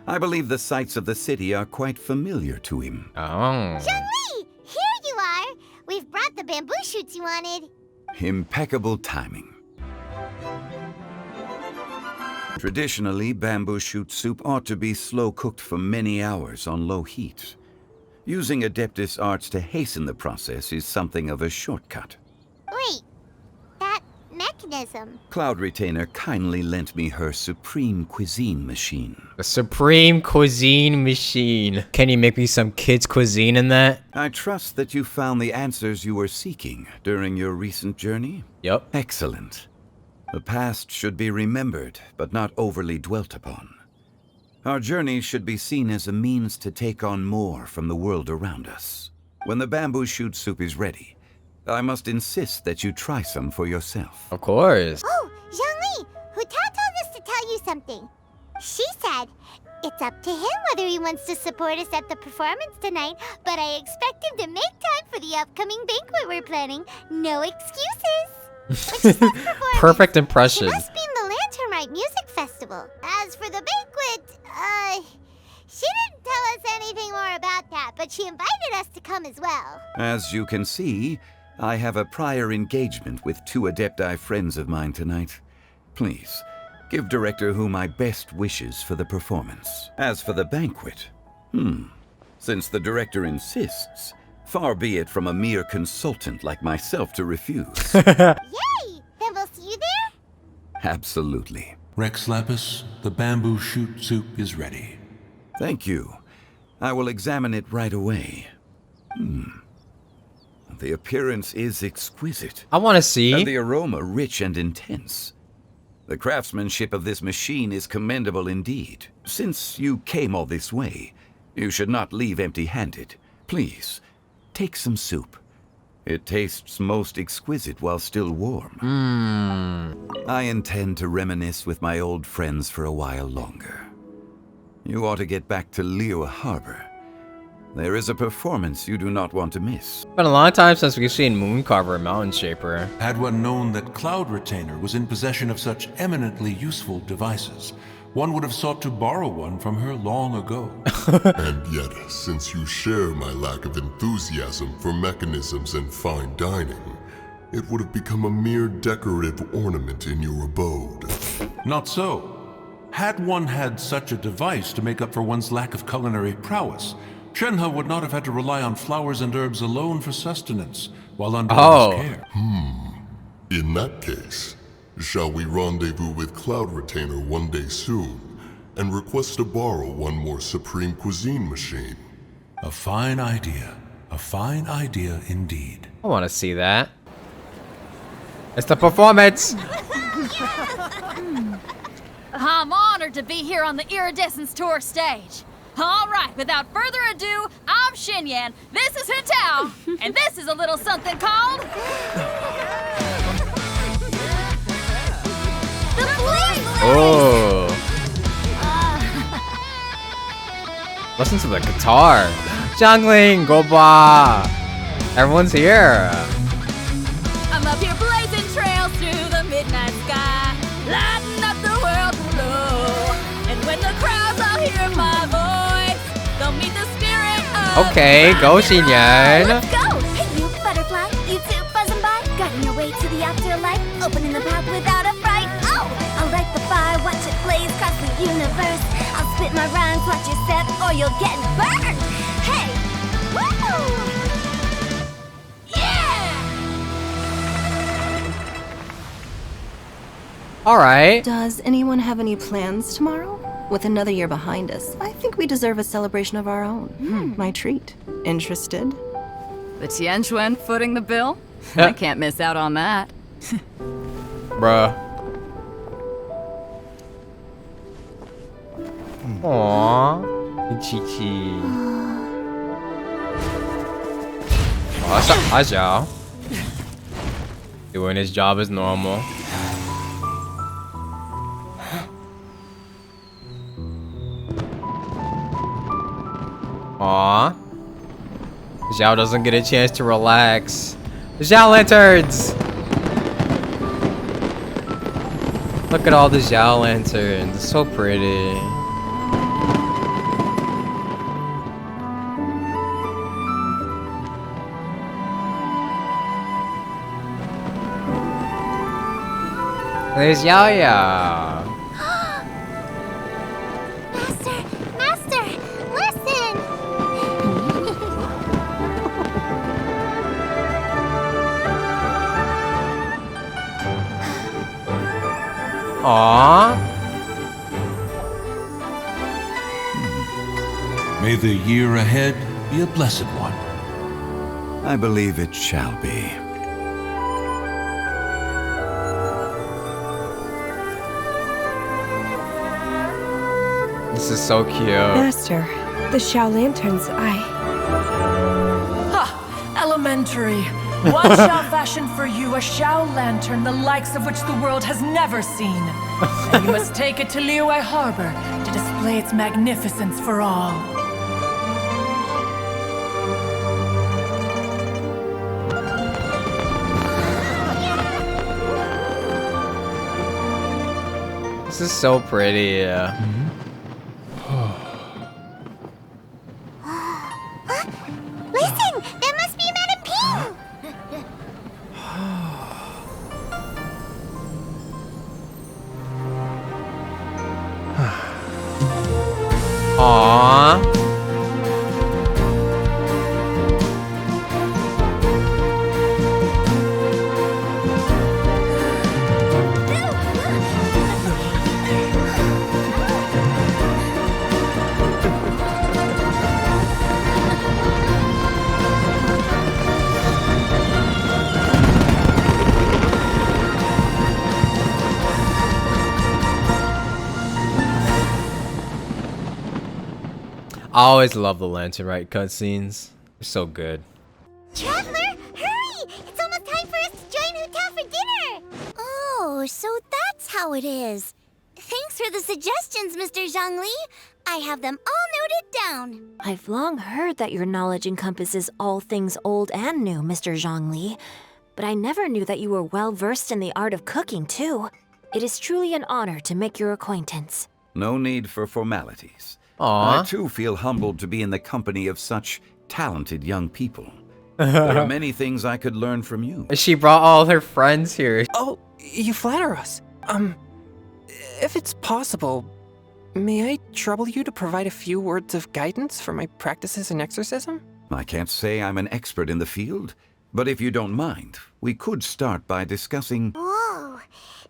I believe the sights of the city are quite familiar to him. Oh. Zhongli! Here you are! We've brought the bamboo shoots you wanted. Impeccable timing. Traditionally, bamboo shoot soup ought to be slow-cooked for many hours on low heat. Using Adeptus arts to hasten the process is something of a shortcut. Wait, that mech mechanism? Cloud Retainer kindly lent me her supreme cuisine machine. The supreme cuisine machine. Can you make me some kids' cuisine in that? I trust that you found the answers you were seeking during your recent journey? Yep. Excellent. The past should be remembered, but not overly dwelt upon. Our journey should be seen as a means to take on more from the world around us. When the bamboo shoot soup is ready, I must insist that you try some for yourself. Of course. Oh, Zhongli, Huta told us to tell you something. She said, it's up to him whether he wants to support us at the performance tonight, but I expect him to make time for the upcoming banquet we're planning. No excuses. Perfect impression. She must be in the Lanternite Music Festival. As for the banquet, she didn't tell us anything more about that, but she invited us to come as well. As you can see, I have a prior engagement with 2 Adepti friends of mine tonight. Please, give Director Hu my best wishes for the performance. As for the banquet, since the Director insists, far be it from a mere consultant like myself to refuse. Yay! Then we'll see you there? Absolutely. Rex Lapis, the bamboo shoot soup is ready. Thank you. I will examine it right away. The appearance is exquisite. I want to see. And the aroma rich and intense. The craftsmanship of this machine is commendable indeed. Since you came all this way, you should not leave empty-handed. Please, take some soup. It tastes most exquisite while still warm. I intend to reminisce with my old friends for a while longer. You ought to get back to Liyue Harbor. There is a performance you do not want to miss. Been a long time since we've seen Mooncarver and Mountain Shaper. Had one known that Cloud Retainer was in possession of such eminently useful devices, one would have sought to borrow one from her long ago. And yet, since you share my lack of enthusiasm for mechanisms and fine dining, it would have become a mere decorative ornament in your abode. Not so. Had one had such a device to make up for one's lack of culinary prowess, Shenhe would not have had to rely on flowers and herbs alone for sustenance, while under one's care. In that case, shall we rendezvous with Cloud Retainer one day soon, and request to borrow one more Supreme Cuisine machine? A fine idea. A fine idea indeed. I want to see that. It's the performance! I'm honored to be here on the Iridescence Tour stage. All right, without further ado, I'm Xinyan, this is Hutao, and this is a little something called... the Police! Oh. Listen to the guitar. Jungling, Goba. Everyone's here. I'm up here blazing trails through the midnight sky, lighting up the world below. And when the crowds all hear my voice, they'll meet the spirit of... Okay, go Xinyan. Let's go! Hey, you butterfly, you too buzzing by, guiding your way to the afterlife, opening the path without a fright. Oh, I'll light the fire, watch it blaze across the universe. I'll spit my rhymes, watch you step, or you'll get burned. Hey, woo! All right. Does anyone have any plans tomorrow? With another year behind us, I think we deserve a celebration of our own. My treat. Interested? The Tianquan footing the bill? I can't miss out on that. Bruh. Aww. Chi-chi. Hi, Xiao. Doing his job as normal. Aww. Xiao doesn't get a chance to relax. Xiao lanterns! Look at all the Xiao lanterns. It's so pretty. There's Yao Yao. Master, listen! Aww. May the year ahead be a blessed one. I believe it shall be. This is so cute. Master, the Xiao lanterns, Ha! Elementary. One shall fashion for you a Xiao lantern the likes of which the world has never seen. And you must take it to Liyue Harbor to display its magnificence for all. This is so pretty. Listen, that must be Madame Ping. Aww. I always love the Lantern Rite cutscenes. They're so good. Traveler, hurry! It's almost time for us to join Hu Tao for dinner. Oh, so that's how it is. Thanks for the suggestions, Mr. Zhongli. I have them all noted down. I've long heard that your knowledge encompasses all things old and new, Mr. Zhongli. But I never knew that you were well versed in the art of cooking, too. It is truly an honor to make your acquaintance. No need for formalities. Aww. I too feel humbled to be in the company of such talented young people. There are many things I could learn from you. She brought all her friends here. Oh, you flatter us. If it's possible, may I trouble you to provide a few words of guidance for my practices in exorcism? I can't say I'm an expert in the field, but if you don't mind, we could start by discussing... Whoa,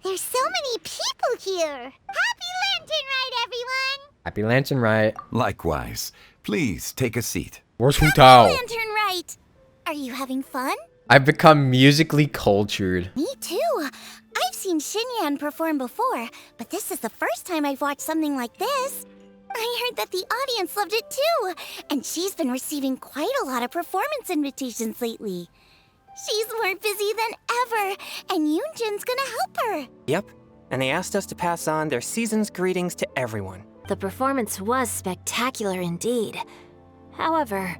there's so many people here. Happy Lantern Rite, everyone! Happy Lantern Rite. Likewise. Please take a seat. Where's Hu Tao? Lantern Rite! Are you having fun? I've become musically cultured. Me too. I've seen Xinyan perform before, but this is the first time I've watched something like this. I heard that the audience loved it too, and she's been receiving quite a lot of performance invitations lately. She's more busy than ever, and Yunjin's gonna help her. Yep, and they asked us to pass on their season's greetings to everyone. The performance was spectacular indeed. However,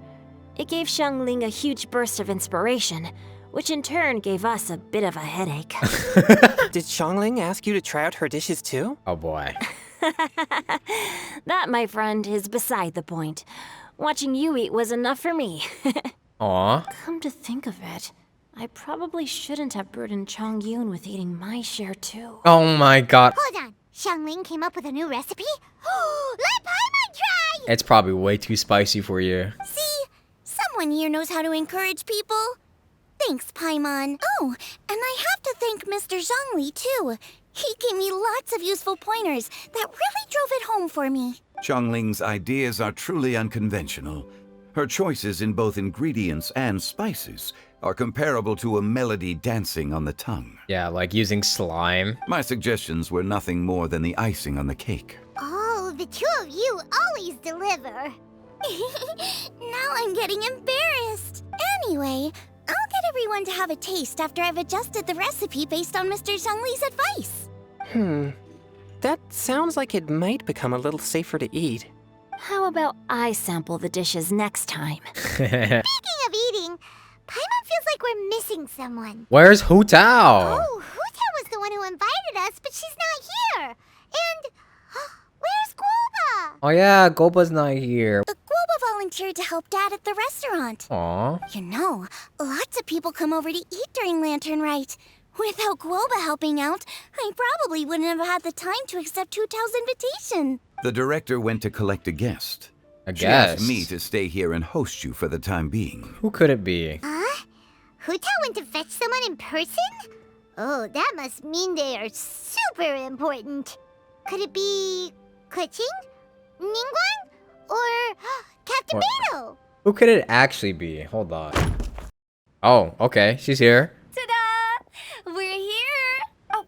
it gave Xiangling a huge burst of inspiration, which in turn gave us a bit of a headache. Did Xiangling ask you to try out her dishes too? Oh boy. That, my friend, is beside the point. Watching you eat was enough for me. Aw. Come to think of it, I probably shouldn't have burdened Chongyun with eating my share too. Oh my god. Hold on. Xiangling came up with a new recipe? Let Paimon try! It's probably way too spicy for you. See? Someone here knows how to encourage people. Thanks, Paimon. Oh, and I have to thank Mr. Zhongli, too. He gave me lots of useful pointers that really drove it home for me. Xiangling's ideas are truly unconventional. Her choices in both ingredients and spices are comparable to a melody dancing on the tongue. Yeah, like using slime. My suggestions were nothing more than the icing on the cake. Oh, the two of you always deliver. Now I'm getting embarrassed. Anyway, I'll get everyone to have a taste after I've adjusted the recipe based on Mr. Zhongli's advice. That sounds like it might become a little safer to eat. How about I sample the dishes next time? Speaking of eating, Paimon feels like we're missing someone. Where's Hu Tao? Oh, Hu Tao was the one who invited us, but she's not here. And where's Guoba? Oh yeah, Goba's not here. Guoba volunteered to help Dad at the restaurant. Aw. You know, lots of people come over to eat during Lantern Rite. Without Guoba helping out, I probably wouldn't have had the time to accept Hu Tao's invitation. The director went to collect a guest. A She guest? asked me to stay here and host you for the time being. Who could it be? Hu Tao went to fetch someone in person? Oh, that must mean they are super important. Could it be Kuching? Ningguang? Or Captain Beto? Who could it actually be? Hold on. Oh, okay. She's here. Ta-da! We're here! Oh,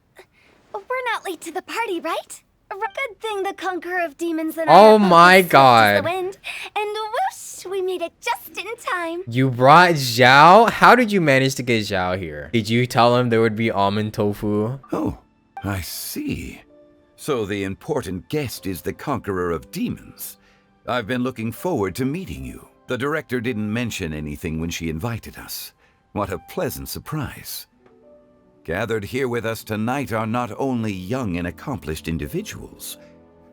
we're not late to the party, right? Good thing the Conqueror of Demons and I Oh are both my as swift as god. the wind, and whoosh, we made it just in time. You brought Zhao? How did you manage to get Zhao here? Did you tell him there would be almond tofu? Oh, I see. So the important guest is the Conqueror of Demons. I've been looking forward to meeting you. The director didn't mention anything when she invited us. What a pleasant surprise. Gathered here with us tonight are not only young and accomplished individuals,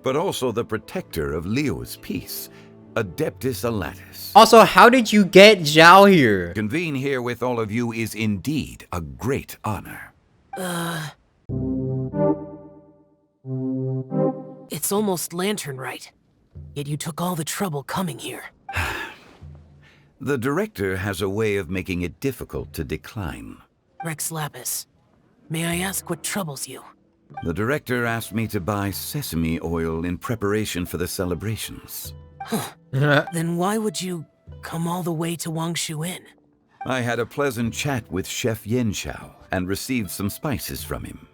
but also the protector of Leo's peace, Adeptus Alatus. Also, how did you get Zhao here? Convene here with all of you is indeed a great honor. It's almost lantern right. Yet you took all the trouble coming here. The director has a way of making it difficult to decline. Rex Lapis, may I ask what troubles you? The director asked me to buy sesame oil in preparation for the celebrations. Then why would you come all the way to Wangshu Inn? I had a pleasant chat with Chef Yenshao and received some spices from him.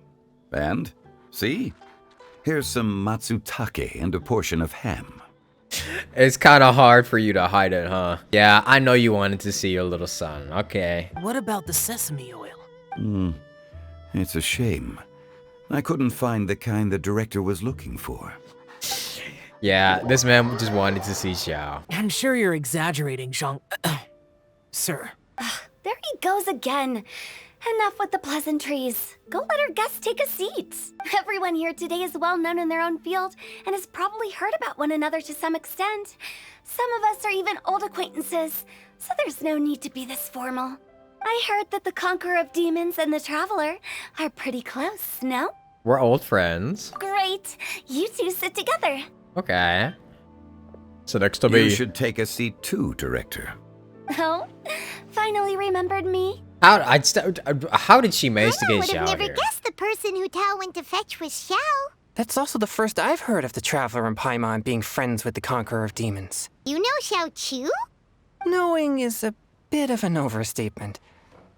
And, see? Here's some matsutake and a portion of ham. It's kind of hard for you to hide it, huh? Yeah, I know you wanted to see your little son. Okay. What about the sesame oil? It's a shame. I couldn't find the kind the director was looking for. Yeah, this man just wanted to see Xiao. I'm sure you're exaggerating, Zhang. Sir. There he goes again. Enough with the pleasantries. Go let our guests take a seat. Everyone here today is well known in their own field and has probably heard about one another to some extent. Some of us are even old acquaintances, so there's no need to be this formal. I heard that the Conqueror of Demons and the Traveler are pretty close, no? We're old friends. Great. You two sit together. Okay. So next to me. You should take a seat too, director. Oh? Finally remembered me? How did she manage to get would have Xiao never here? guessed the person who Tao went to fetch was Xiao. That's also the first I've heard of the Traveler and Paimon being friends with the Conqueror of Demons. You know Xiao Chu? Knowing is a bit of an overstatement.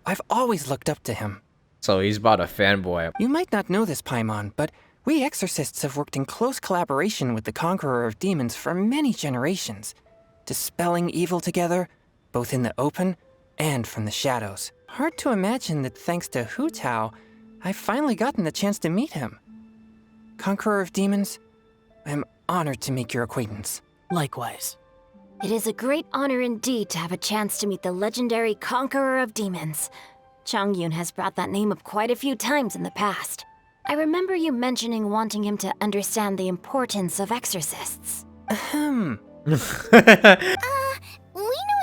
I've always looked up to him. So he's about a fanboy. You might not know this, Paimon, but we exorcists have worked in close collaboration with the Conqueror of Demons for many generations, dispelling evil together, both in the open and from the shadows. Hard to imagine that thanks to Hu Tao, I've finally gotten the chance to meet him. Conqueror of Demons, I'm honored to make your acquaintance. Likewise. It is a great honor indeed to have a chance to meet the legendary Conqueror of Demons. Changyun has brought that name up quite a few times in the past. I remember you mentioning wanting him to understand the importance of exorcists. We know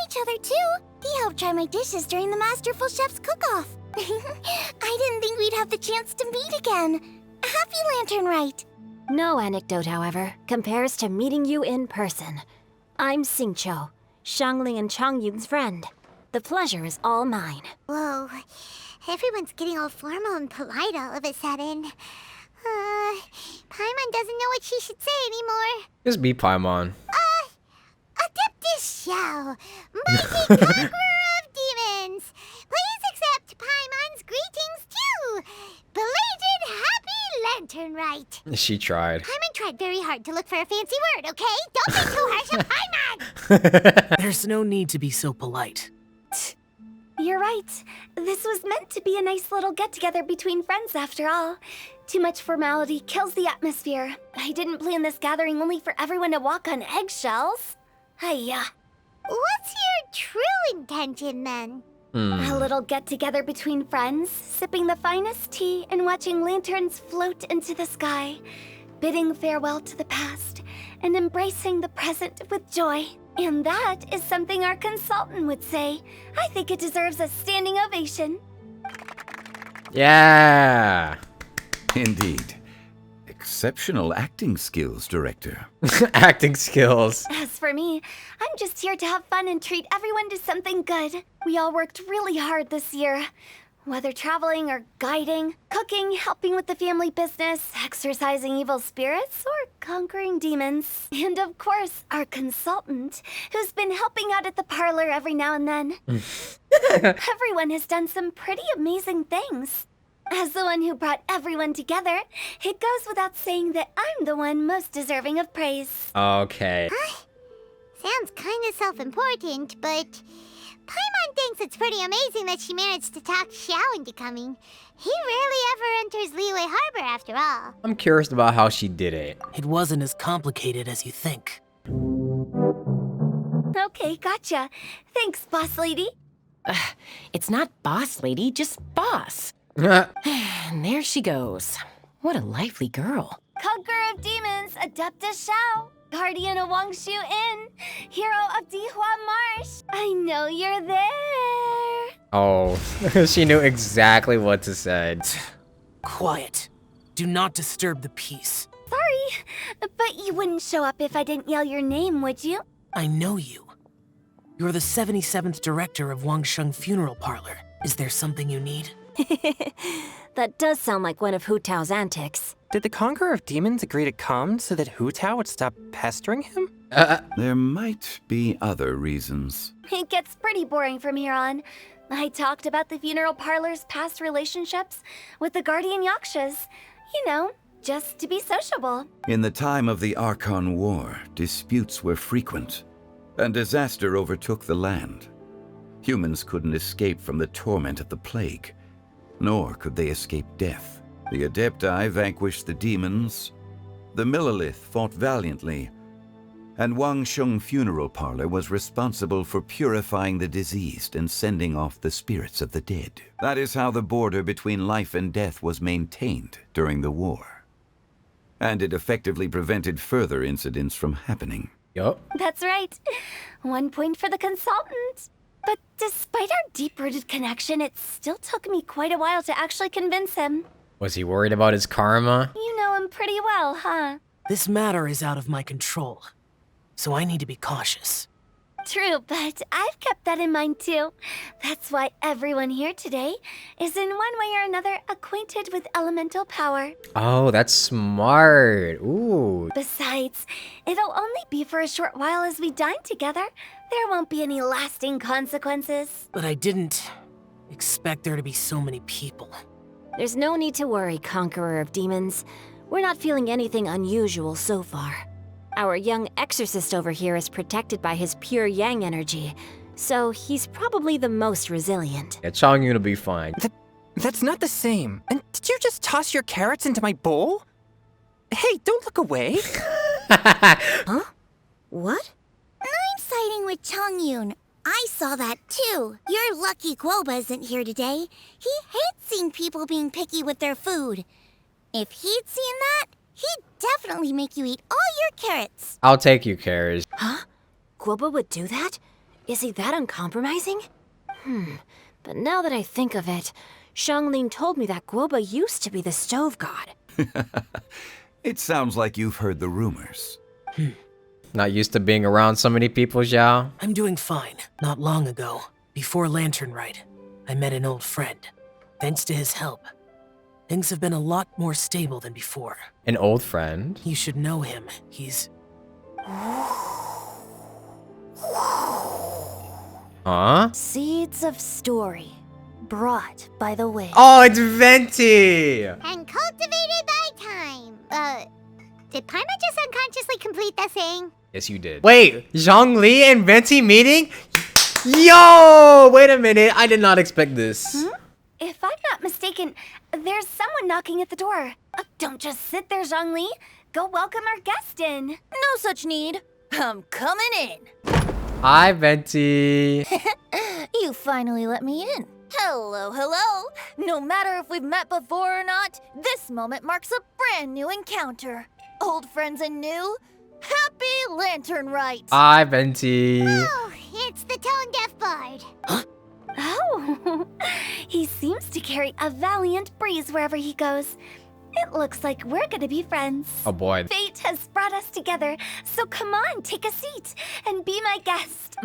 each other too. He helped try my dishes during the Masterful Chef's cook-off. I didn't think we'd have the chance to meet again. Happy Lantern Rite. No anecdote, however, compares to meeting you in person. I'm Xingqiu, Shangling and Changyun's friend. The pleasure is all mine. Whoa, everyone's getting all formal and polite all of a sudden. Paimon doesn't know what she should say anymore. Just be Paimon. Adeptus Xiao, mighty Conqueror of Demons. Please accept Paimon's greetings too. Belated Happy Lantern Rite. She tried. Paimon tried very hard to look for a fancy word, okay? Don't be too harsh on Paimon. There's no need to be so polite. You're right. This was meant to be a nice little get-together between friends after all. Too much formality kills the atmosphere. I didn't plan this gathering only for everyone to walk on eggshells. Hiya. What's your true intention then? A little get-together between friends, sipping the finest tea and watching lanterns float into the sky, bidding farewell to the past and embracing the present with joy. And that is something our consultant would say. I think it deserves a standing ovation. Yeah. Indeed. Exceptional acting skills, director. Acting skills. As for me, I'm just here to have fun and treat everyone to something good. We all worked really hard this year. Whether traveling or guiding, cooking, helping with the family business, exorcising evil spirits, or conquering demons. And of course, our consultant, who's been helping out at the parlor every now and then. Everyone has done some pretty amazing things. As the one who brought everyone together, it goes without saying that I'm the one most deserving of praise. Okay. Sounds kind of self-important, but Paimon thinks it's pretty amazing that she managed to talk Xiao into coming. He rarely ever enters Liyue Harbor after all. I'm curious about how she did it. It wasn't as complicated as you think. Okay, gotcha. Thanks, boss lady. It's not boss lady, just boss. And there she goes. What a lively girl. Conqueror of demons, Adeptus Xiao. Guardian of Wangshu Inn, hero of Dihua Marsh. I know you're there. Oh, she knew exactly what to say. Quiet. Do not disturb the peace. Sorry, but you wouldn't show up if I didn't yell your name, would you? I know you. You're the 77th director of Wangsheng Funeral Parlor. Is there something you need? That does sound like one of Hu Tao's antics. Did the Conqueror of Demons agree to come so that Hu Tao would stop pestering him? There might be other reasons. It gets pretty boring from here on. I talked about the funeral parlor's past relationships with the guardian yakshas. You know, just to be sociable. In the time of the Archon War, disputes were frequent, and disaster overtook the land. Humans couldn't escape from the torment of the plague, nor could they escape death. The Adepti vanquished the demons, the Millelith fought valiantly, and Wangsheng Funeral Parlor was responsible for purifying the diseased and sending off the spirits of the dead. That is how the border between life and death was maintained during the war. And it effectively prevented further incidents from happening. Yup. That's right. 1 point for the consultant. But despite our deep-rooted connection, it still took me quite a while to actually convince him. Was he worried about his karma? You know him pretty well, huh? This matter is out of my control, so I need to be cautious. True, but I've kept that in mind too. That's why everyone here today is in one way or another acquainted with elemental power. Oh, that's smart. Ooh. Besides, it'll only be for a short while as we dine together. There won't be any lasting consequences. But I didn't expect there to be so many people. There's no need to worry, Conqueror of Demons. We're not feeling anything unusual so far. Our young exorcist over here is protected by his pure yang energy, so he's probably the most resilient. Yeah, Chongyun will be fine. That's not the same. And did you just toss your carrots into my bowl? Hey, don't look away. Huh? What? I'm siding with Chongyun. I saw that too. You're lucky Guoba isn't here today. He hates seeing people being picky with their food. If he'd seen that, he'd definitely make you eat all your carrots. I'll take you, Karis. Huh? Guoba would do that? Is he that uncompromising? But now that I think of it, Xianglin told me that Guoba used to be the stove god. It sounds like you've heard the rumors. Not used to being around so many people, Xiao? I'm doing fine. Not long ago, before Lantern Rite, I met an old friend. Thanks to his help, things have been a lot more stable than before. An old friend? You should know him. He's... Huh? Seeds of Story, brought by the wind. Oh, it's Venti! And cultivated by time. Did Paimon just unconsciously complete that saying? Yes, you did. Wait, Zhongli and Venti meeting? Yo! Wait a minute, I did not expect this. If I'm not mistaken, there's someone knocking at the door. Don't just sit there, Zhongli. Go welcome our guest in. No such need. I'm coming in. Hi, Venti. You finally let me in. Hello, hello. No matter if we've met before or not, this moment marks a brand new encounter. Old friends and new, happy Lantern Rite. Hi, Venti. Oh, it's the tone-deaf bard. Oh, he seems to carry a valiant breeze wherever he goes. It looks like we're gonna be friends. Oh boy. Fate has brought us together, so come on, take a seat and be my guest.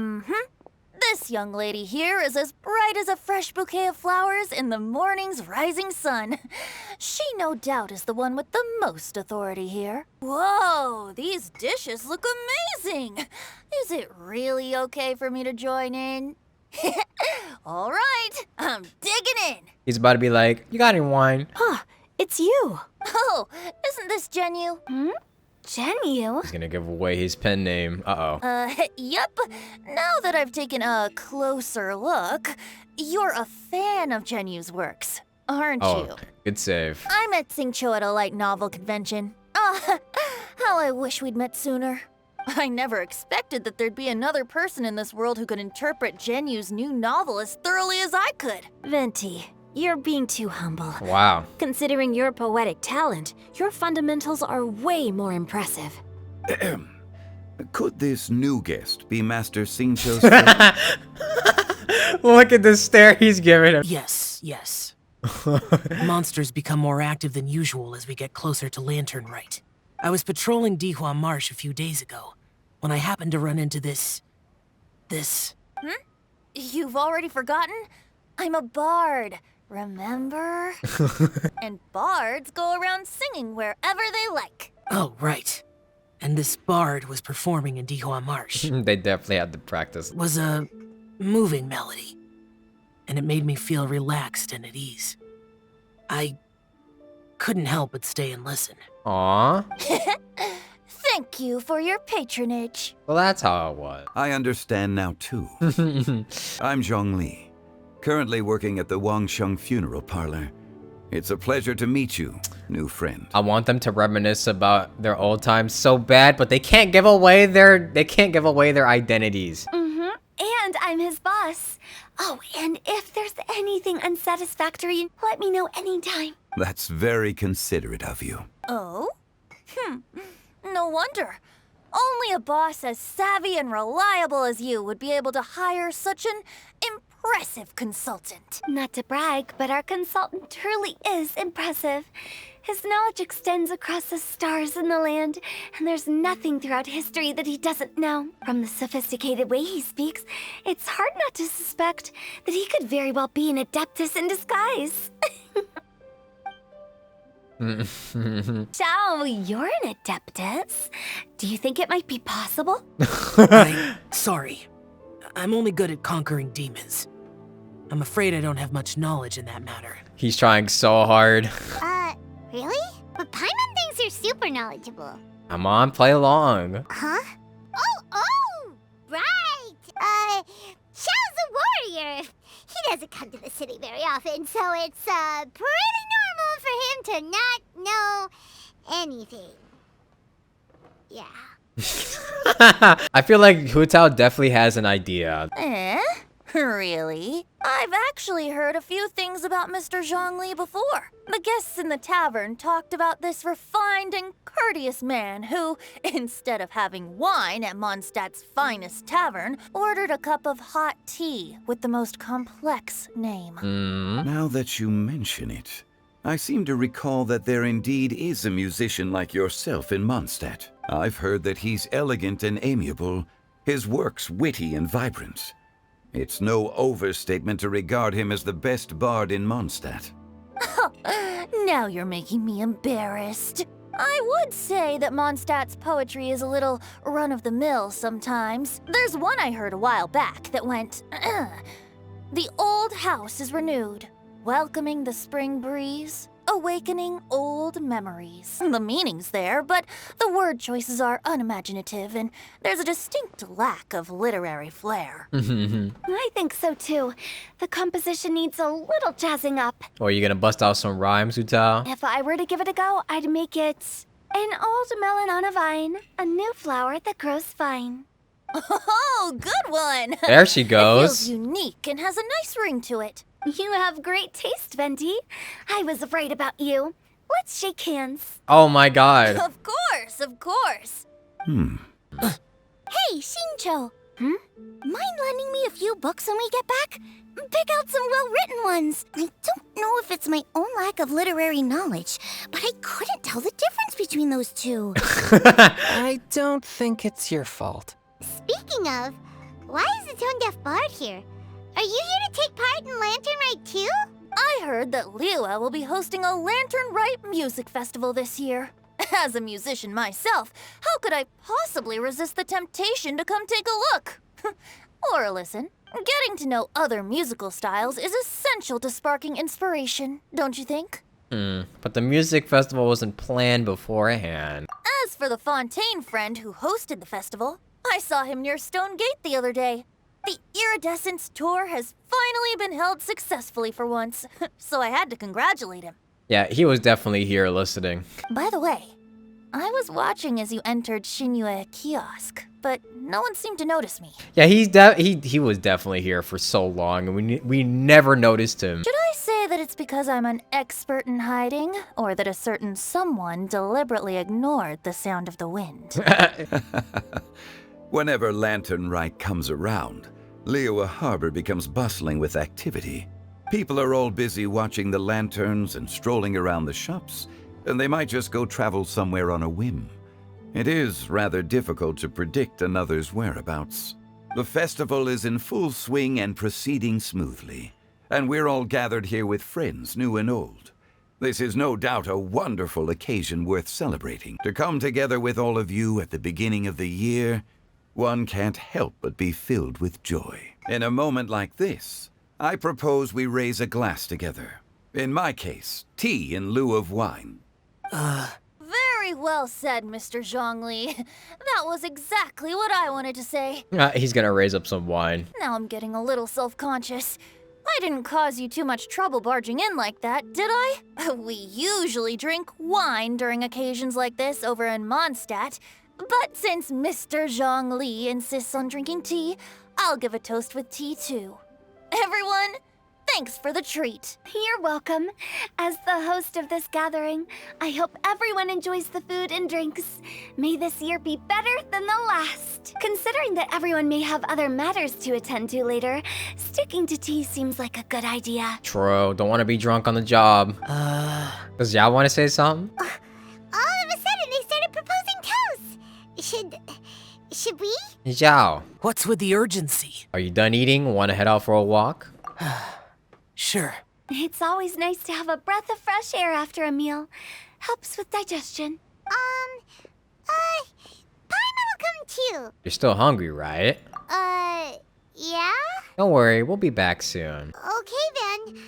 This young lady here is as bright as a fresh bouquet of flowers in the morning's rising sun. She no doubt is the one with the most authority here. Whoa, these dishes look amazing. Is it really okay for me to join in? All right, I'm digging in. He's about to be like, you got any wine? Huh, it's you. Oh, isn't this Genu? Genu? He's gonna give away his pen name. Uh-oh. Yep. Now that I've taken a closer look, you're a fan of Genu's works, aren't you? Oh, good save. I met Xingqiu at a light novel convention. Ah, how I wish we'd met sooner. I never expected that there'd be another person in this world who could interpret Genu's new novel as thoroughly as I could. Venti, you're being too humble. Wow. Considering your poetic talent, your fundamentals are way more impressive. Could this new guest be Master Xingqiu's friend? Look at the stare he's giving him. Yes, yes. Monsters become more active than usual as we get closer to Lantern Rite. I was patrolling Dihua Marsh a few days ago when I happened to run into this. You've already forgotten? I'm a bard, remember? And bards go around singing wherever they like. Oh, right. And this bard was performing in Dihua Marsh. They definitely had to practice. It was a moving melody, and it made me feel relaxed and at ease. I couldn't help but stay and listen. Aww. Thank you for your patronage. Well, that's how it was. I understand now, too. I'm Zhongli, currently working at the Wangsheng Funeral Parlor. It's a pleasure to meet you, new friend. I want them to reminisce about their old times so bad, but they can't give away their identities. And I'm his boss. Oh, and if there's anything unsatisfactory, let me know anytime. That's very considerate of you. Oh? No wonder. Only a boss as savvy and reliable as you would be able to hire such an impressive consultant. Not to brag, but our consultant truly is impressive. His knowledge extends across the stars and the land, and there's nothing throughout history that he doesn't know. From the sophisticated way he speaks, it's hard not to suspect that he could very well be an adeptus in disguise. So, you're an adeptus. Do you think it might be possible? Sorry. I'm only good at conquering demons. I'm afraid I don't have much knowledge in that matter. He's trying so hard. Really? But Paimon thinks you're super knowledgeable. Come on, play along. Huh? Oh, right! Xiao's a warrior. He doesn't come to the city very often, so it's, pretty normal for him to not know anything. Yeah. I feel like Hu Tao definitely has an idea. Really? I've actually heard a few things about Mr. Zhongli before. The guests in the tavern talked about this refined and courteous man who, instead of having wine at Mondstadt's finest tavern, ordered a cup of hot tea with the most complex name. Now that you mention it, I seem to recall that there indeed is a musician like yourself in Mondstadt. I've heard that he's elegant and amiable, his works witty and vibrant. It's no overstatement to regard him as the best bard in Mondstadt. Now you're making me embarrassed. I would say that Mondstadt's poetry is a little run-of-the-mill sometimes. There's one I heard a while back that went, "The old house is renewed, welcoming the spring breeze, awakening old memories." The meaning's there, but the word choices are unimaginative, and there's a distinct lack of literary flair. I think so too. The composition needs a little jazzing up. Or are you gonna bust out some rhymes, Hu Tao? If I were to give it a go, I'd make it an old melon on a vine, a new flower that grows fine. Oh, good one! There she It goes. feels unique and has a nice ring to it. You have great taste, Venti. I was right about you. Let's shake hands. Oh my god. Of course, of course. Hey, Xingqiu. Mind lending me a few books when we get back? Pick out some well-written ones. I don't know if it's my own lack of literary knowledge, but I couldn't tell the difference between those two. I don't think it's your fault. Speaking of, Why is the Tone Deaf Bard here? Are you here to take part in Lantern Rite too? I heard that Liyue will be hosting a Lantern Rite music festival this year. As a musician myself, how could I possibly resist the temptation to come take a look? Or listen. Getting to know other musical styles is essential to sparking inspiration, don't you think? But the music festival wasn't planned beforehand. As for the Fontaine friend who hosted the festival, I saw him near Stone Gate the other day. The Iridescence tour has finally been held successfully for once, so I had to congratulate him. Yeah, he was definitely here listening. By the way, I was watching as you entered Shinue Kiosk, but no one seemed to notice me. Yeah, he was definitely here for so long, and we never noticed him. Should I say that it's because I'm an expert in hiding, or that a certain someone deliberately ignored the sound of the wind? Whenever Lantern Rite comes around, Liyue Harbor becomes bustling with activity. People are all busy watching the lanterns and strolling around the shops, and they might just go travel somewhere on a whim. It is rather difficult to predict another's whereabouts. The festival is in full swing and proceeding smoothly, and we're all gathered here with friends, new and old. This is no doubt a wonderful occasion worth celebrating. To come together with all of you at the beginning of the year, one can't help but be filled with joy. In a moment like this, I propose we raise a glass together. In my case, tea in lieu of wine. Very well said, Mr. Zhongli. That was exactly what I wanted to say. He's gonna raise up some wine. Now I'm getting a little self-conscious. I didn't cause you too much trouble barging in like that, did I? We usually drink wine during occasions like this over in Mondstadt, but since Mr. Zhongli insists on drinking tea, I'll give a toast with tea too. Everyone, thanks for the treat. You're welcome. As the host of this gathering, I hope everyone enjoys the food and drinks. May this year be better than the last. Considering that everyone may have other matters to attend to later, sticking to tea seems like a good idea. True, don't want to be drunk on the job. Does y'all want to say something? All of a sudden, they started proposing toasts. Should we? Zhao. What's with the urgency? Are you done eating? Want to head out for a walk? Sure. It's always nice to have a breath of fresh air after a meal. Helps with digestion. Paimon will come too. You're still hungry, right? Yeah? Don't worry, we'll be back soon. Okay then.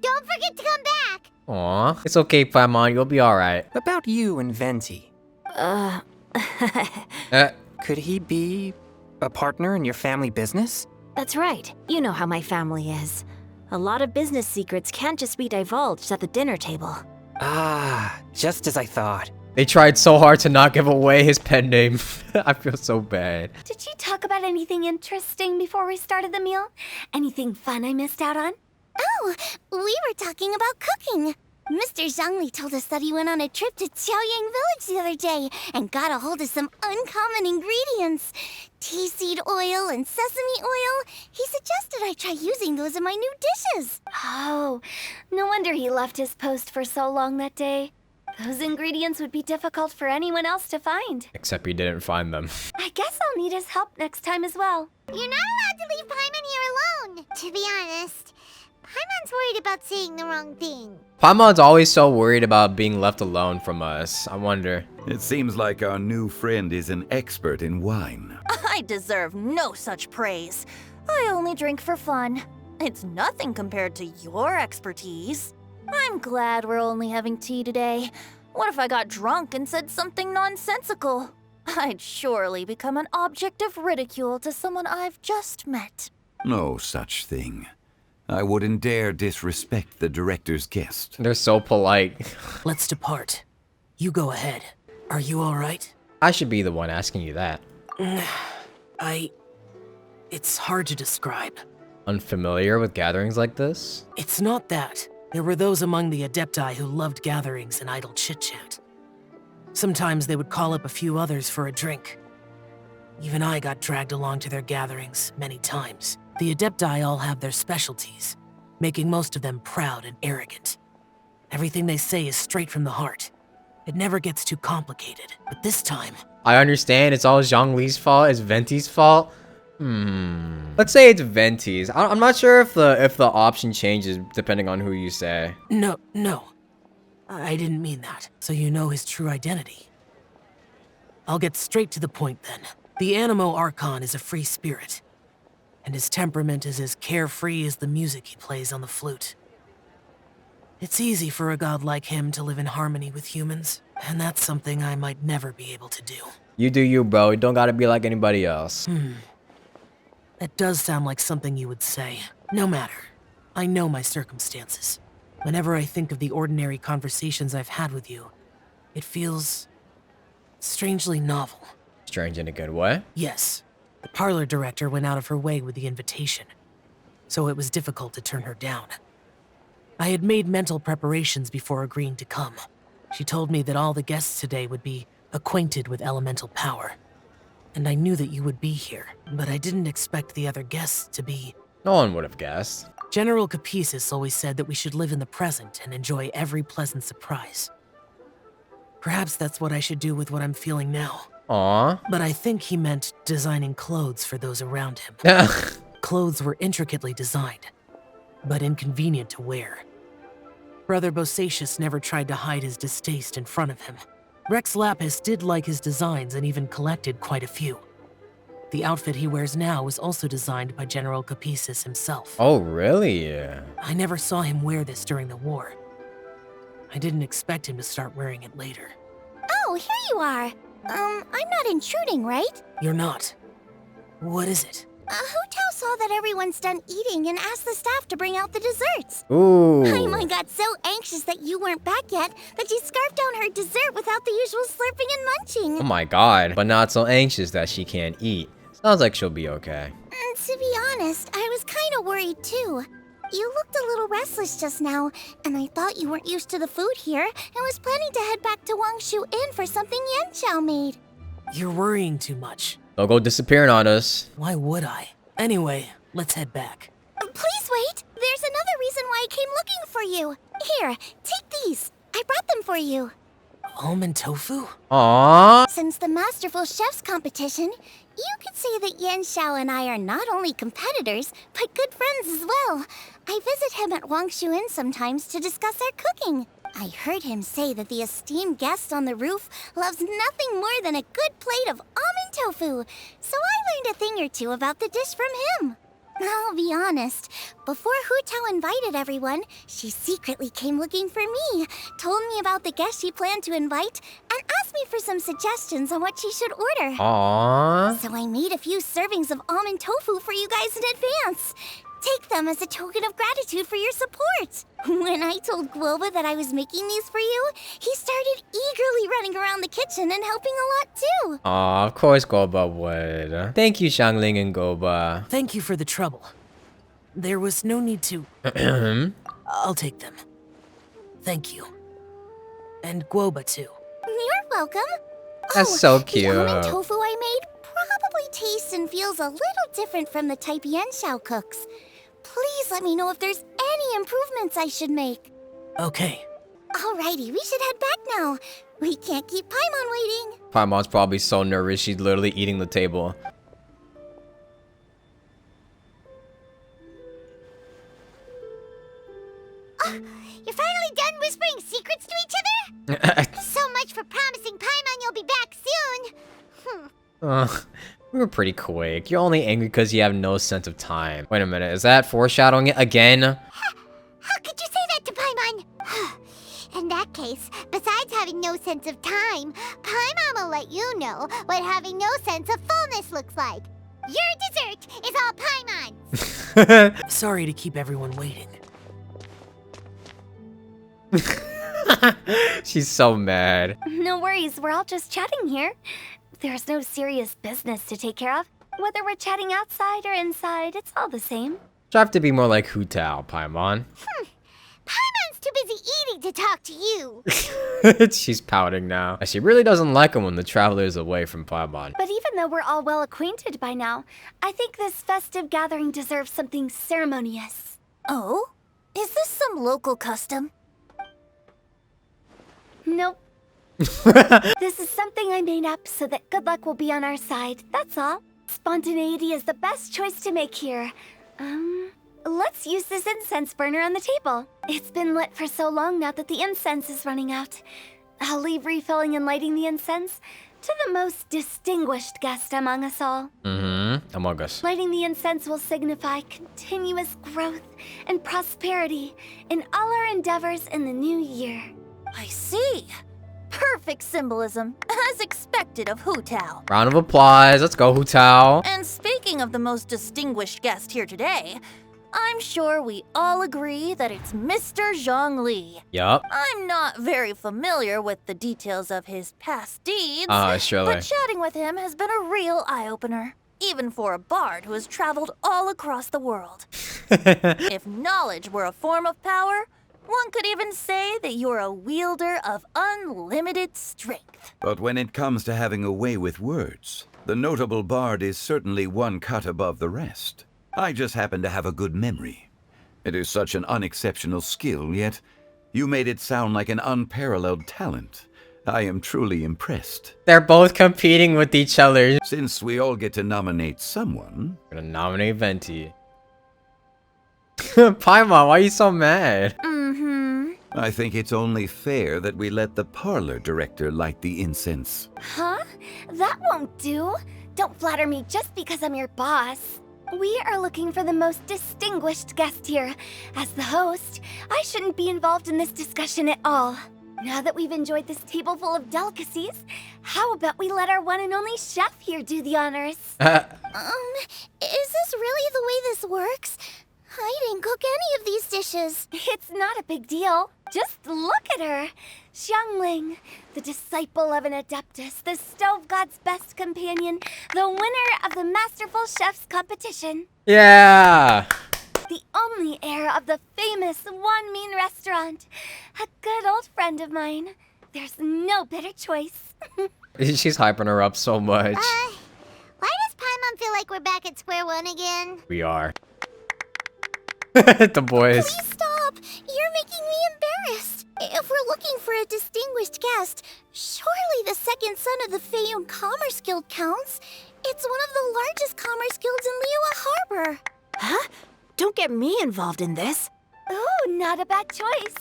Don't forget to come back. Aw, it's okay, Paimon, you'll be alright. About you and Venti. Could he be a partner in your family business? That's right. You know how my family is. A lot of business secrets can't just be divulged at the dinner table. Ah, just as I thought. They tried so hard to not give away his pen name. I feel so bad. Did you talk about anything interesting before we started the meal? Anything fun I missed out on? Oh, we were talking about cooking. Mr. Zhongli told us that he went on a trip to Qiaoyang Village the other day and got a hold of some uncommon ingredients. Tea seed oil and sesame oil. He suggested I try using those in my new dishes. Oh, no wonder he left his post for so long that day. Those ingredients would be difficult for anyone else to find. Except he didn't find them. I guess I'll need his help next time as well. You're not allowed to leave Paimon here alone. To be honest, Paimon's worried about saying the wrong thing. Paimon's always so worried about being left alone from us. I wonder. It seems like our new friend is an expert in wine. I deserve no such praise. I only drink for fun. It's nothing compared to your expertise. I'm glad we're only having tea today. What if I got drunk and said something nonsensical? I'd surely become an object of ridicule to someone I've just met. No such thing. I wouldn't dare disrespect the director's guest. They're so polite. Let's depart. You go ahead. Are you all right? I should be the one asking you that. It's hard to describe. Unfamiliar with gatherings like this? It's not that. There were those among the Adepti who loved gatherings and idle chit-chat. Sometimes they would call up a few others for a drink. Even I got dragged along to their gatherings many times. The Adepti all have their specialties, making most of them proud and arrogant. Everything they say is straight from the heart. It never gets too complicated, but this time... I understand it's all Zhongli's fault, it's Venti's fault, Let's say it's Venti's. I'm not sure if the option changes depending on who you say. No. I didn't mean that. So you know his true identity. I'll get straight to the point then. The Animo Archon is a free spirit, and his temperament is as carefree as the music he plays on the flute. It's easy for a god like him to live in harmony with humans, and that's something I might never be able to do. You do you, bro. You don't gotta be like anybody else. That does sound like something you would say. No matter. I know my circumstances. Whenever I think of the ordinary conversations I've had with you, it feels strangely novel. Strange in a good way? Yes. The parlor director went out of her way with the invitation, so it was difficult to turn her down. I had made mental preparations before agreeing to come. She told me that all the guests today would be acquainted with elemental power. And I knew that you would be here, but I didn't expect the other guests to be... No one would have guessed. General Capisis always said that we should live in the present and enjoy every pleasant surprise. Perhaps that's what I should do with what I'm feeling now. Aww. But I think he meant designing clothes for those around him. Clothes were intricately designed, but inconvenient to wear. Brother Bosacius never tried to hide his distaste in front of him. Rex Lapis did like his designs and even collected quite a few. The outfit he wears now was also designed by General Capisis himself. Oh, really? I never saw him wear this during the war. I didn't expect him to start wearing it later. Oh, here you are. I'm not intruding, right? You're not. What is it? Hu Tao saw that everyone's done eating and asked the staff to bring out the desserts. Ooh. Paimon got so anxious that you weren't back yet that she scarfed down her dessert without the usual slurping and munching. Oh my god. But not so anxious that she can't eat. Sounds like she'll be okay. To be honest, I was kind of worried too. You looked a little restless just now, and I thought you weren't used to the food here and was planning to head back to Wangshu Inn for something Yan Xiao made. You're worrying too much. Don't go disappearing on us. Why would I? Anyway, let's head back. Please wait! There's another reason why I came looking for you. Here, take these. I brought them for you. Almond tofu? Aww. Since the Masterful Chef's competition, you could say that Yan Xiao and I are not only competitors, but good friends as well. I visit him at Wangshu Inn sometimes to discuss our cooking. I heard him say that the esteemed guest on the roof loves nothing more than a good plate of almond tofu, so I learned a thing or two about the dish from him. I'll be honest, before Hu Tao invited everyone, she secretly came looking for me, told me about the guests she planned to invite, and asked me for some suggestions on what she should order. Aww. So I made a few servings of almond tofu for you guys in advance. Take them as a token of gratitude for your support. When I told Guoba that I was making these for you, he started eagerly running around the kitchen and helping a lot too. Aw, of course Goba would. Thank you, Xiangling and Goba. Thank you for the trouble. There was no need to... I'll take them. Thank you. And Guoba too. You're welcome. That's so cute. The almond tofu I made probably tastes and feels a little different from the type Yan Xiao cooks. Please let me know if there's any improvements I should make. Okay. Alrighty, we should head back now. We can't keep Paimon waiting. Paimon's probably so nervous she's literally eating the table. You're finally done whispering secrets to each other? So much for promising Paimon you'll be back soon. We were pretty quick. You're only angry because you have no sense of time. Wait a minute, is that foreshadowing it again? How could you say that to Paimon? In that case, besides having no sense of time, Paimon will let you know what having no sense of fullness looks like. Your dessert is all Paimon's. Sorry to keep everyone waiting. She's so mad. No worries, we're all just chatting here. There's no serious business to take care of. Whether we're chatting outside or inside, it's all the same. Strive to be more like Hu Tao, Paimon. Paimon's too busy eating to talk to you. She's pouting now. She really doesn't like him when the traveler is away from Paimon. But even though we're all well acquainted by now, I think this festive gathering deserves something ceremonious. Oh? Is this some local custom? Nope. This is something I made up so that good luck will be on our side, that's all. Spontaneity is the best choice to make here. Let's use this incense burner on the table. It's been lit for so long now that the incense is running out. I'll leave refilling and lighting the incense to the most distinguished guest among us all. Among us. Lighting the incense will signify continuous growth and prosperity in all our endeavors in the new year. I see. Perfect symbolism, as expected of Hu Tao. Round of applause. Let's go, Hu Tao. And speaking of the most distinguished guest here today, I'm sure we all agree that it's Mr. Zhongli. Yup. I'm not very familiar with the details of his past deeds, surely. but chatting with him has been a real eye-opener, even for a bard who has traveled all across the world. If knowledge were a form of power, one could even say that you're a wielder of unlimited strength. But when it comes to having a way with words, the notable bard is certainly one cut above the rest. I just happen to have a good memory. It is such an unexceptional skill, yet you made it sound like an unparalleled talent. I am truly impressed. They're both competing with each other. Since we all get to nominate someone... I'm gonna nominate Venti. Paimon, why are you so mad? I think it's only fair that we let the parlor director light the incense. Huh? That won't do. Don't flatter me just because I'm your boss. We are looking for the most distinguished guest here. As the host, I shouldn't be involved in this discussion at all. Now that we've enjoyed this table full of delicacies, how about we let our one and only chef here do the honors? Is this really the way this works? I didn't cook any of these dishes. It's not a big deal. Just look at her. Xiangling, the disciple of an adeptus, the stove god's best companion, the winner of the Masterful Chef's competition. Yeah. The only heir of the famous One Mean restaurant. A good old friend of mine. There's no better choice. She's hyping her up so much. Why does Paimon feel like we're back at square one again? We are. The boys. Please stop! You're making me embarrassed. If we're looking for a distinguished guest, surely the second son of the Feiyun Commerce Guild counts. It's one of the largest commerce guilds in Liyue Harbor. Huh? Don't get me involved in this. Oh, not a bad choice.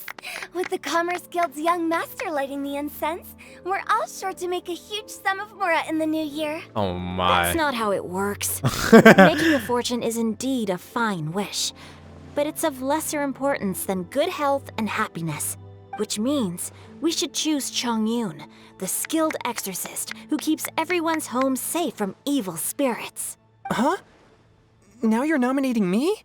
With the Commerce Guild's young master lighting the incense, we're all sure to make a huge sum of mora in the new year. Oh my. That's not how it works. Making a fortune is indeed a fine wish, but it's of lesser importance than good health and happiness, which means we should choose Chongyun, the skilled exorcist who keeps everyone's home safe from evil spirits. Huh? Now you're nominating me?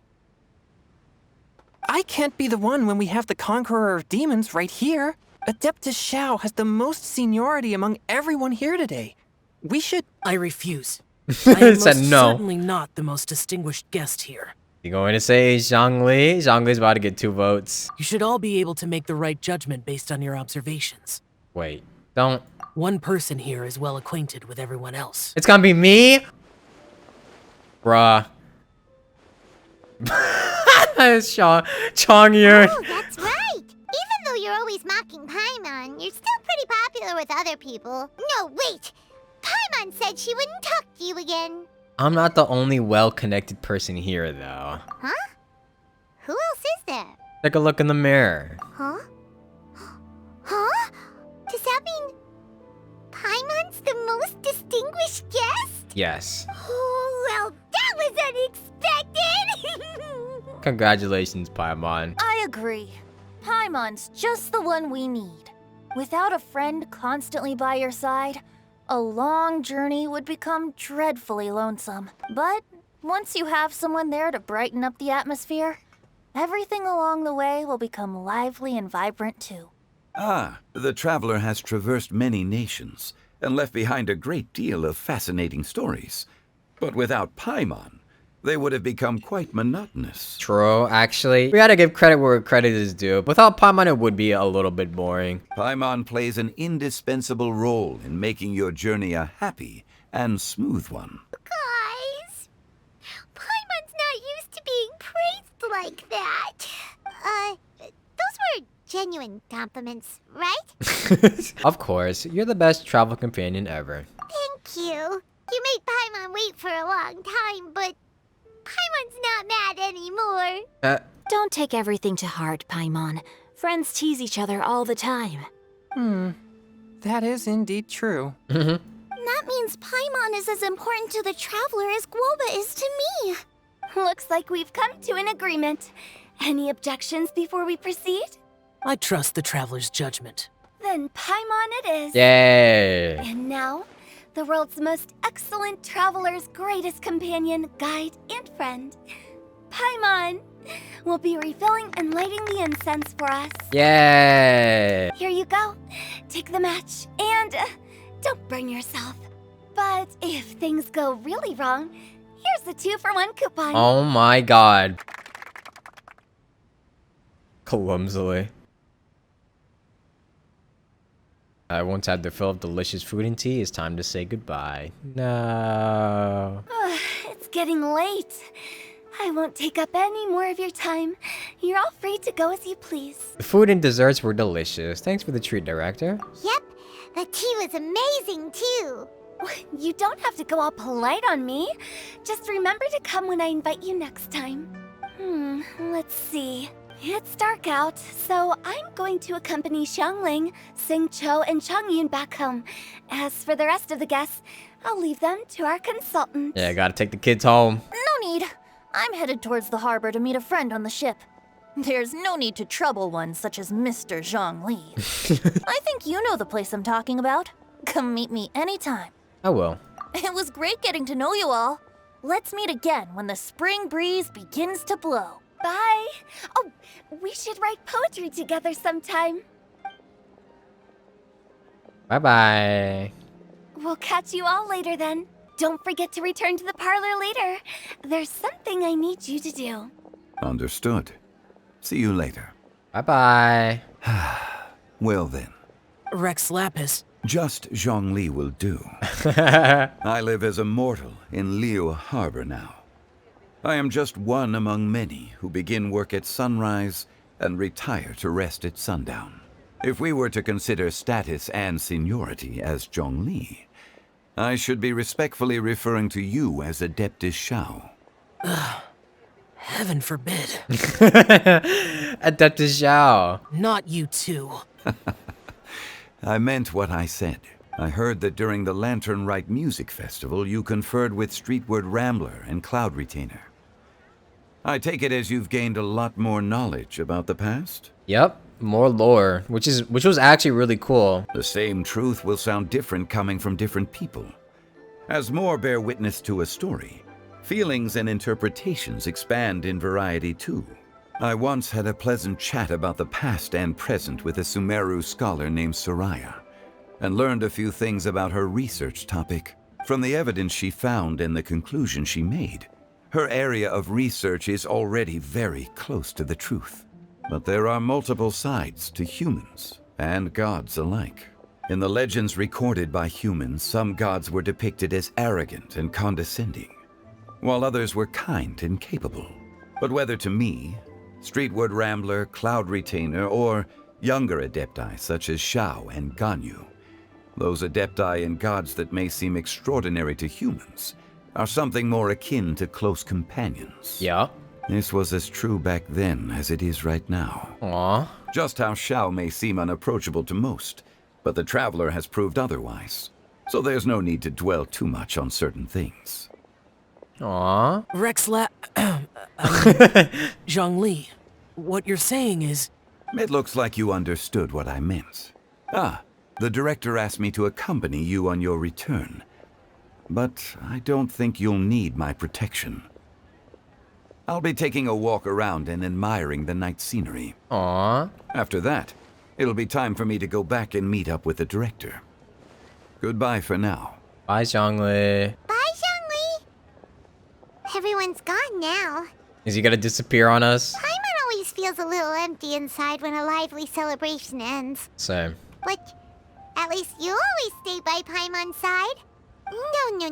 I can't be the one when we have the Conqueror of Demons right here. Adeptus Shao has the most seniority among everyone here today. We should... I refuse. I am Said most no. certainly not the most distinguished guest here. You going to say Zhongli? Zhongli's about to get 2 votes. You should all be able to make the right judgment based on your observations. Wait, don't. One person here is well acquainted with everyone else. It's gonna be me? Bruh. Chongyun. Oh, that's right. Even though you're always mocking Paimon, you're still pretty popular with other people. No, wait. Paimon said she wouldn't talk to you again. I'm not the only well-connected person here, though. Huh? Who else is there? Take a look in the mirror. Huh? Huh? Does that mean Paimon's the most distinguished guest? Yes. Oh, well, that was unexpected! Congratulations, Paimon. I agree. Paimon's just the one we need. Without a friend constantly by your side, a long journey would become dreadfully lonesome. But once you have someone there to brighten up the atmosphere, everything along the way will become lively and vibrant too. Ah, the traveler has traversed many nations and left behind a great deal of fascinating stories. But without Paimon, they would have become quite monotonous. True, actually. We gotta give credit where credit is due. Without Paimon, it would be a little bit boring. Paimon plays an indispensable role in making your journey a happy and smooth one. Guys, Paimon's not used to being praised like that. Those were genuine compliments, right? Of course, you're the best travel companion ever. Thank you. You made Paimon wait for a long time, but Paimon's not mad anymore. Don't take everything to heart, Paimon. Friends tease each other all the time. That is indeed true. That means Paimon is as important to the Traveler as Guoba is to me. Looks like we've come to an agreement. Any objections before we proceed? I trust the Traveler's judgment. Then Paimon it is. Yay! And now, the world's most excellent Traveler's greatest companion, guide, and friend, Paimon, will be refilling and lighting the incense for us. Yay! Here you go. Take the match, and don't burn yourself. But if things go really wrong, here's the 2-for-1 coupon. Oh my god. Clumsily. I once had to fill up delicious food and tea. It's time to say goodbye. No. It's getting late. I won't take up any more of your time. You're all free to go as you please. The food and desserts were delicious. Thanks for the treat, director. Yep, the tea was amazing too. You don't have to go all polite on me. Just remember to come when I invite you next time. Let's see. It's dark out, so I'm going to accompany Xiangling, Xingqiu, and Changyun back home. As for the rest of the guests, I'll leave them to our consultant. Yeah, gotta take the kids home. No need. I'm headed towards the harbor to meet a friend on the ship. There's no need to trouble one such as Mr. Zhongli. I think you know the place I'm talking about. Come meet me anytime. I will. It was great getting to know you all. Let's meet again when the spring breeze begins to blow. Bye. Oh, we should write poetry together sometime. Bye-bye. We'll catch you all later then. Don't forget to return to the parlor later. There's something I need you to do. Understood. See you later. Bye-bye. Well then. Rex Lapis. Just Zhongli will do. I live as a mortal in Liyue Harbor now. I am just one among many who begin work at sunrise and retire to rest at sundown. If we were to consider status and seniority as Zhongli, I should be respectfully referring to you as Adeptus Xiao. Heaven forbid. Adeptus Xiao. Not you too. I meant what I said. I heard that during the Lantern Rite Music Festival, you conferred with Streetward Rambler and Cloud Retainer. I take it as you've gained a lot more knowledge about the past? Yep, more lore, which was actually really cool. The same truth will sound different coming from different people. As more bear witness to a story, feelings and interpretations expand in variety too. I once had a pleasant chat about the past and present with a Sumeru scholar named Soraya, and learned a few things about her research topic. From the evidence she found and the conclusion she made, her area of research is already very close to the truth. But there are multiple sides to humans and gods alike. In the legends recorded by humans, some gods were depicted as arrogant and condescending, while others were kind and capable. But whether to me, Streetward Rambler, Cloud Retainer, or younger adepti such as Xiao and Ganyu, those adepti and gods that may seem extraordinary to humans are something more akin to close companions. Yeah. This was as true back then as it is right now. Aww. Just how Xiao may seem unapproachable to most, but the Traveler has proved otherwise. So there's no need to dwell too much on certain things. Aww. Zhongli, what you're saying is... It looks like you understood what I meant. The director asked me to accompany you on your return. But I don't think you'll need my protection. I'll be taking a walk around and admiring the night scenery. Aww. After that, it'll be time for me to go back and meet up with the director. Goodbye for now. Bye, Zhongli. Bye, Xiangli. Everyone's gone now. Is he gonna disappear on us? Paimon always feels a little empty inside when a lively celebration ends. Same. But at least you always stay by Paimon's side.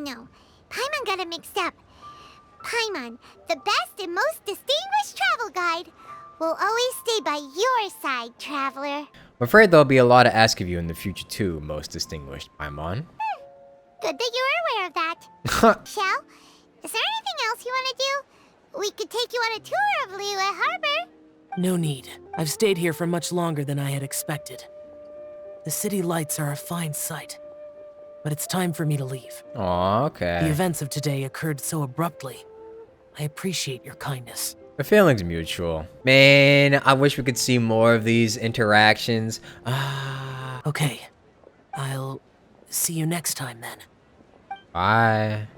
No. Paimon got it mixed up. Paimon, the best and most distinguished travel guide, will always stay by your side, traveler. I'm afraid there'll be a lot to ask of you in the future too, most distinguished Paimon. Good that you were aware of that. Shell, is there anything else you want to do? We could take you on a tour of Liyue Harbor. No need. I've stayed here for much longer than I had expected. The city lights are a fine sight. But it's time for me to leave. Aw, okay. The events of today occurred so abruptly. I appreciate your kindness. The feeling's mutual. Man, I wish we could see more of these interactions. Okay. I'll see you next time then. Bye.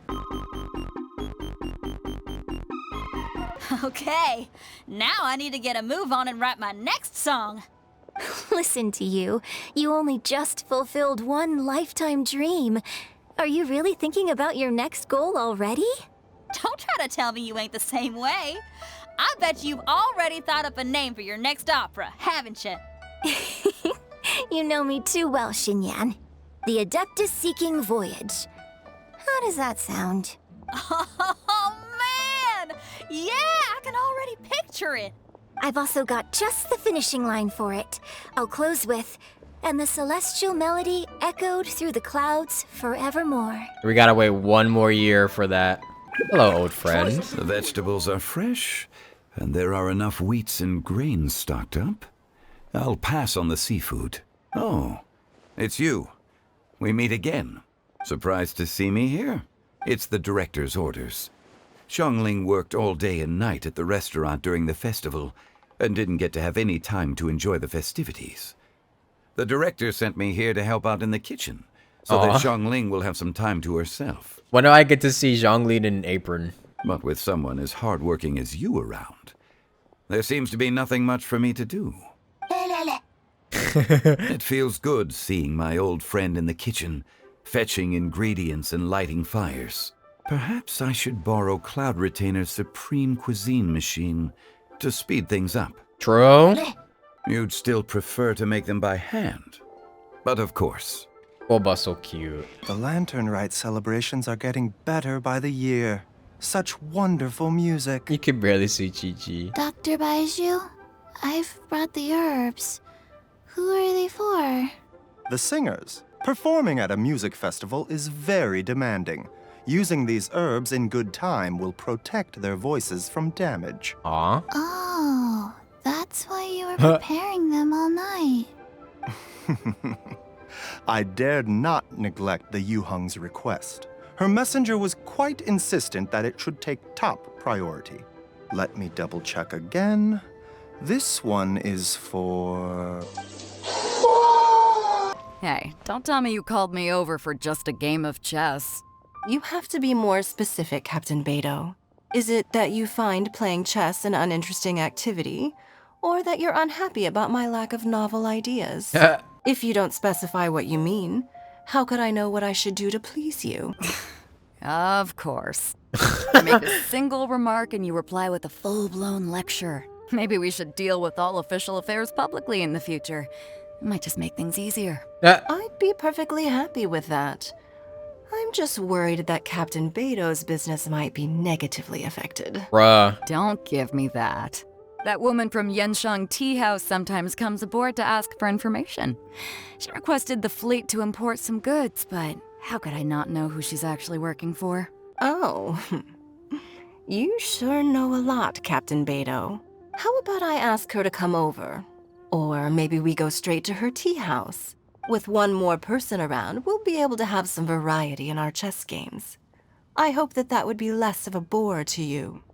Okay, now I need to get a move on and write my next song. Listen to you. You only just fulfilled one lifetime dream. Are you really thinking about your next goal already? Don't try to tell me you ain't the same way. I bet you've already thought up a name for your next opera, haven't you? You know me too well, Xinyan. The Adeptus Seeking Voyage. How does that sound? Oh, man! Yeah, I can already picture it. I've also got just the finishing line for it. I'll close with, and the celestial melody echoed through the clouds forevermore. We gotta wait one more year for that. Hello, old friend. The vegetables are fresh, and there are enough wheats and grains stocked up. I'll pass on the seafood. Oh, it's you. We meet again. Surprised to see me here? It's the director's orders. Xiangling worked all day and night at the restaurant during the festival and didn't get to have any time to enjoy the festivities. The director sent me here to help out in the kitchen so that Xiangling will have some time to herself. When do I get to see Zhongli in an apron? But with someone as hardworking as you around, there seems to be nothing much for me to do. It feels good seeing my old friend in the kitchen, fetching ingredients and lighting fires. Perhaps I should borrow Cloud Retainer's Supreme Cuisine machine to speed things up. True. You'd still prefer to make them by hand. But of course. Boba's so cute. The Lantern Rite celebrations are getting better by the year. Such wonderful music. You can barely see Chi-Chi. Dr. Baiju, I've brought the herbs. Who are they for? The singers. Performing at a music festival is very demanding. Using these herbs in good time will protect their voices from damage. Aw. Oh, that's why you were preparing them all night. I dared not neglect the Yuheng's request. Her messenger was quite insistent that it should take top priority. Let me double check again. This one is for... Hey, don't tell me you called me over for just a game of chess. You have to be more specific, Captain Beidou. Is it that you find playing chess an uninteresting activity, or that you're unhappy about my lack of novel ideas? If you don't specify what you mean, how could I know what I should do to please you? Of course. I make a single remark and you reply with a full-blown lecture. Maybe we should deal with all official affairs publicly in the future. It might just make things easier. I'd be perfectly happy with that. I'm just worried that Captain Beidou's business might be negatively affected. Bruh. Don't give me that. That woman from Yanshang Tea House sometimes comes aboard to ask for information. She requested the fleet to import some goods, but how could I not know who she's actually working for? Oh, you sure know a lot, Captain Beidou. How about I ask her to come over? Or maybe we go straight to her tea house. With one more person around, we'll be able to have some variety in our chess games. I hope that would be less of a bore to you.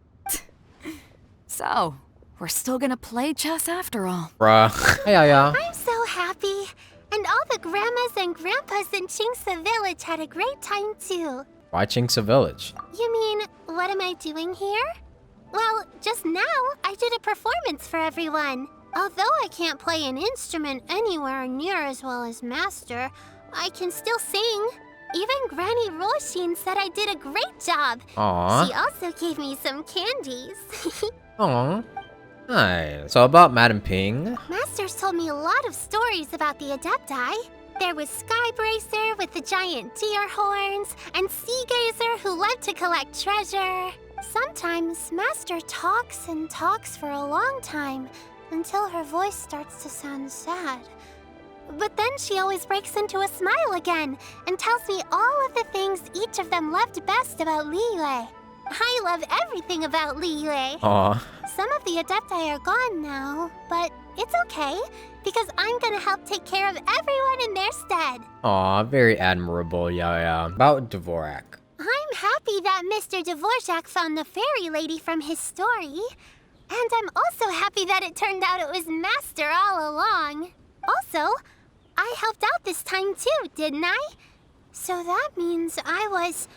So, we're still gonna play chess after all. Bruh. Hey, yeah. I'm so happy. And all the grandmas and grandpas in Chingsa Village had a great time too. Why Chingsa Village? You mean, what am I doing here? Well, just now, I did a performance for everyone. Although I can't play an instrument anywhere near as well as Master, I can still sing. Even Granny Roshin said I did a great job. Aww. She also gave me some candies. Aww. Nice. So about Madam Ping. Master's told me a lot of stories about the Adepti. There was Skybracer with the giant deer horns, and Seagazer who loved to collect treasure. Sometimes Master talks and talks for a long time, until her voice starts to sound sad. But then she always breaks into a smile again and tells me all of the things each of them loved best about Liyue. I love everything about Liyue. Aw. Some of the Adepti are gone now, but it's okay, because I'm gonna help take care of everyone in their stead. Aw, very admirable, yeah. About Dvorak. I'm happy that Mr. Dvorak found the fairy lady from his story. And I'm also happy that it turned out it was Master all along. Also, I helped out this time too, didn't I? So that means I was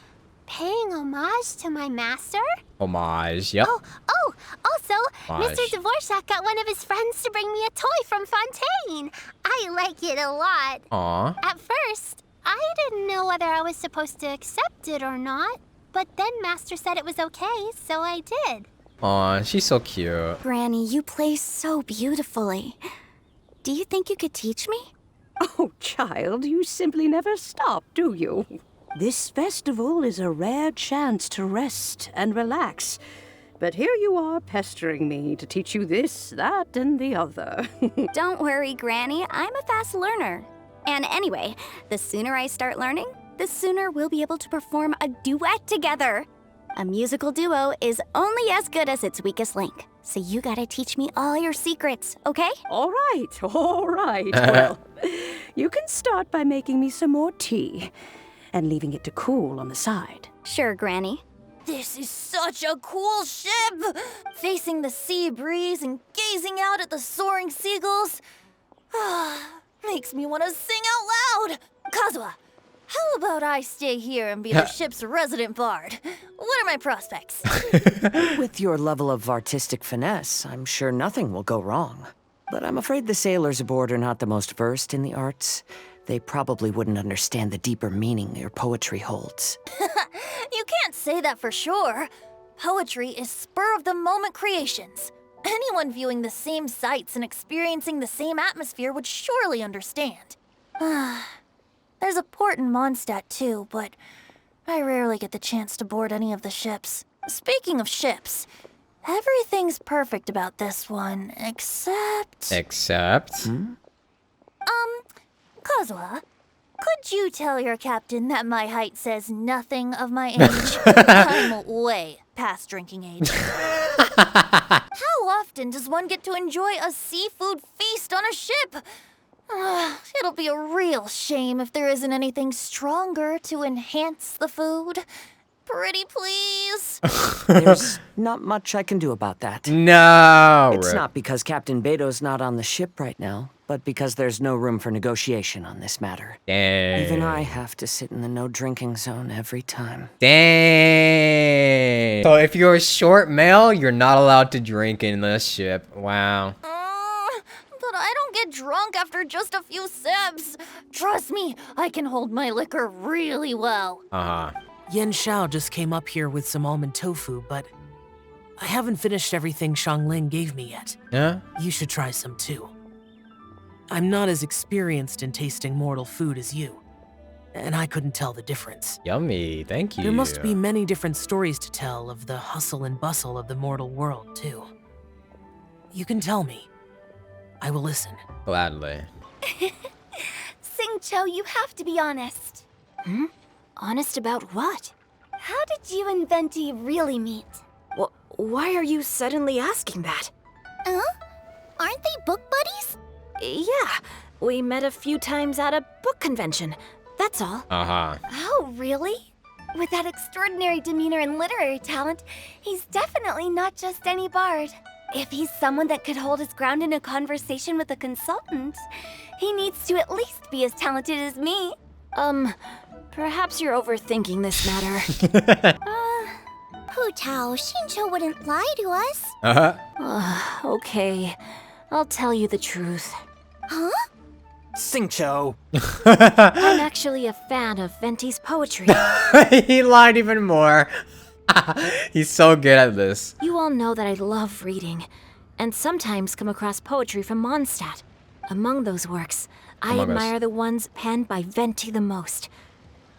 paying homage to my master? Homage, yep. Oh, also, Homage. Mr. Dvorak got one of his friends to bring me a toy from Fontaine. I like it a lot. Aw. At first, I didn't know whether I was supposed to accept it or not, but then Master said it was okay, so I did. Aw, she's so cute. Granny, you play so beautifully. Do you think you could teach me? Oh, child, you simply never stop, do you? This festival is a rare chance to rest and relax. But here you are pestering me to teach you this, that, and the other. Don't worry, Granny. I'm a fast learner. And anyway, the sooner I start learning, the sooner we'll be able to perform a duet together. A musical duo is only as good as its weakest link. So you gotta teach me all your secrets, okay? All right. Well, you can start by making me some more tea and leaving it to cool on the side. Sure, Granny. This is such a cool ship! Facing the sea breeze and gazing out at the soaring seagulls. Makes me want to sing out loud! Kazuha, how about I stay here and be the ship's resident bard? What are my prospects? With your level of artistic finesse, I'm sure nothing will go wrong. But I'm afraid the sailors aboard are not the most versed in the arts. They probably wouldn't understand the deeper meaning your poetry holds. You can't say that for sure. Poetry is spur-of-the-moment creations. Anyone viewing the same sights and experiencing the same atmosphere would surely understand. There's a port in Mondstadt too, but I rarely get the chance to board any of the ships. Speaking of ships, everything's perfect about this one, except... Except? Kazuha, could you tell your captain that my height says nothing of my age? I'm way past drinking age. How often does one get to enjoy a seafood feast on a ship? It'll be a real shame if there isn't anything stronger to enhance the food. Pretty please. There's not much I can do about that. No! It's not because Captain Beto's not on the ship right now, but because there's no room for negotiation on this matter. Dang. Even I have to sit in the no-drinking zone every time. Dang. So if you're a short male, you're not allowed to drink in this ship. Wow. But I don't get drunk after just a few sips. Trust me, I can hold my liquor really well. Uh-huh. Yen Xiao just came up here with some almond tofu, but I haven't finished everything Xiangling gave me yet. Yeah? You should try some too. I'm not as experienced in tasting mortal food as you, and I couldn't tell the difference. Yummy, thank you. There must be many different stories to tell of the hustle and bustle of the mortal world, too. You can tell me. I will listen. Gladly. Xingqiu, you have to be honest. Honest about what? How did you and Venti really meet? Why are you suddenly asking that? Aren't they book buddies? Yeah, we met a few times at a book convention. That's all. Uh-huh. Oh, really? With that extraordinary demeanor and literary talent, he's definitely not just any bard. If he's someone that could hold his ground in a conversation with a consultant, he needs to at least be as talented as me. Perhaps you're overthinking this matter. Hu Tao, Xingqiu wouldn't lie to us. Uh-huh. Okay, I'll tell you the truth. Huh? Xingqiu! I'm actually a fan of Venti's poetry. He lied even more. He's so good at this. You all know that I love reading, and sometimes come across poetry from Mondstadt. Among those works, I admire the ones penned by Venti the most.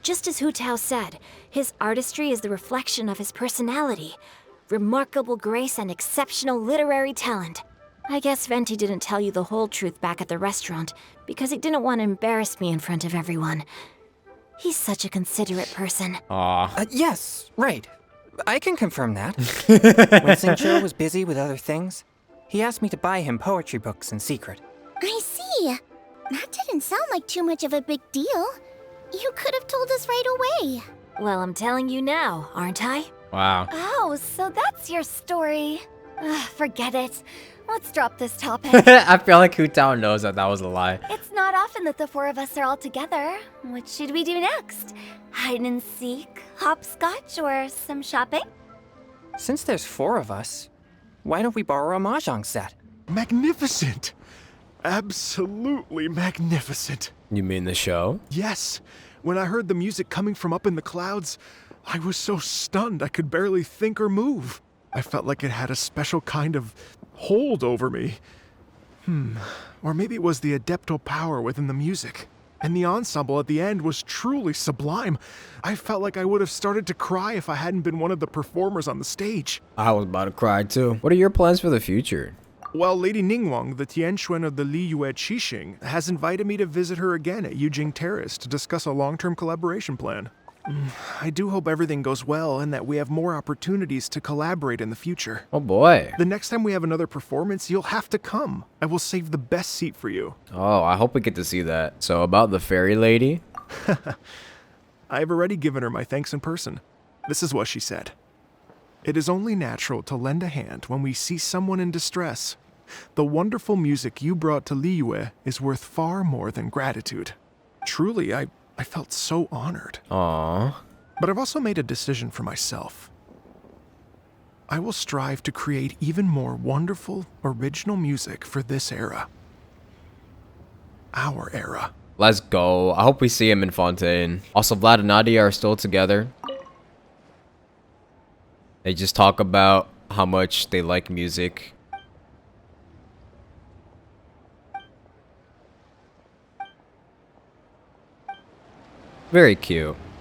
Just as Hu Tao said, his artistry is the reflection of his personality, remarkable grace and exceptional literary talent. I guess Venti didn't tell you the whole truth back at the restaurant because he didn't want to embarrass me in front of everyone. He's such a considerate person. Aw. Yes, right. I can confirm that. When Xingqiu was busy with other things, he asked me to buy him poetry books in secret. I see. That didn't sound like too much of a big deal. You could have told us right away. Well, I'm telling you now, aren't I? Wow. Oh, so that's your story. Forget it. Let's drop this topic. I feel like Hu Tao knows that that was a lie. It's not often that the four of us are all together. What should we do next? Hide and seek, hopscotch, or some shopping? Since there's 4 of us, why don't we borrow a mahjong set? Magnificent! Absolutely magnificent. You mean the show? Yes. When I heard the music coming from up in the clouds, I was so stunned I could barely think or move. I felt like it had a special kind of hold over me. Or maybe it was the adeptal power within the music. And the ensemble at the end was truly sublime. I felt like I would have started to cry if I hadn't been one of the performers on the stage. I was about to cry too. What are your plans for the future? Well, Lady Ningguang, the Tianquan of the Liyue Qixing, has invited me to visit her again at Yujing Terrace to discuss a long-term collaboration plan. I do hope everything goes well and that we have more opportunities to collaborate in the future. Oh boy. The next time we have another performance, you'll have to come. I will save the best seat for you. Oh, I hope we get to see that. So about the fairy lady? I've already given her my thanks in person. This is what she said. It is only natural to lend a hand when we see someone in distress. The wonderful music you brought to Liyue is worth far more than gratitude. Truly, I felt so honored. Aww. But I've also made a decision for myself. I will strive to create even more wonderful, original music for this era. Our era. Let's go. I hope we see him in Fontaine. Also, Vlad and Nadia are still together. They just talk about how much they like music. Very cute.